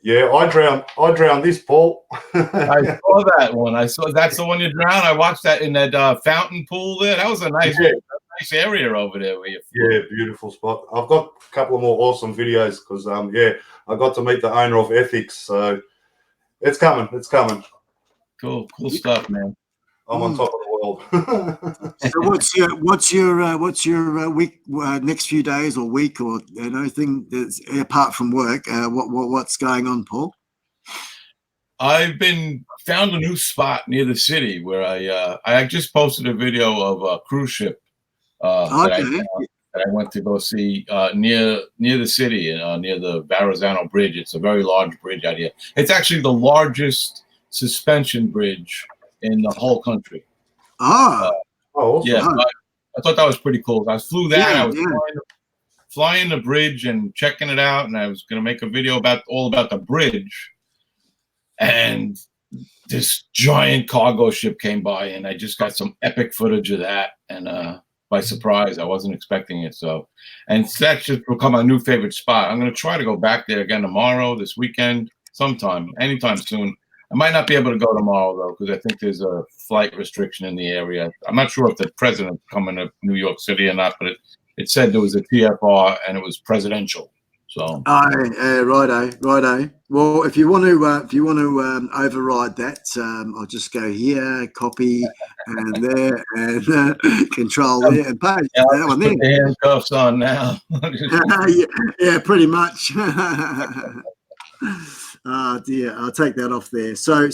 Yeah, I drowned this, Paul. I saw that one. That's the one you drowned. I watched that in that fountain pool there. That was a nice area over there. Yeah, beautiful spot. I've got a couple of more awesome videos because I got to meet the owner of Ethics, so it's coming. Cool stuff, man. I'm on top of the world. So what's your week, next few days or week or anything that's apart from work? What's going on, Paul? I've found a new spot near the city where I just posted a video of a cruise ship that I went to go see near the city, near the Verrazano Bridge. It's a very large bridge out here. It's actually the largest suspension bridge in the whole country. Awesome. Yeah, I thought that was pretty cool. I flew that. I was flying the bridge and checking it out, and I was going to make a video all about the bridge. And this giant cargo ship came by, and I just got some epic footage of that. And by surprise, I wasn't expecting it. And that's just become my new favorite spot. I'm going to try to go back there again tomorrow, this weekend, anytime soon. I might not be able to go tomorrow, though, because I think there's a flight restriction in the area. I'm not sure if the president's coming to New York City or not, but it said there was a TFR and it was presidential. So. Righto. Well, if you want to override that, I'll just go here, copy, and there, and control there, and paste. That one there. Put the handcuffs on now. yeah, pretty much. Oh dear, I'll take that off there. So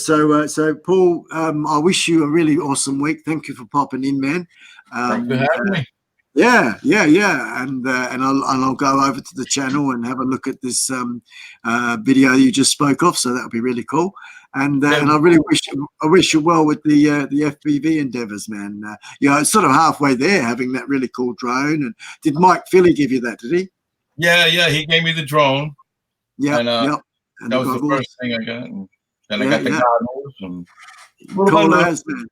Paul, I wish you a really awesome week. Thank you for popping in, man. Thanks for having me. Yeah, and I'll go over to the channel and have a look at this video you just spoke of. So that'll be really cool. And I really wish you well with the FPV endeavors, man. It's sort of halfway there, having that really cool drone. And did Mike Philly give you that? Did he? Yeah, he gave me the drone. Yeah. And That was the goggles. first thing I got. And then Yeah, I got the yeah. goggles. And Cool as, man.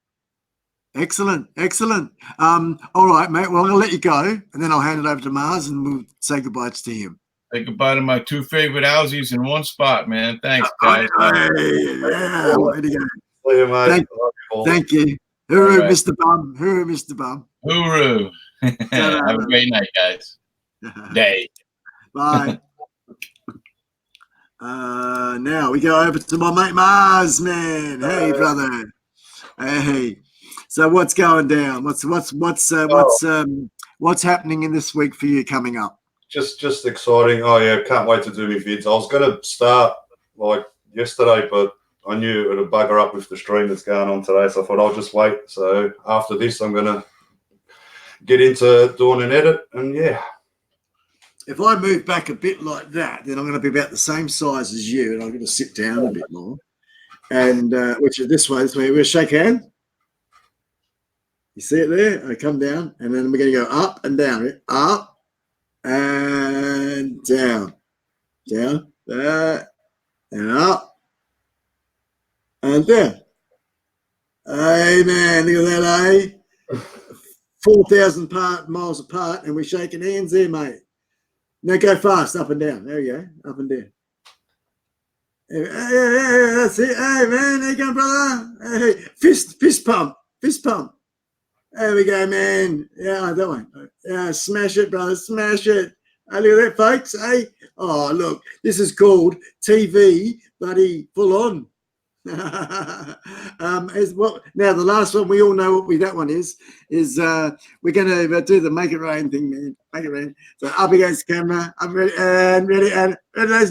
Excellent, excellent. All right, mate. Well, I'm gonna let you go, and then I'll hand it over to Mars, and we'll say goodbye to him. say goodbye to my two favorite Aussies in one spot, man. Thanks, guys. Yeah, way to go. See you, mate. Thank you. Hooroo, right. Mr. Bum. Hooroo, Mr. Bum. Hooroo. Have a great night, guys. Day. Bye. Now we go over to my mate Mars, man. Hey, brother. Hey. So what's going down? What's happening in this week for you coming up? Just exciting. Oh yeah, can't wait to do my vids. I was gonna start like yesterday, but I knew it would bugger up with the stream that's going on today, so I thought I'll just wait. So after this, I'm gonna get into doing an edit, and yeah. If I move back a bit like that, then I'm going to be about the same size as you, and I'm going to sit down a bit more. And which is this way. This way. We'll shake hands. You see it there? I come down, and then we're going to go up and down. Up and down, down, and up and down. Hey man, look at that, eh? 4,000 miles apart, and we're shaking hands there, mate. Now go fast, up and down. There we go, up and down. Hey, that's it. Hey, man, there you go, brother. Hey, fist pump, fist pump. There we go, man. Yeah, that one. Yeah, smash it, brother, smash it. Hey, look at that, folks. Hey, oh, look, this is called TV, buddy, full on. As well, now the last one we all know what that one is we're going to do the make it rain thing, man. Make it rain. So up against the camera, I'm ready and ladies and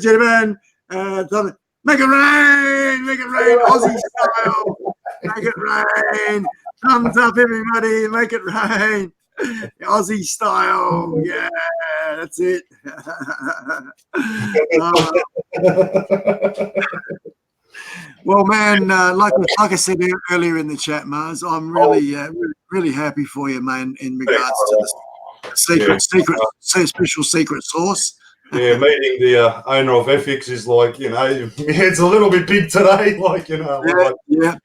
gentlemen, make it rain, Aussie style, make it rain. Thumbs up, everybody, make it rain, Aussie style. Yeah, that's it. Well, man, like I said earlier in the chat, Mars, I'm really happy for you, man, in regards to the special secret sauce. Yeah, meeting the owner of FX is like, you know, my head's a little bit big today, like, you know. Yeah.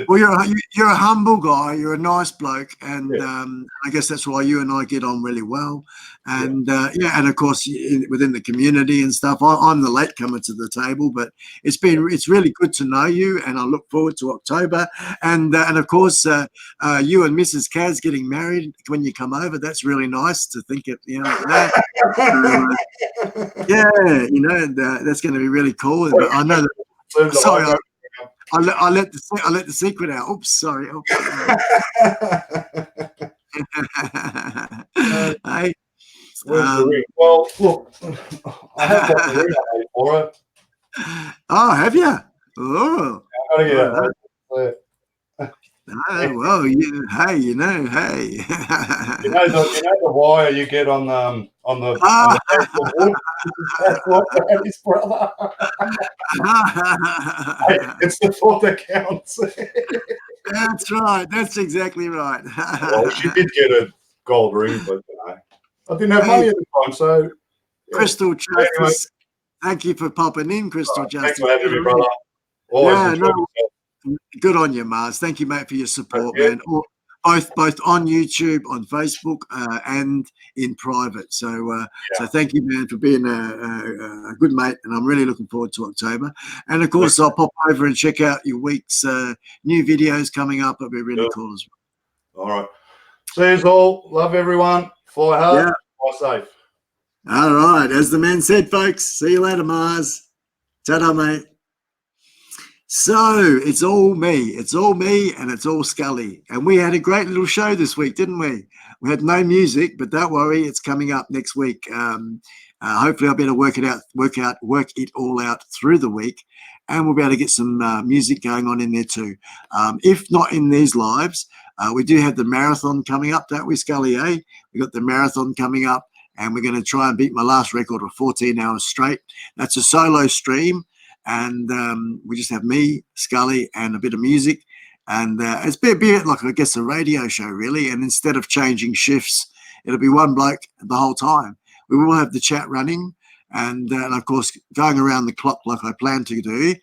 Well, you're a humble guy. You're a nice bloke, and I guess that's why you and I get on really well. And and of course within the community and stuff. I'm the latecomer to the table, but it's really good to know you, and I look forward to October. And of course you and Mrs. Kaz getting married when you come over. That's really nice to think of, you know, that. That's going to be really cool. But I know that. Sorry. I let the secret out. Oops, sorry. Hey, well, look, I have got the ring for it. Oh, have you? Oh, well, hey. You know the wire you get on the wood? That's what that is, brother. It's the thought that counts. That's right. That's exactly right. Well, she did get a gold ring, but you know, I didn't have money at the time, so. Yeah. Crystal Justice, anyway. Thank you for popping in, Crystal Justice. Thanks for having me, brother. Always good on you, Mars. Thank you, mate, for your support, man. Both on YouTube, on Facebook, and in private. So thank you, man, for being a good mate, and I'm really looking forward to October. And of course, I'll pop over and check out your week's new videos coming up. It'll be really cool as well. All right. See you all. Love everyone. Fly hard. Fly safe. All right. As the man said, folks, see you later, Mars. Ta-da, mate. So it's all me, and it's all Skully. And we had a great little show this week, didn't we? We had no music, but don't worry, it's coming up next week. Hopefully I'll be able to work it all out through the week, and we'll be able to get some music going on in there too. If not in these lives, we do have the marathon coming up, don't we, Skully, eh? We got the marathon coming up, and we're going to try and beat my last record of 14 hours straight. That's a solo stream. And we just have me, Skully, and a bit of music. And it's a bit like, I guess, a radio show, really. And instead of changing shifts, it'll be one bloke the whole time. We will have the chat running. And of course, going around the clock like I plan to do,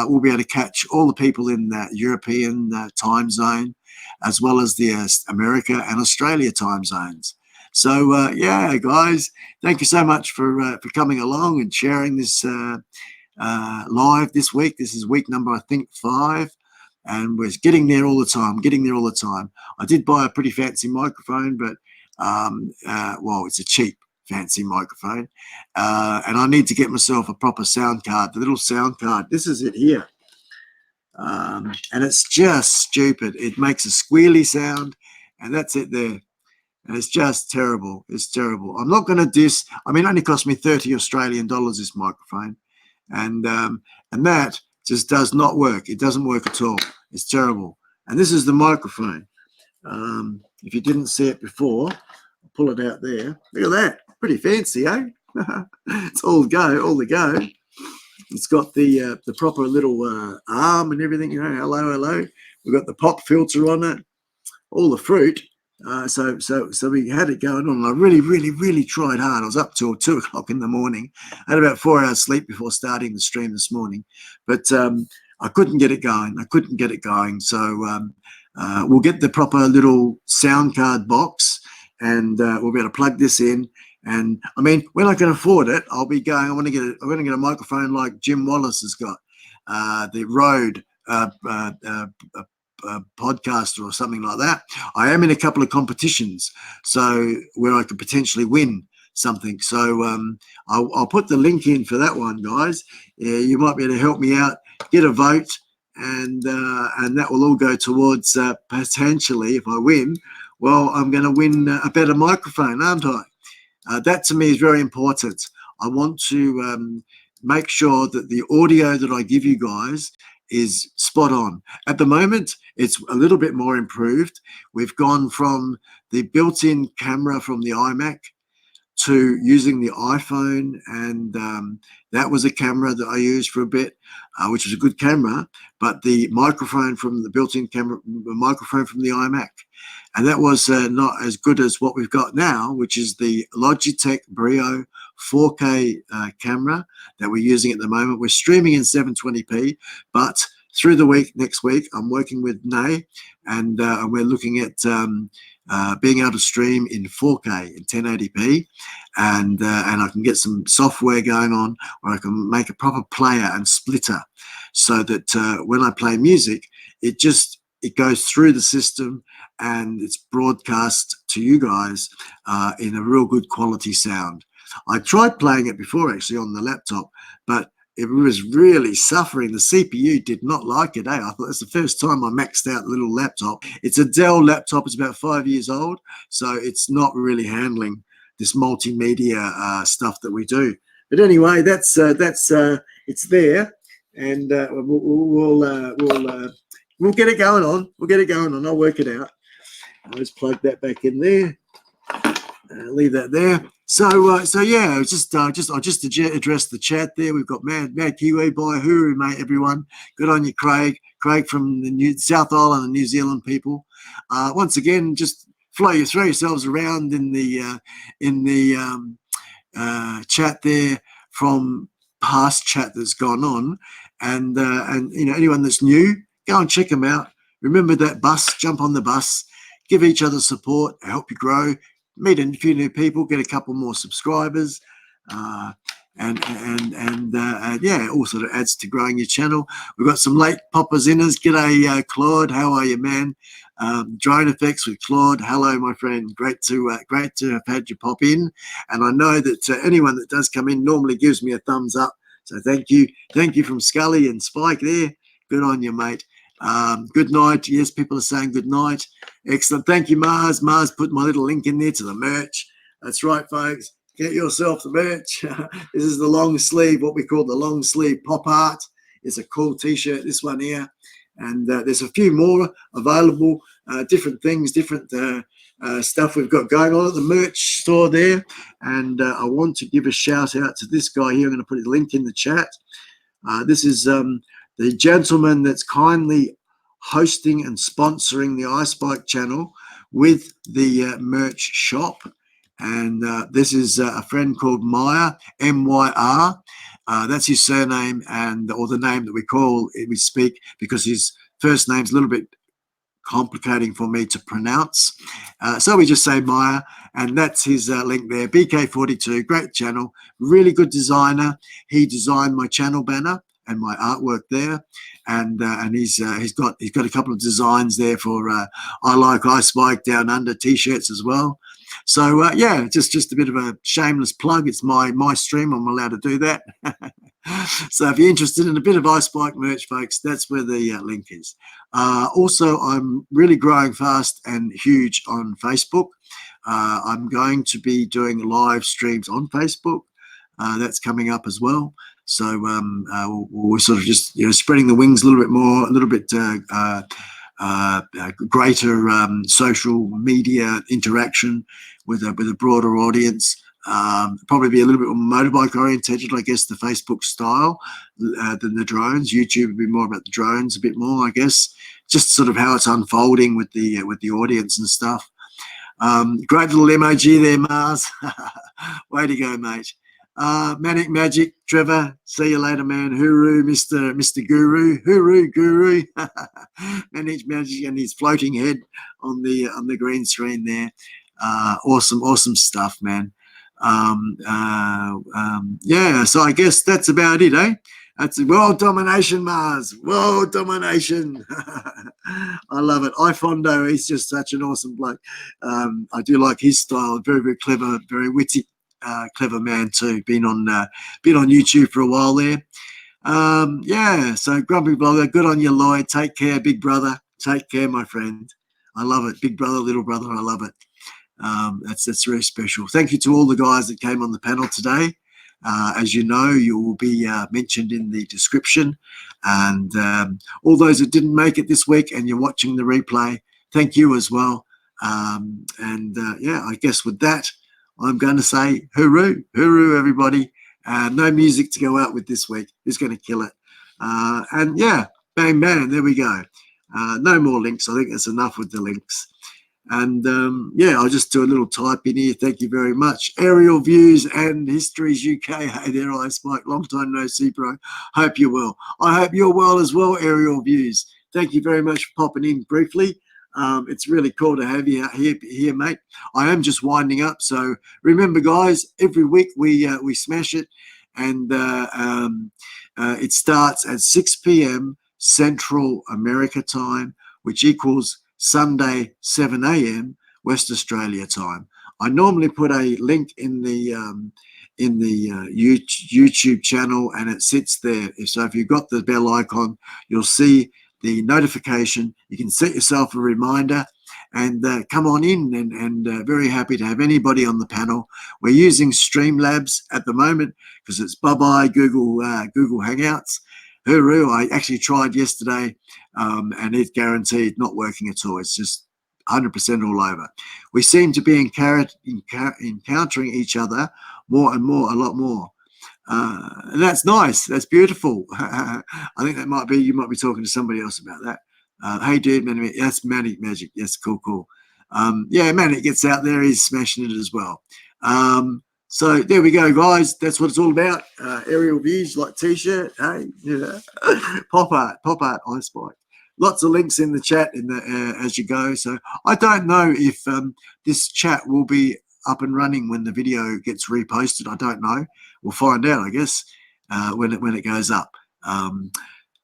we'll be able to catch all the people in the European time zone, as well as the America and Australia time zones. So yeah, guys, thank you so much for coming along and sharing this live this week. This is week number, I think, 5. And we're getting there all the time, I did buy a pretty fancy microphone, but, well, it's a cheap, fancy microphone. And I need to get myself a proper sound card, the little sound card. This is it here. And it's just stupid. It makes a squealy sound, and that's it there. And it's just terrible. It's terrible. I'm not going to diss. I mean, it only cost me $30 Australian, this microphone. And that just does not work. It doesn't work at all. It's terrible. And this is the microphone. If you didn't see it before, I'll pull it out there. Look at that. Pretty fancy, eh? It's all the go. It's got the proper little arm and everything. You know, hello. We've got the pop filter on it. All the fruit. So we had it going on. I really tried hard. I was up till 2 o'clock in the morning. I had about 4 hours sleep before starting the stream this morning, but I couldn't get it going. So we'll get the proper little sound card box, and we'll be able to plug this in. And I mean, when I can afford it, I'll be going. I'm going to get a microphone like Jim Wallace has got, the Rode podcaster or something like that. I am in a couple of competitions, so where I could potentially win something. So I'll put the link in for that one, guys. You might be able to help me out, get a vote, and that will all go towards potentially, if I win, well, I'm going to win a better microphone, aren't I? That to me is very important. I want to make sure that the audio that I give you guys is spot on. At the moment, it's a little bit more improved. We've gone from the built-in camera from the iMac to using the iPhone, and that was a camera that I used for a bit, which was a good camera, but the microphone from the built-in camera, the microphone from the iMac, and that was not as good as what we've got now, which is the Logitech BRIO 4K camera that we're using at the moment. We're streaming in 720p, but through the week, next week, I'm working with Nay, and we're looking at being able to stream in 4K in 1080p, and I can get some software going on where I can make a proper player and splitter, so that when I play music, it goes through the system and it's broadcast to you guys in a real good quality sound. I tried playing it before actually on the laptop, but it was really suffering. The CPU did not like it. I thought it's the first time I maxed out the little laptop. It's a Dell laptop. It's about 5 years old, so it's not really handling this multimedia stuff that we do. But anyway, that's it's there, and we'll get it going on. We'll get it going on. I'll work it out. I'll just plug that back in there. Leave that there. So yeah, just to address the chat there. We've got Mad Kiwi, bye hooroo, mate, everyone. Good on you, Craig from the South Island and New Zealand people. Once again, just throw yourselves around in the chat there from past chat that's gone on, and you know, anyone that's new, go and check them out. Remember that bus, jump on the bus, give each other support, help you grow, meet a few new people, get a couple more subscribers, and yeah, it all sort of adds to growing your channel. We've got some late poppers in us. G'day, Claude. How are you, man? Drone Effects with Claude. Hello, my friend. Great to have had you pop in. And I know that anyone that does come in normally gives me a thumbs up. So thank you from Skully and Spike there. Good on you, mate. Good night. Yes, people are saying good night. Excellent. Thank you, Mars. Mars put my little link in there to the merch. That's right, folks. Get yourself the merch. This is the long sleeve, what we call the long sleeve pop art. It's a cool t-shirt, this one here. And there's a few more available, different things, different stuff we've got going on at the merch store there. And I want to give a shout out to this guy here. I'm going to put a link in the chat. This is the gentleman that's kindly hosting and sponsoring the iSpike channel with the merch shop. And this is a friend called Meyer, M-Y-R. That's his surname, or the name that we speak, because his first name's a little bit complicating for me to pronounce. So we just say Meyer, and that's his link there. BK42, great channel, really good designer. He designed my channel banner and my artwork there, and he's got a couple of designs there for I Like iSpike Down Under t-shirts as well. So yeah, just a bit of a shameless plug. It's my stream. I'm allowed to do that. So if you're interested in a bit of iSpike merch, folks, that's where the link is. Also, I'm really growing fast and huge on Facebook. I'm going to be doing live streams on Facebook. That's coming up as well. So we're sort of just spreading the wings a little bit more, a little bit greater social media interaction with a broader audience. Probably be a little bit more motorbike orientated, I guess, the Facebook style than the drones. YouTube would be more about the drones a bit more, I guess. Just sort of how it's unfolding with the audience and stuff. Great little emoji there, Mars. Way to go, mate. Manic Magic, Trevor, see you later, man. Hooroo, Mr. Guru. Hooroo, Guru. Manic Magic and his floating head on the green screen there. Awesome stuff, man. Yeah, so I guess that's about it, eh? That's World Domination, Mars. World Domination. I love it. Ifondo, he's just such an awesome bloke. I do like his style. Very, very clever, very witty, clever man too. Been on YouTube for a while there. Yeah, so Grumpy Vlogger, good on you, Lloyd. Take care, big brother. Take care, my friend. I love it. Big brother, little brother, I love it. That's very special. Thank you to all the guys that came on the panel today. As you know, you will be mentioned in the description, and all those that didn't make it this week and you're watching the replay, thank you as well. Yeah, I guess with that, I'm going to say hooroo, hooroo, everybody. No music to go out with this week. Who's going to kill it? And yeah, bang, bang, there we go. No more links. I think that's enough with the links. And yeah, I'll just do a little type in here. Thank you very much. Aerial Views and Histories UK. Hey there, iSpike. Long time no see, bro. Hope you're well. I hope you're well as well, Aerial Views. Thank you very much for popping in briefly. It's really cool to have you out here, mate. I am just winding up. So remember, guys, every week we smash it. And it starts at 6 p.m. Central America time, which equals Sunday 7 a.m. West Australia time. I normally put a link in the YouTube channel, and it sits there. So if you've got the bell icon, you'll see the notification. You can set yourself a reminder and come on in, and very happy to have anybody on the panel. We're using Streamlabs at the moment because it's bye-bye Google Hangouts. Hooroo, I actually tried yesterday, and it's guaranteed not working at all. It's just 100% all over. We seem to be encountering each other more and more, a lot more. And that's nice. That's beautiful. I think that might be, you might be talking to somebody else about that. Hey, dude, that's Manic Magic. Yes, cool. Yeah, Manic gets out there. He's smashing it as well. So there we go, guys. That's what it's all about. Aerial views, like t-shirt. Hey, yeah. Pop art, iSpike. Lots of links in the chat as you go. So I don't know if this chat will be up and running when the video gets reposted. I don't know. We'll find out, I guess, when it goes up.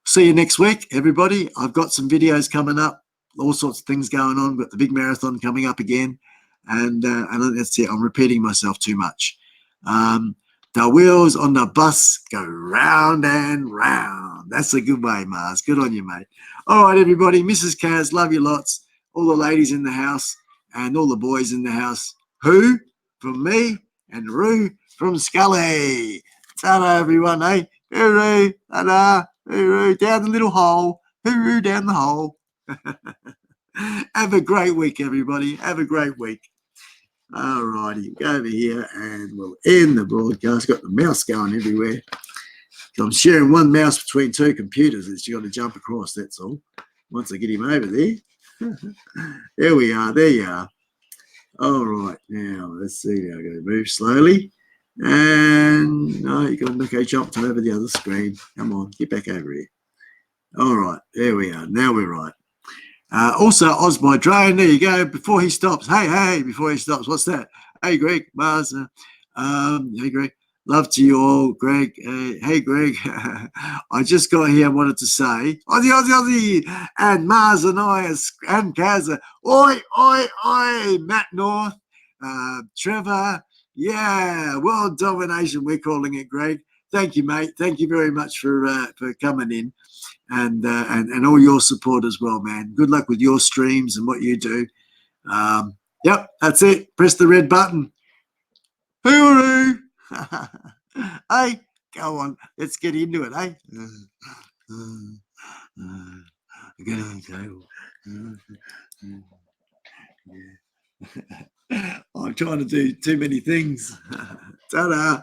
See you next week, everybody. I've got some videos coming up, all sorts of things going on. Got the big marathon coming up again, and that's it. I'm repeating myself too much. The wheels on the bus go round and round. That's a good way, Mars. Good on you, mate. All right, everybody. Mrs. Kaz, love you lots. All the ladies in the house and all the boys in the house. Who from me and Roo from Skully. Ta-da, everyone, eh? Hooroo, ta-da, hooroo, down the little hole. Hooroo, down the hole. Have a great week, everybody. Have a great week. All righty, go over here and we'll end the broadcast. Got the mouse going everywhere. So I'm sharing one mouse between two computers. It's got to jump across, that's all. Once I get him over there. There we are. There you are. All right, now let's see. Now I'm going to move slowly. And no, you got to make a jump to over the other screen. Come on, get back over here. All right, there we are. Now we're right. Also, Oz my drone. There you go. Before he stops, hey, before he stops, what's that? Hey, Greg, Mars. Hey, Greg. Love to you all, Greg. Hey, Greg. I just got here and wanted to say, Aussie, and Mars and I, and Kazza. Oi, Matt North, Trevor. Yeah, World-Domination, we're calling it, Greg. Thank you, mate. Thank you very much for coming in. And all your support as well, man. Good luck with your streams and what you do. Yep, that's it. Press the red button. Hooroo! Hey, go on. Let's get into it, eh? I'm trying to do too many things. Ta-da!